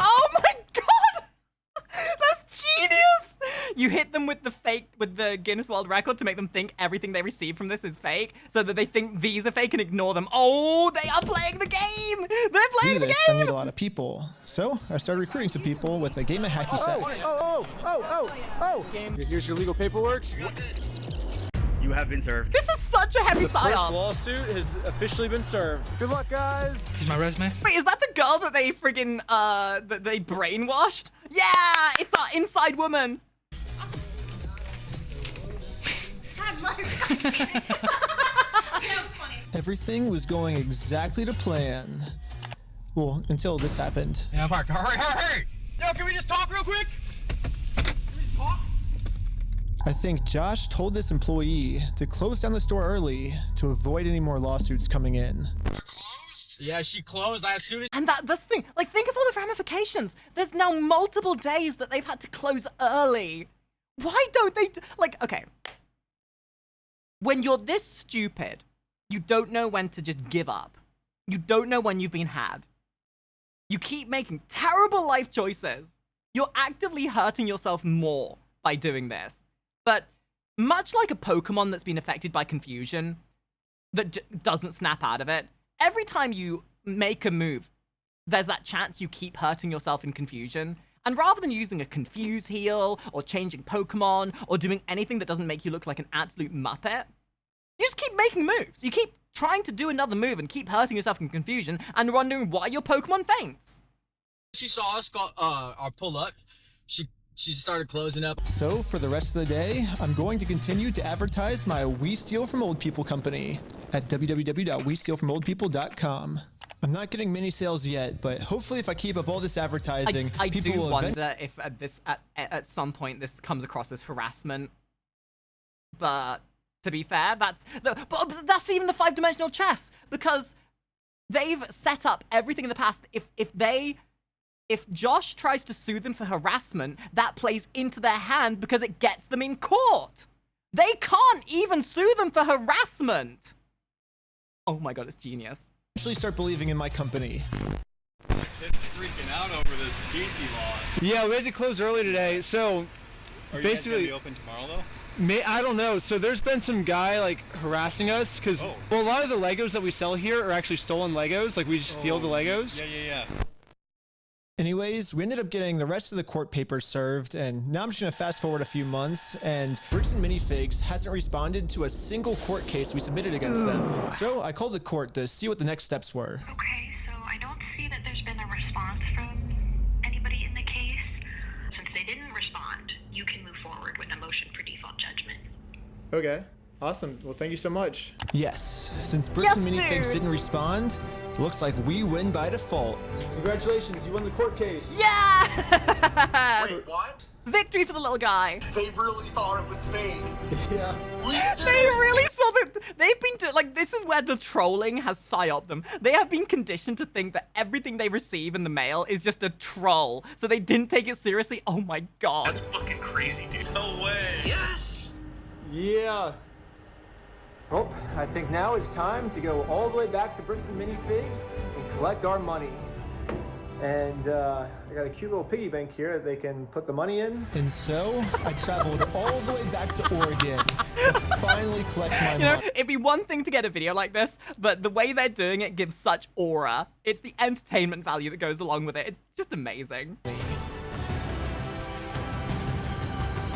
Oh my god! That's genius! You hit them with the Guinness World Record to make them think everything they receive from this is fake, so that they think these are fake and ignore them. Oh, they are playing the game! They're to playing do the this, I game! need a lot of people. So I started recruiting some people with a game of hacky sack. Here's your legal paperwork. You have been served. This is such a heavy The first psyop. lawsuit has officially been served. Good luck, guys. Here's my resume. Wait, is that the girl that they friggin' that they brainwashed? Yeah, it's our inside woman. Everything was going exactly to plan. Well, until this happened. Yeah, Mark. Hurry! Yo, can we just talk real quick? Can we just talk? I think Josh told this employee to close down the store early to avoid any more lawsuits coming in. We're closed? Yeah, she closed as soon as. And that's the thing. Like, think of all the ramifications. There's now multiple days that they've had to close early. Why don't they, like, okay. When you're this stupid, you don't know when to just give up. You don't know when you've been had. You keep making terrible life choices. You're actively hurting yourself more by doing this. But much like a Pokemon that's been affected by confusion, that doesn't snap out of it, every time you make a move, there's that chance you keep hurting yourself in confusion. And rather than using a confuse heal, or changing Pokemon, or doing anything that doesn't make you look like an absolute muppet, you just keep making moves. You keep trying to do another move and keep hurting yourself in confusion and wondering why your Pokemon faints. She saw us pull up. She started closing up. So for the rest of the day, I'm going to continue to advertise my We Steal From Old People company at www.westealfromoldpeople.com. I'm not getting many sales yet, but hopefully if I keep up all this advertising, I people do will wonder if at some point this comes across as harassment. But to be fair, but that's even the 5-dimensional chess, because they've set up everything in the past. If Josh tries to sue them for harassment, that plays into their hand because it gets them in court. They can't even sue them for harassment. Oh my god, it's genius. Actually start believing in my company. It's freaking out over this PC law. Yeah, we had to close early today, so Are you basically guys gonna be open tomorrow though? I don't know. So there's been some guy like harassing us because well, a lot of the Legos that we sell here are actually stolen Legos. Like we just steal the Legos. Yeah. Anyways, we ended up getting the rest of the court papers served, and now I'm just gonna fast forward a few months, and Bricks and Minifigs hasn't responded to a single court case we submitted against them. So I called the court to see what the next steps were. Okay, so I don't see that there's been a response from anybody in the case. Since they didn't respond, you can move forward with a motion for default judgment. Okay, awesome. Well, thank you so much. Yes, since Bricks and Minifigs didn't respond, looks like we win by default. Congratulations, you won the court case. Yeah! Wait, what? Victory for the little guy. They really thought it was fake. Yeah. They really saw that. They've been like, this is where the trolling has psyoped them. They have been conditioned to think that everything they receive in the mail is just a troll. So they didn't take it seriously. Oh my god. That's fucking crazy, dude. No way. Yes! Yeah. Well, I think now it's time to go all the way back to Bricks and Minifigs and collect our money. And I got a cute little piggy bank here that they can put the money in. And so I traveled all the way back to Oregon to finally collect my money. You know, it'd be one thing to get a video like this, but the way they're doing it gives such aura. It's the entertainment value that goes along with it. It's just amazing.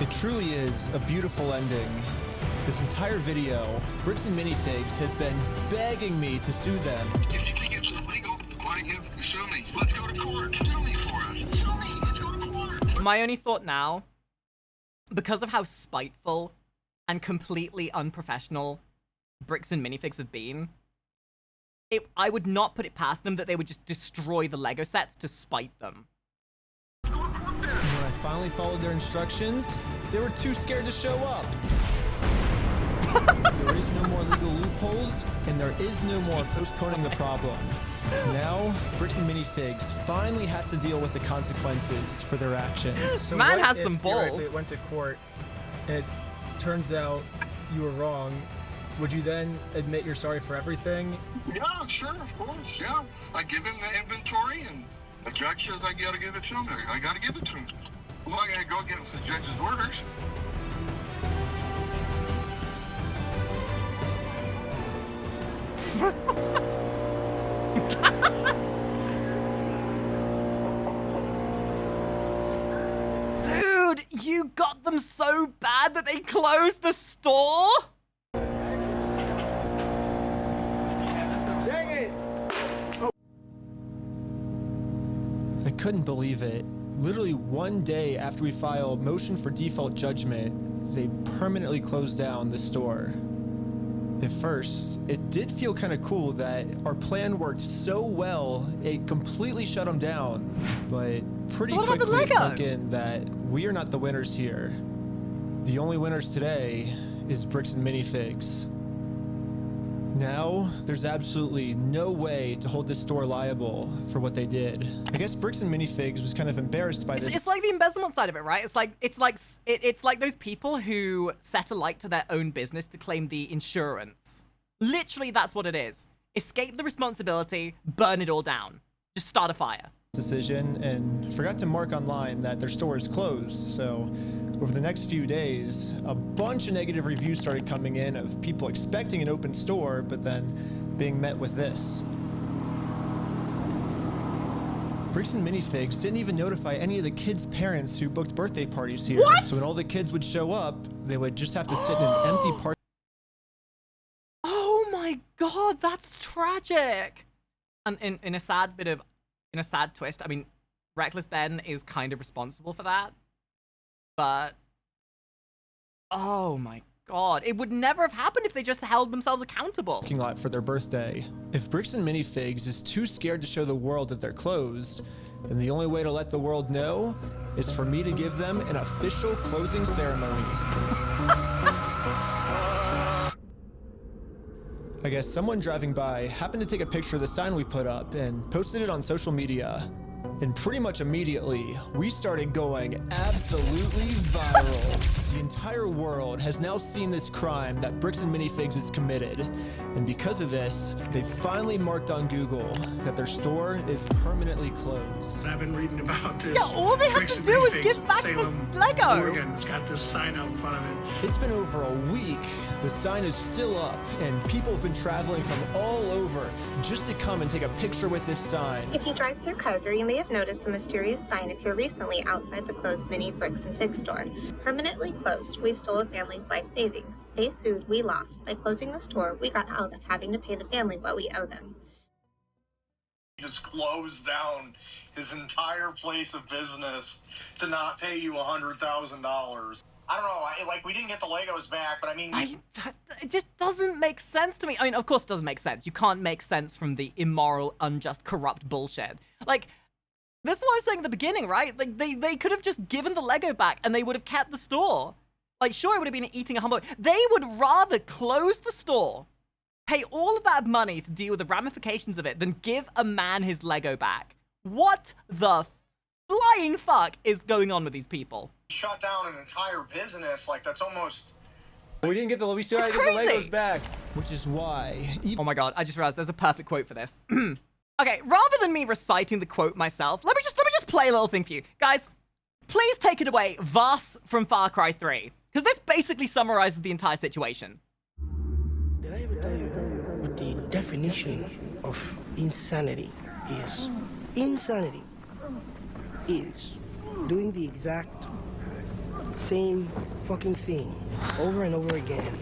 It truly is a beautiful ending. This entire video, Bricks and Minifigs has been begging me to sue them. If you think it's illegal, why sue me? Let's go to court. Sue me for us. Sue me. Let's go to court. My only thought now, because of how spiteful and completely unprofessional Bricks and Minifigs have been, I would not put it past them that they would just destroy the Lego sets to spite them. And when I finally followed their instructions, they were too scared to show up. There is no more legal loopholes, and there is no more postponing the problem. Now, Bricks and Minifigs finally has to deal with the consequences for their actions. So Man what has if some balls. It went to court, and it turns out you were wrong. Would you then admit you're sorry for everything? Yeah, sure, of course, yeah. I give him the inventory, and the judge says I gotta give it to him. I gotta give it to him. Well, I gotta go against the judge's orders. Dude, you got them so bad that they closed the store? Dang it! I couldn't believe it. Literally one day after we filed motion for default judgment, they permanently closed down the store. At first, it did feel kind of cool that our plan worked so well, it completely shut them down. But pretty What about the quickly it Lego? sunk in that we are not the winners here. The only winners today is Bricks and Minifigs. Now, now, there's absolutely no way to hold this store liable for what they did. I guess Bricks and Minifigs was kind of embarrassed by this. It's like the embezzlement side of it, right? It's like those people who set alight to their own business to claim the insurance. Literally, that's what it is. Escape the responsibility, burn it all down. Just start a fire. Decision and forgot to mark online that their store is closed. So over the next few days, a bunch of negative reviews started coming in of people expecting an open store, but then being met with this. Bricks and Minifigs didn't even notify any of the kids' parents who booked birthday parties here. What? So when all the kids would show up, they would just have to sit in an empty park. Oh my god, that's tragic. And in a sad twist, I mean, Reckless Ben is kind of responsible for that. But, oh my god, it would never have happened if they just held themselves accountable. Parking lot for their birthday. If Bricks and Minifigs is too scared to show the world that they're closed, then the only way to let the world know is for me to give them an official closing ceremony. I guess someone driving by happened to take a picture of the sign we put up and posted it on social media. And pretty much immediately, we started going absolutely viral. The entire world has now seen this crime that Bricks and Minifigs has committed. And because of this, they finally marked on Google that their store is permanently closed. I've been reading about this. Yeah, all they have to do is give back Salem, the Lego. Oregon. It's got this sign out in front of it. It's been over a week. The sign is still up, and people have been traveling from all over just to come and take a picture with this sign. If you drive through Kaiser, you may have noticed a mysterious sign appear recently outside the closed Mini Bricks and Fig store. Permanently closed, we stole a family's life savings. They sued, we lost. By closing the store, we got out of having to pay the family what we owe them. He just closed down his entire place of business to not pay you $100,000. I don't know, like, we didn't get the Legos back, but I mean... It just doesn't make sense to me. I mean, of course it doesn't make sense. You can't make sense from the immoral, unjust, corrupt bullshit. Like, this is what I was saying at the beginning, right? Like, they could have just given the Lego back and they would have kept the store. Like, sure, it would have been eating a humble... They would rather close the store, pay all of that money to deal with the ramifications of it, than give a man his Lego back. What the flying fuck is going on with these people? Shut down an entire business, like, that's almost... We didn't get the... We still had to get the Legos back. Which is why... Oh my god, I just realized there's a perfect quote for this. Okay, rather than me reciting the quote myself, let me just play a little thing for you. Guys, please take it away, Voss from Far Cry 3. Because this basically summarizes the entire situation. Did I ever tell you what the definition of insanity is? Insanity is doing the exact same fucking thing over and over again,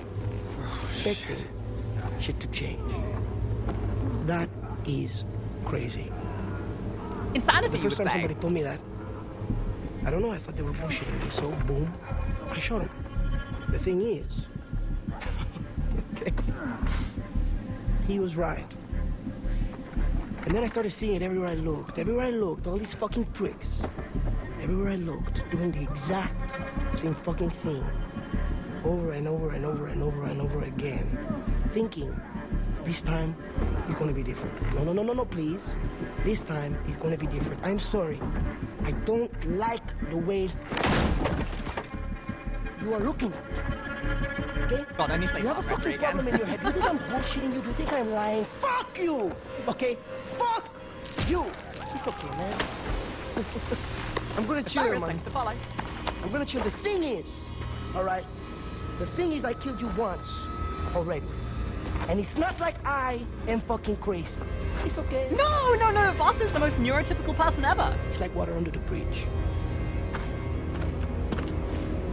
expecting shit to change. That is crazy. Insanity, the you first would time say. somebody told me that, I don't know, I thought they were bullshitting me, so boom, I shot him. The thing is, okay, he was right. And then I started seeing it everywhere I looked, all these fucking pricks. Everywhere I looked, doing the exact same fucking thing. Over and over and over and over and over again. Thinking, this time, he's gonna be different. No, please. This time, he's gonna be different. I'm sorry. I don't like the way you are looking at me. Okay? God, anything. You have a fucking problem in your head. Do you think I'm bullshitting you? Do you think I'm lying? Fuck you! Okay? Fuck you! It's okay, man. I'm gonna chill, man. I'm gonna chill. The thing is, alright? The thing is, I killed you once already. And it's not like I am fucking crazy. It's okay. No, Voss is the most neurotypical person ever. It's like water under the bridge.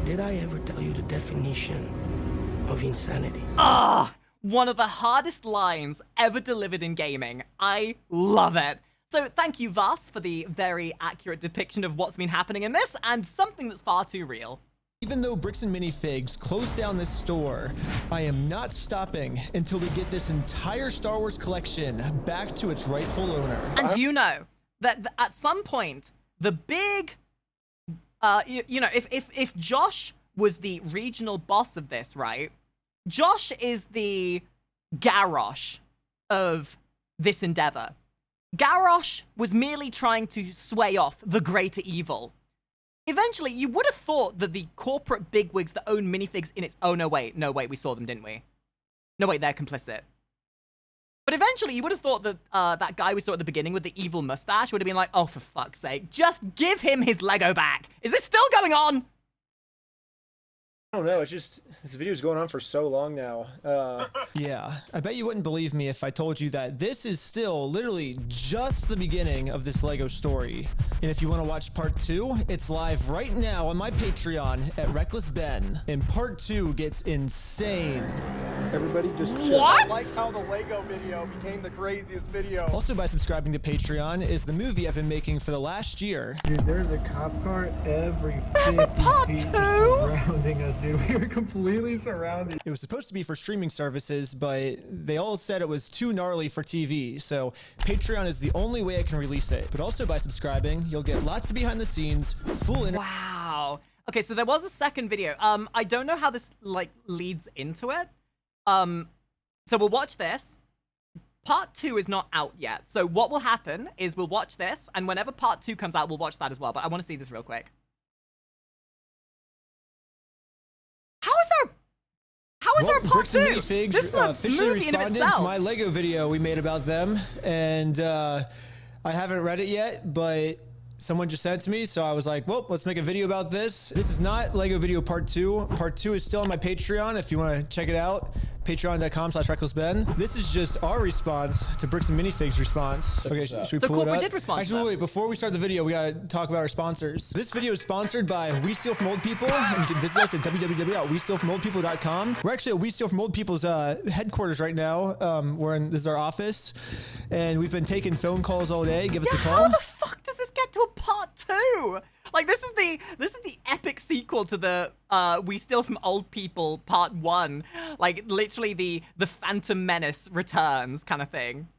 Did I ever tell you the definition of insanity? One of the hardest lines ever delivered in gaming. I love it. So thank you, Voss, for the very accurate depiction of what's been happening in this, and something that's far too real. Even though Bricks and Minifigs closed down this store, I am not stopping until we get this entire Star Wars collection back to its rightful owner. And you know that at some point, the big, if Josh was the regional boss of this, right? Josh is the Garrosh of this endeavor. Garrosh was merely trying to sway off the greater evil. Eventually, you would have thought that the corporate bigwigs that own minifigs in its... Oh, no, wait, we saw them, didn't we? No, wait, they're complicit. But eventually, you would have thought that that guy we saw at the beginning with the evil mustache would have been like, oh, for fuck's sake, just give him his Lego back. Is this still going on? I don't know, it's just, this video's going on for so long now. Yeah, I bet you wouldn't believe me if I told you that this is still literally just the beginning of this Lego story. And if you want to watch part 2, it's live right now on my Patreon at Reckless Ben. And part 2 gets insane. Everybody just chill. What? I like how the Lego video became the craziest video. Also, by subscribing to Patreon is the movie I've been making for the last year. Dude, there's a cop car every 50 feet surrounding us, dude. We were completely surrounded. It was supposed to be for streaming services, but they all said it was too gnarly for TV, so Patreon is the only way I can release it. But also by subscribing, you'll get lots of behind the scenes, full Wow. Okay, so there was a second video. I don't know how this, like, leads into it. So we'll watch this. Part 2 is not out yet. So what will happen is we'll watch this, and whenever part 2 comes out, we'll watch that as well. But I want to see this real quick. How is there a part 2? Minifigs This is a officially movie in of responded to itself. my Lego video we made about them, and I haven't read it yet, but someone just sent it to me, so I was like, well, let's make a video about this. This is not Lego video part 2. Part 2 is still on my Patreon if you want to check it out. Patreon.com/RecklessBen. This is just our response to Bricks and Minifigs' response. Okay, should we So pull it corporate up? did respond to Actually, that. wait, before we start the video, we gotta talk about our sponsors. This video is sponsored by We Steal From Old People, and you can visit us at www.westealfromoldpeople.com. We're actually at We Steal From Old People's headquarters right now. This is our office, and we've been taking phone calls all day. Give us a call. How the fuck does this get to a part 2? Like, this is the epic sequel to the We Steal From Old People part 1. Like, literally the Phantom Menace returns kind of thing.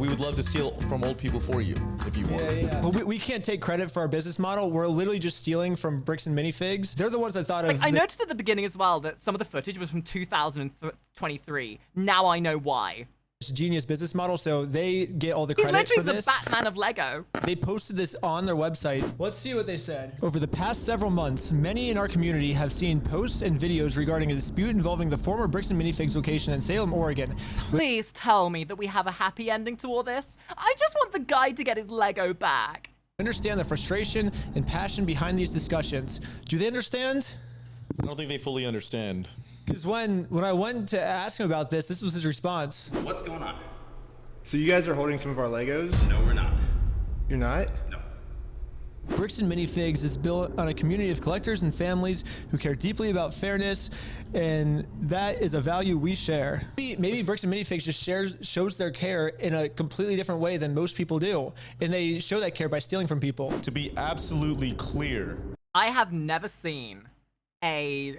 We would love to steal from old people for you, if you want. Yeah. But we can't take credit for our business model. We're literally just stealing from Bricks and Minifigs. They're the ones I thought of. I noticed at the beginning as well that some of the footage was from 2023. Now I know why. Genius business model, so they get all the credit for this. He's literally the Batman of Lego. They posted this on their website. Let's see what they said. Over the past several months, many in our community have seen posts and videos regarding a dispute involving the former Bricks and Minifigs location in Salem, Oregon. Please tell me that we have a happy ending to all this. I just want the guy to get his Lego back. Understand the frustration and passion behind these discussions. Do they understand? I don't think they fully understand. Because when I went to ask him about this was his response. What's going on? So you guys are holding some of our Legos? No, we're not. You're not? No. Bricks and Minifigs is built on a community of collectors and families who care deeply about fairness, and that is a value we share. Maybe Bricks and Minifigs just shows their care in a completely different way than most people do, and they show that care by stealing from people. To be absolutely clear, I have never seen a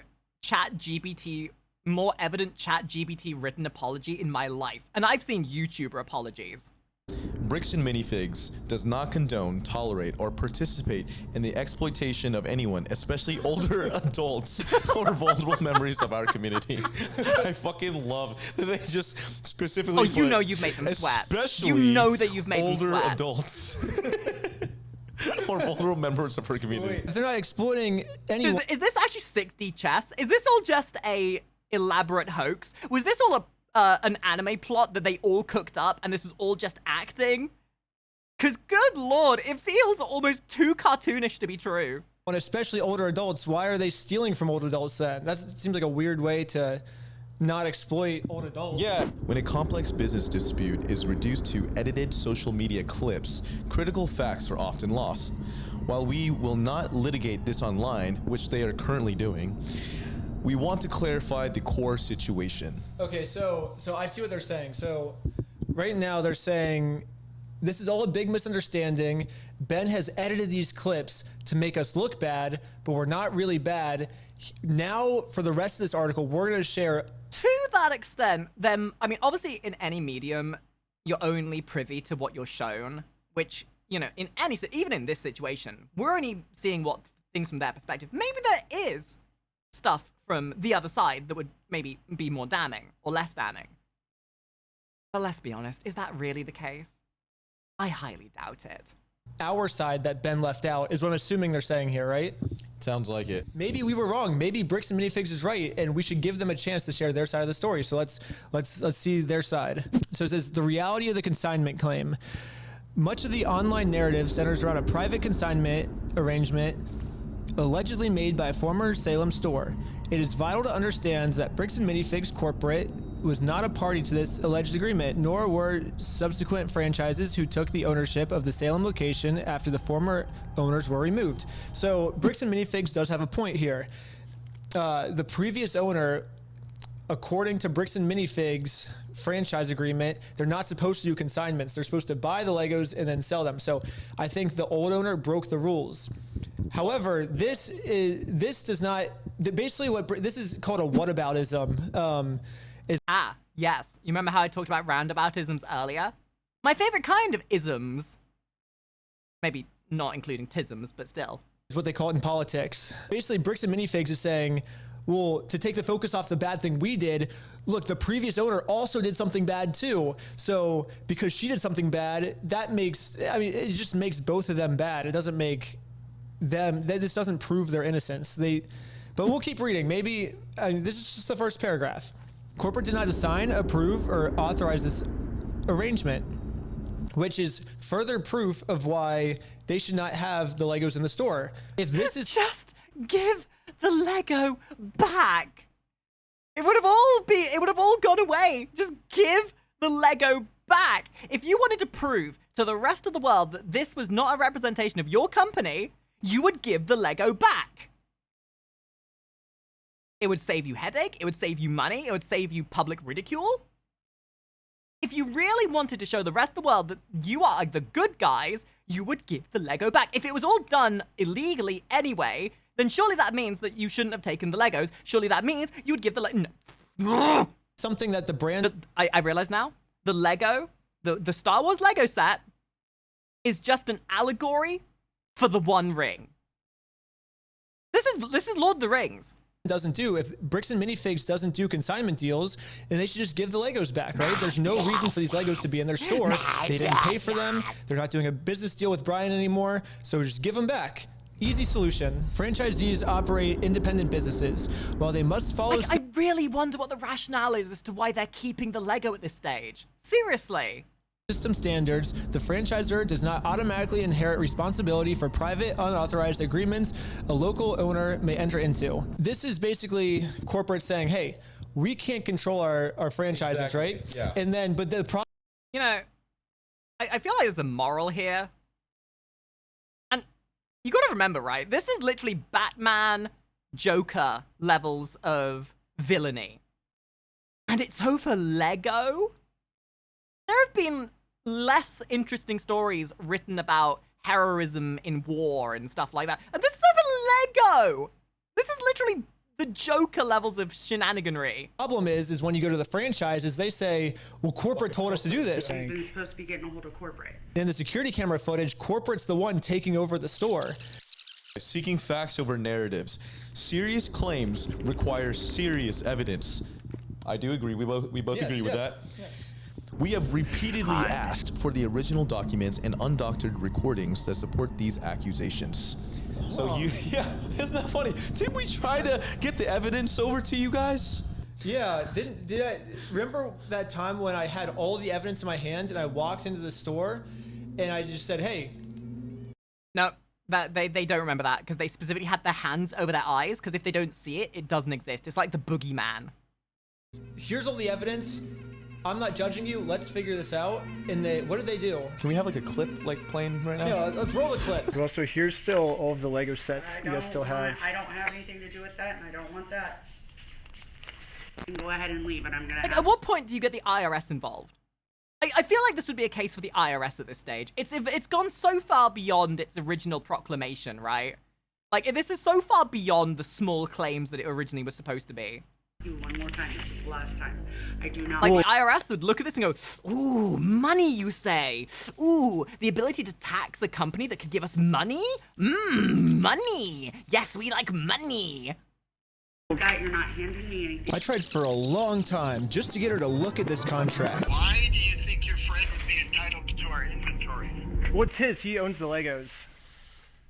more evident ChatGPT written apology in my life, and I've seen YouTuber apologies. Bricks and Minifigs does not condone, tolerate, or participate in the exploitation of anyone, especially older adults or vulnerable members of our community. I fucking love that they just specifically Oh, you know you've made them sweat. Especially you know that you've made them older sweat. adults. Or vulnerable members of her community. If they're not exploiting anyone. Is this actually 6D chess? Is this all just a elaborate hoax? Was this all an anime plot that they all cooked up and this was all just acting? Because good lord, it feels almost too cartoonish to be true. And especially older adults, why are they stealing from old adults then? That seems like a weird way to not exploit old adults. Yeah. When a complex business dispute is reduced to edited social media clips, critical facts are often lost. While we will not litigate this online, which they are currently doing, we want to clarify the core situation. Okay, so I see what they're saying. So right now they're saying this is all a big misunderstanding. Ben has edited these clips to make us look bad, but we're not really bad. Now, for the rest of this article, we're going to share. To that extent, then, I mean, obviously in any medium, you're only privy to what you're shown, which, you know, in any, even in this situation, we're only seeing what things from their perspective. Maybe there is stuff from the other side that would maybe be more damning or less damning. But let's be honest, is that really the case? I highly doubt it. Our side that Ben left out is what I'm assuming they're saying here, right? Sounds like it. Maybe we were wrong. Maybe Bricks and Minifigs is right, and we should give them a chance to share their side of the story. So let's see their side. So it says the reality of the consignment claim. Much of the online narrative centers around a private consignment arrangement allegedly made by a former Salem store. It is vital to understand that Bricks and Minifigs Corporate was not a party to this alleged agreement, nor were subsequent franchises who took the ownership of the Salem location after the former owners were removed. So Bricks and Minifigs does have a point here. The previous owner, according to Bricks and Minifigs franchise agreement, they're not supposed to do consignments. They're supposed to buy the Legos and then sell them. So I think the old owner broke the rules. However, this does not, basically what this is called a whataboutism. Yes. You remember how I talked about roundaboutisms earlier? My favorite kind of isms. Maybe not including tisms, but still. Is what they call it in politics. Basically, Bricks and Minifigs is saying, well, to take the focus off the bad thing we did, look, the previous owner also did something bad too. So because she did something bad, that makes, I mean, it just makes both of them bad. It doesn't make them, this doesn't prove their innocence. But we'll keep reading. Maybe, this is just the first paragraph. Corporate did not assign, approve, or authorize this arrangement, which is further proof of why they should not have the Legos in the store. If this is just give the Lego back. It would have all gone away. Just give the Lego back. If you wanted to prove to the rest of the world that this was not a representation of your company, you would give the Lego back. It would save you headache. It would save you money. It would save you public ridicule. If you really wanted to show the rest of the world that you are the good guys, you would give the Lego back. If it was all done illegally anyway, then surely that means that you shouldn't have taken the Legos. Surely that means you would give the no. Something that the brand... I realize now, the Lego, the Star Wars Lego set is just an allegory for the One Ring. This is Lord of the Rings. Doesn't do. If Bricks and Minifigs doesn't do consignment deals, then they should just give the Legos back, right? There's no reason for these Legos to be in their store. They didn't pay for them. They're not doing a business deal with Brian anymore, so just give them back. Easy solution. Franchisees operate independent businesses. While they must follow... I really wonder what the rationale is as to why they're keeping the Lego at this stage. Seriously. System standards, the franchisor does not automatically inherit responsibility for private, unauthorized agreements a local owner may enter into. This is basically corporate saying, hey, we can't control our franchises, right? Yeah. And then, but the problem... You know, I feel like there's a moral here. And you gotta remember, right? This is literally Batman, Joker levels of villainy. And it's over Lego? There have been less interesting stories written about heroism in war and stuff like that. And this is over Lego! This is literally the Joker levels of shenaniganry. Problem is when you go to the franchises, they say, well, corporate told us to do this. You're supposed to be getting a hold of corporate. In the security camera footage, corporate's the one taking over the store. Seeking facts over narratives. Serious claims require serious evidence. I do agree. We both agree with that. Yes. We have repeatedly asked for the original documents and undoctored recordings that support these accusations. So yeah, isn't that funny? Didn't we try to get the evidence over to you guys? Yeah, did I remember that time when I had all the evidence in my hand and I walked into the store and I just said, hey. No, they don't remember that because they specifically had their hands over their eyes because if they don't see it, it doesn't exist. It's like the boogeyman. Here's all the evidence. I'm not judging you. Let's figure this out. And what did they do? Can we have like a clip like playing right now? Yeah, let's roll the clip. Well, so here's still all of the Lego sets you guys still have. I don't have anything to do with that, and I don't want that. You can go ahead and leave, and I'm gonna. Like, at what point do you get the IRS involved? I feel like this would be a case for the IRS at this stage. It's gone so far beyond its original proclamation, right? Like, this is so far beyond the small claims that it originally was supposed to be. One more time. This is the last time. I do not. Like, the IRS would look at this and go, ooh, money, you say? Ooh, the ability to tax a company that could give us money? Money. Yes, we like money. Guy, you're not handing me anything. I tried for a long time just to get her to look at this contract. Why do you think your friend would be entitled to our inventory? What's his? He owns the Legos.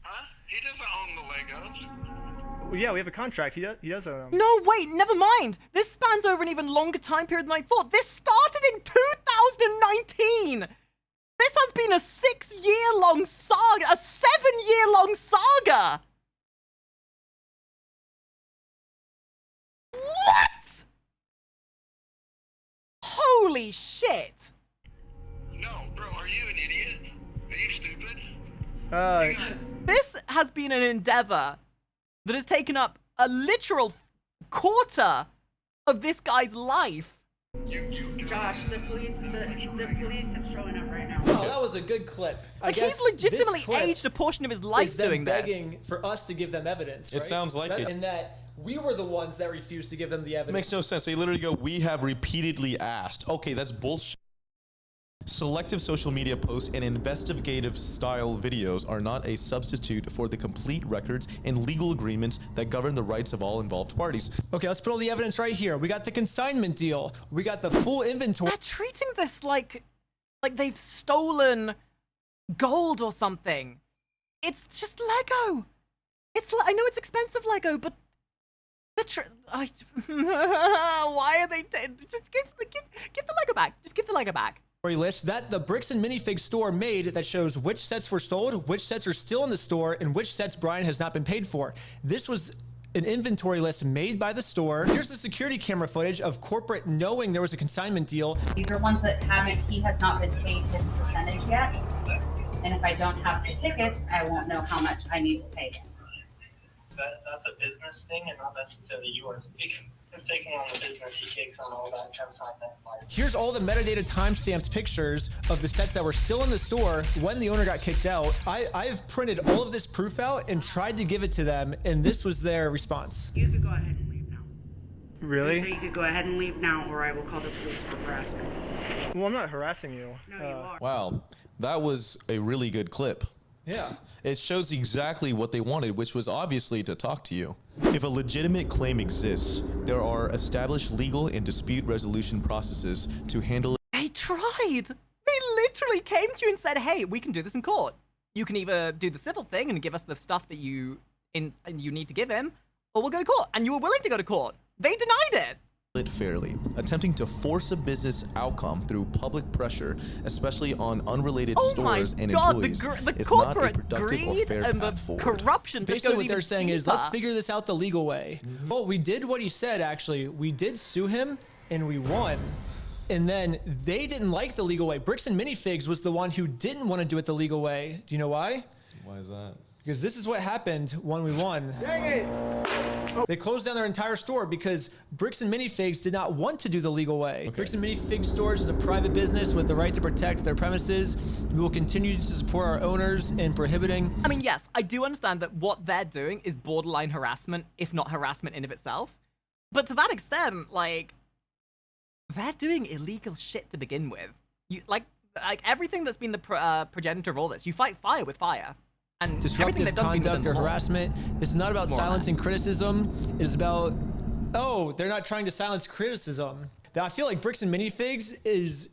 Huh? He doesn't own the Legos. Well, yeah, we have a contract. He does own them. No, wait, never mind. This spans over an even longer time period than I thought. This started in 2019. This has been a 6-year-long saga, a 7-year-long saga. What? Holy shit. No, bro, are you an idiot? Are you stupid? This has been an endeavor that has taken up a literal quarter of this guy's life. Josh, the police are showing up right now. Oh, that was a good clip. Like, he's legitimately aged a portion of his life doing this. Begging for us to give them evidence, It right? sounds like it. And that we were the ones that refused to give them the evidence. Makes no sense. They literally go, we have repeatedly asked. Okay, that's bullshit. Selective social media posts and investigative style videos are not a substitute for the complete records and legal agreements that govern the rights of all involved parties. Okay, let's put all the evidence right here. We got the consignment deal. We got the full inventory. They're treating this like they've stolen gold or something. It's just Lego. I know it's expensive Lego, but why are they just give the Lego back? Just give the Lego back. List that the Bricks and Minifig store made that shows which sets were sold, which sets are still in the store, and which sets Brian has not been paid for. This was an inventory list made by the store. Here's the security camera footage of corporate knowing there was a consignment deal. These are ones that he has not been paid his percentage yet. And if I don't have the tickets, I won't know how much I need to pay him. That's a business thing and not necessarily yours. He's taking on the business, he takes on all that consignment. Here's all the metadata timestamped pictures of the sets that were still in the store when the owner got kicked out. I've printed all of this proof out and tried to give it to them, and this was their response. You could go ahead and leave now. Really? So you could go ahead and leave now, or I will call the police for harassment. Well, I'm not harassing you. No, you are. Wow, that was a really good clip. Yeah. It shows exactly what they wanted, which was obviously to talk to you. If a legitimate claim exists, there are established legal and dispute resolution processes to handle it. They tried. They literally came to you and said, hey, we can do this in court. You can either do the civil thing and give us the stuff that you need to give him, or we'll go to court. And you were willing to go to court. They denied it. Fairly, attempting to force a business outcome through public pressure, especially on unrelated stores and employees, the is not a corporate productive or greed fair and the path forward. corruption just Basically goes what they're even saying is, deeper. let's figure this out the legal way. Well, we did what he said, actually. We did sue him, and we won. And then they didn't like the legal way. Bricks and Minifigs was the one who didn't want to do it the legal way. Do you know why? Why is that? Because this is what happened when we won. Dang it! They closed down their entire store because Bricks and Minifigs did not want to do the legal way. Okay. Bricks and Minifig stores is a private business with the right to protect their premises. We will continue to support our owners in prohibiting. I mean, yes, I do understand that what they're doing is borderline harassment, if not harassment in of itself. But to that extent, like, they're doing illegal shit to begin with. You like everything that's been the progenitor of all this. You fight fire with fire. And disruptive conduct or harassment. This is not about silencing criticism. It is about, oh, they're not trying to silence criticism. I feel like Bricks and Minifigs is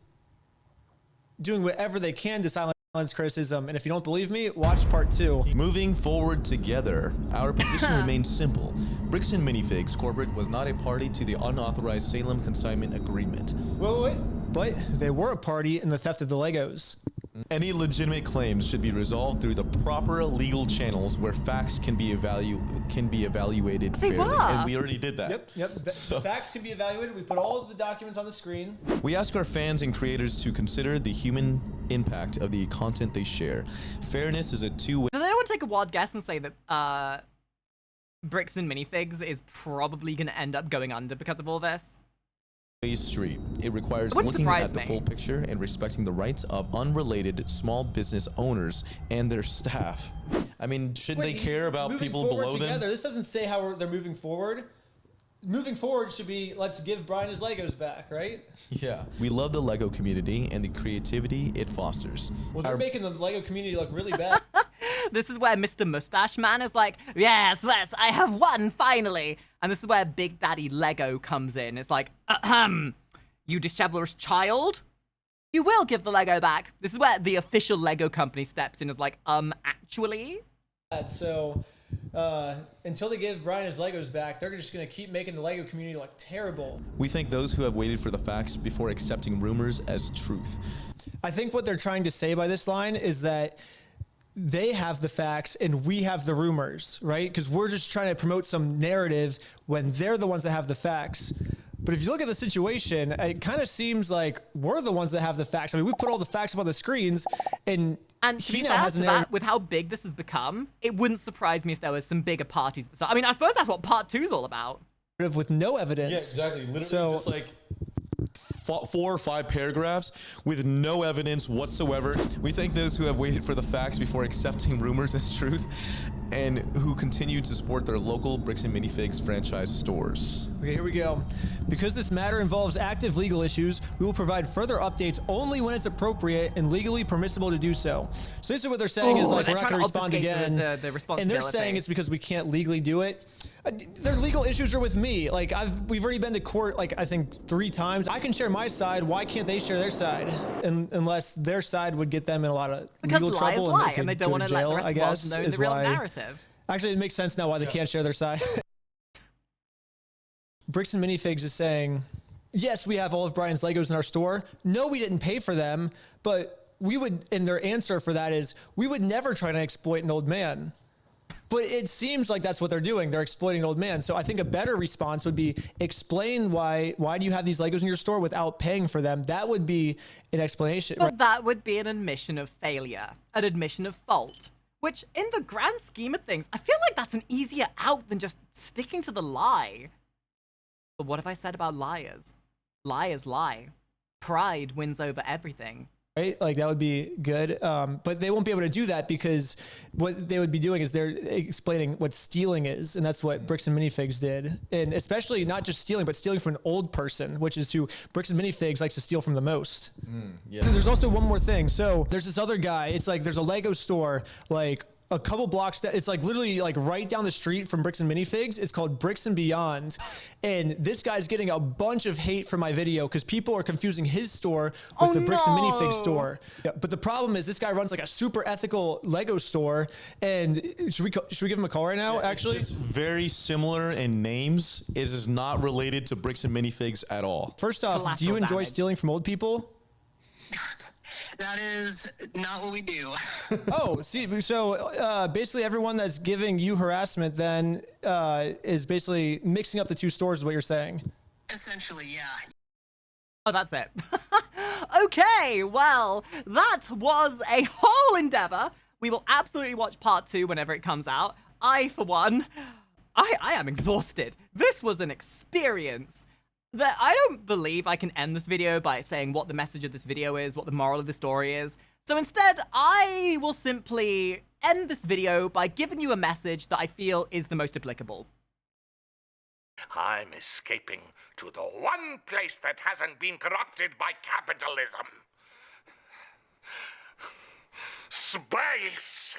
doing whatever they can to silence criticism. And if you don't believe me, watch part 2. Moving forward together, our position remains simple. Bricks and Minifigs Corporate was not a party to the unauthorized Salem Consignment Agreement. Wait. But they were a party in the theft of the Legos. Any legitimate claims should be resolved through the proper legal channels where facts can be evaluated fairly. And we already did that. Yep. So, facts can be evaluated. We put all of the documents on the screen. We ask our fans and creators to consider the human impact of the content they share. Fairness is a two-way. Does anyone take a wild guess and say that Bricks and Minifigs is probably going to end up going under because of all this? Street. It requires looking at the full picture and respecting the rights of unrelated small business owners and their staff. I mean, shouldn't they care about people below them? This doesn't say how they're moving forward. Moving forward should be, let's give Brian his Legos back, right? Yeah. We love the Lego community and the creativity it fosters. Well, they're making the Lego community look really bad. This is where Mr. Mustache Man is like, yes, I have won, finally. And this is where Big Daddy Lego comes in. It's like, ahem, you dishevelous child, you will give the Lego back. This is where the official Lego company steps in, is like, actually? So, until they give Brian his Legos back, they're just gonna keep making the Lego community look terrible. We thank those who have waited for the facts before accepting rumors as truth. I think what they're trying to say by this line is that they have the facts and we have the rumors, right? Because we're just trying to promote some narrative when they're the ones that have the facts. But if you look at the situation, it kind of seems like we're the ones that have the facts. I mean, we put all the facts up on the screens, and to be fair to that, with how big this has become, it wouldn't surprise me if there was some bigger parties at the start. I mean, I suppose that's what part 2 is all about. With no evidence. Yeah, exactly. Literally just like 4 or 5 paragraphs with no evidence whatsoever. We thank those who have waited for the facts before accepting rumors as truth and who continue to support their local Bricks and Minifigs franchise stores. Okay, here we go. Because this matter involves active legal issues, we will provide further updates only when it's appropriate and legally permissible to do so. So this is what they're saying is like, we're not going to respond again. The responsibility. And they're saying it's because we can't legally do it. Their legal issues are with me. Like we've already been to court, like I think 3 times. I can share my side. Why can't they share their side? Unless their side would get them in a lot of legal trouble and they don't want to let the rest of us know the real narrative. Actually, it makes sense now why they can't share their side. Bricks and Minifigs is saying, yes, we have all of Brian's Legos in our store. No, we didn't pay for them, but we would, and their answer for that is, we would never try to exploit an old man. But it seems like that's what they're doing. They're exploiting an old man. So I think a better response would be, explain why do you have these Legos in your store without paying for them? That would be an explanation. But that would be an admission of failure, an admission of fault. Which, in the grand scheme of things, I feel like that's an easier out than just sticking to the lie. But what have I said about liars? Liars lie. Pride wins over everything. Right? Like, that would be good. But they won't be able to do that because what they would be doing is they're explaining what stealing is. And that's what Bricks and Minifigs did. And especially not just stealing, but stealing from an old person, which is who Bricks and Minifigs likes to steal from the most. Yeah. There's also one more thing. So there's this other guy. It's like there's a Lego store, like a couple blocks it's like literally like right down the street from Bricks and Minifigs. It's called Bricks and Beyond, and this guy's getting a bunch of hate for my video because people are confusing his store with the Bricks and Minifigs store. Yeah, but the problem is this guy runs like a super ethical Lego store, and should we give him a call right now? Actually, it's very similar in names. It is not related to Bricks and Minifigs at all. First off, do you enjoy stealing from old people? That is not what we do. Oh, see, so basically everyone that's giving you harassment then is basically mixing up the 2 stores is what you're saying. Essentially, yeah. Oh, that's it. Okay, well, that was a whole endeavor. We will absolutely watch part 2 whenever it comes out. I, for one, I am exhausted. This was an experience that I don't believe I can end this video by saying what the message of this video is, what the moral of the story is. So instead, I will simply end this video by giving you a message that I feel is the most applicable. I'm escaping to the one place that hasn't been corrupted by capitalism. Space!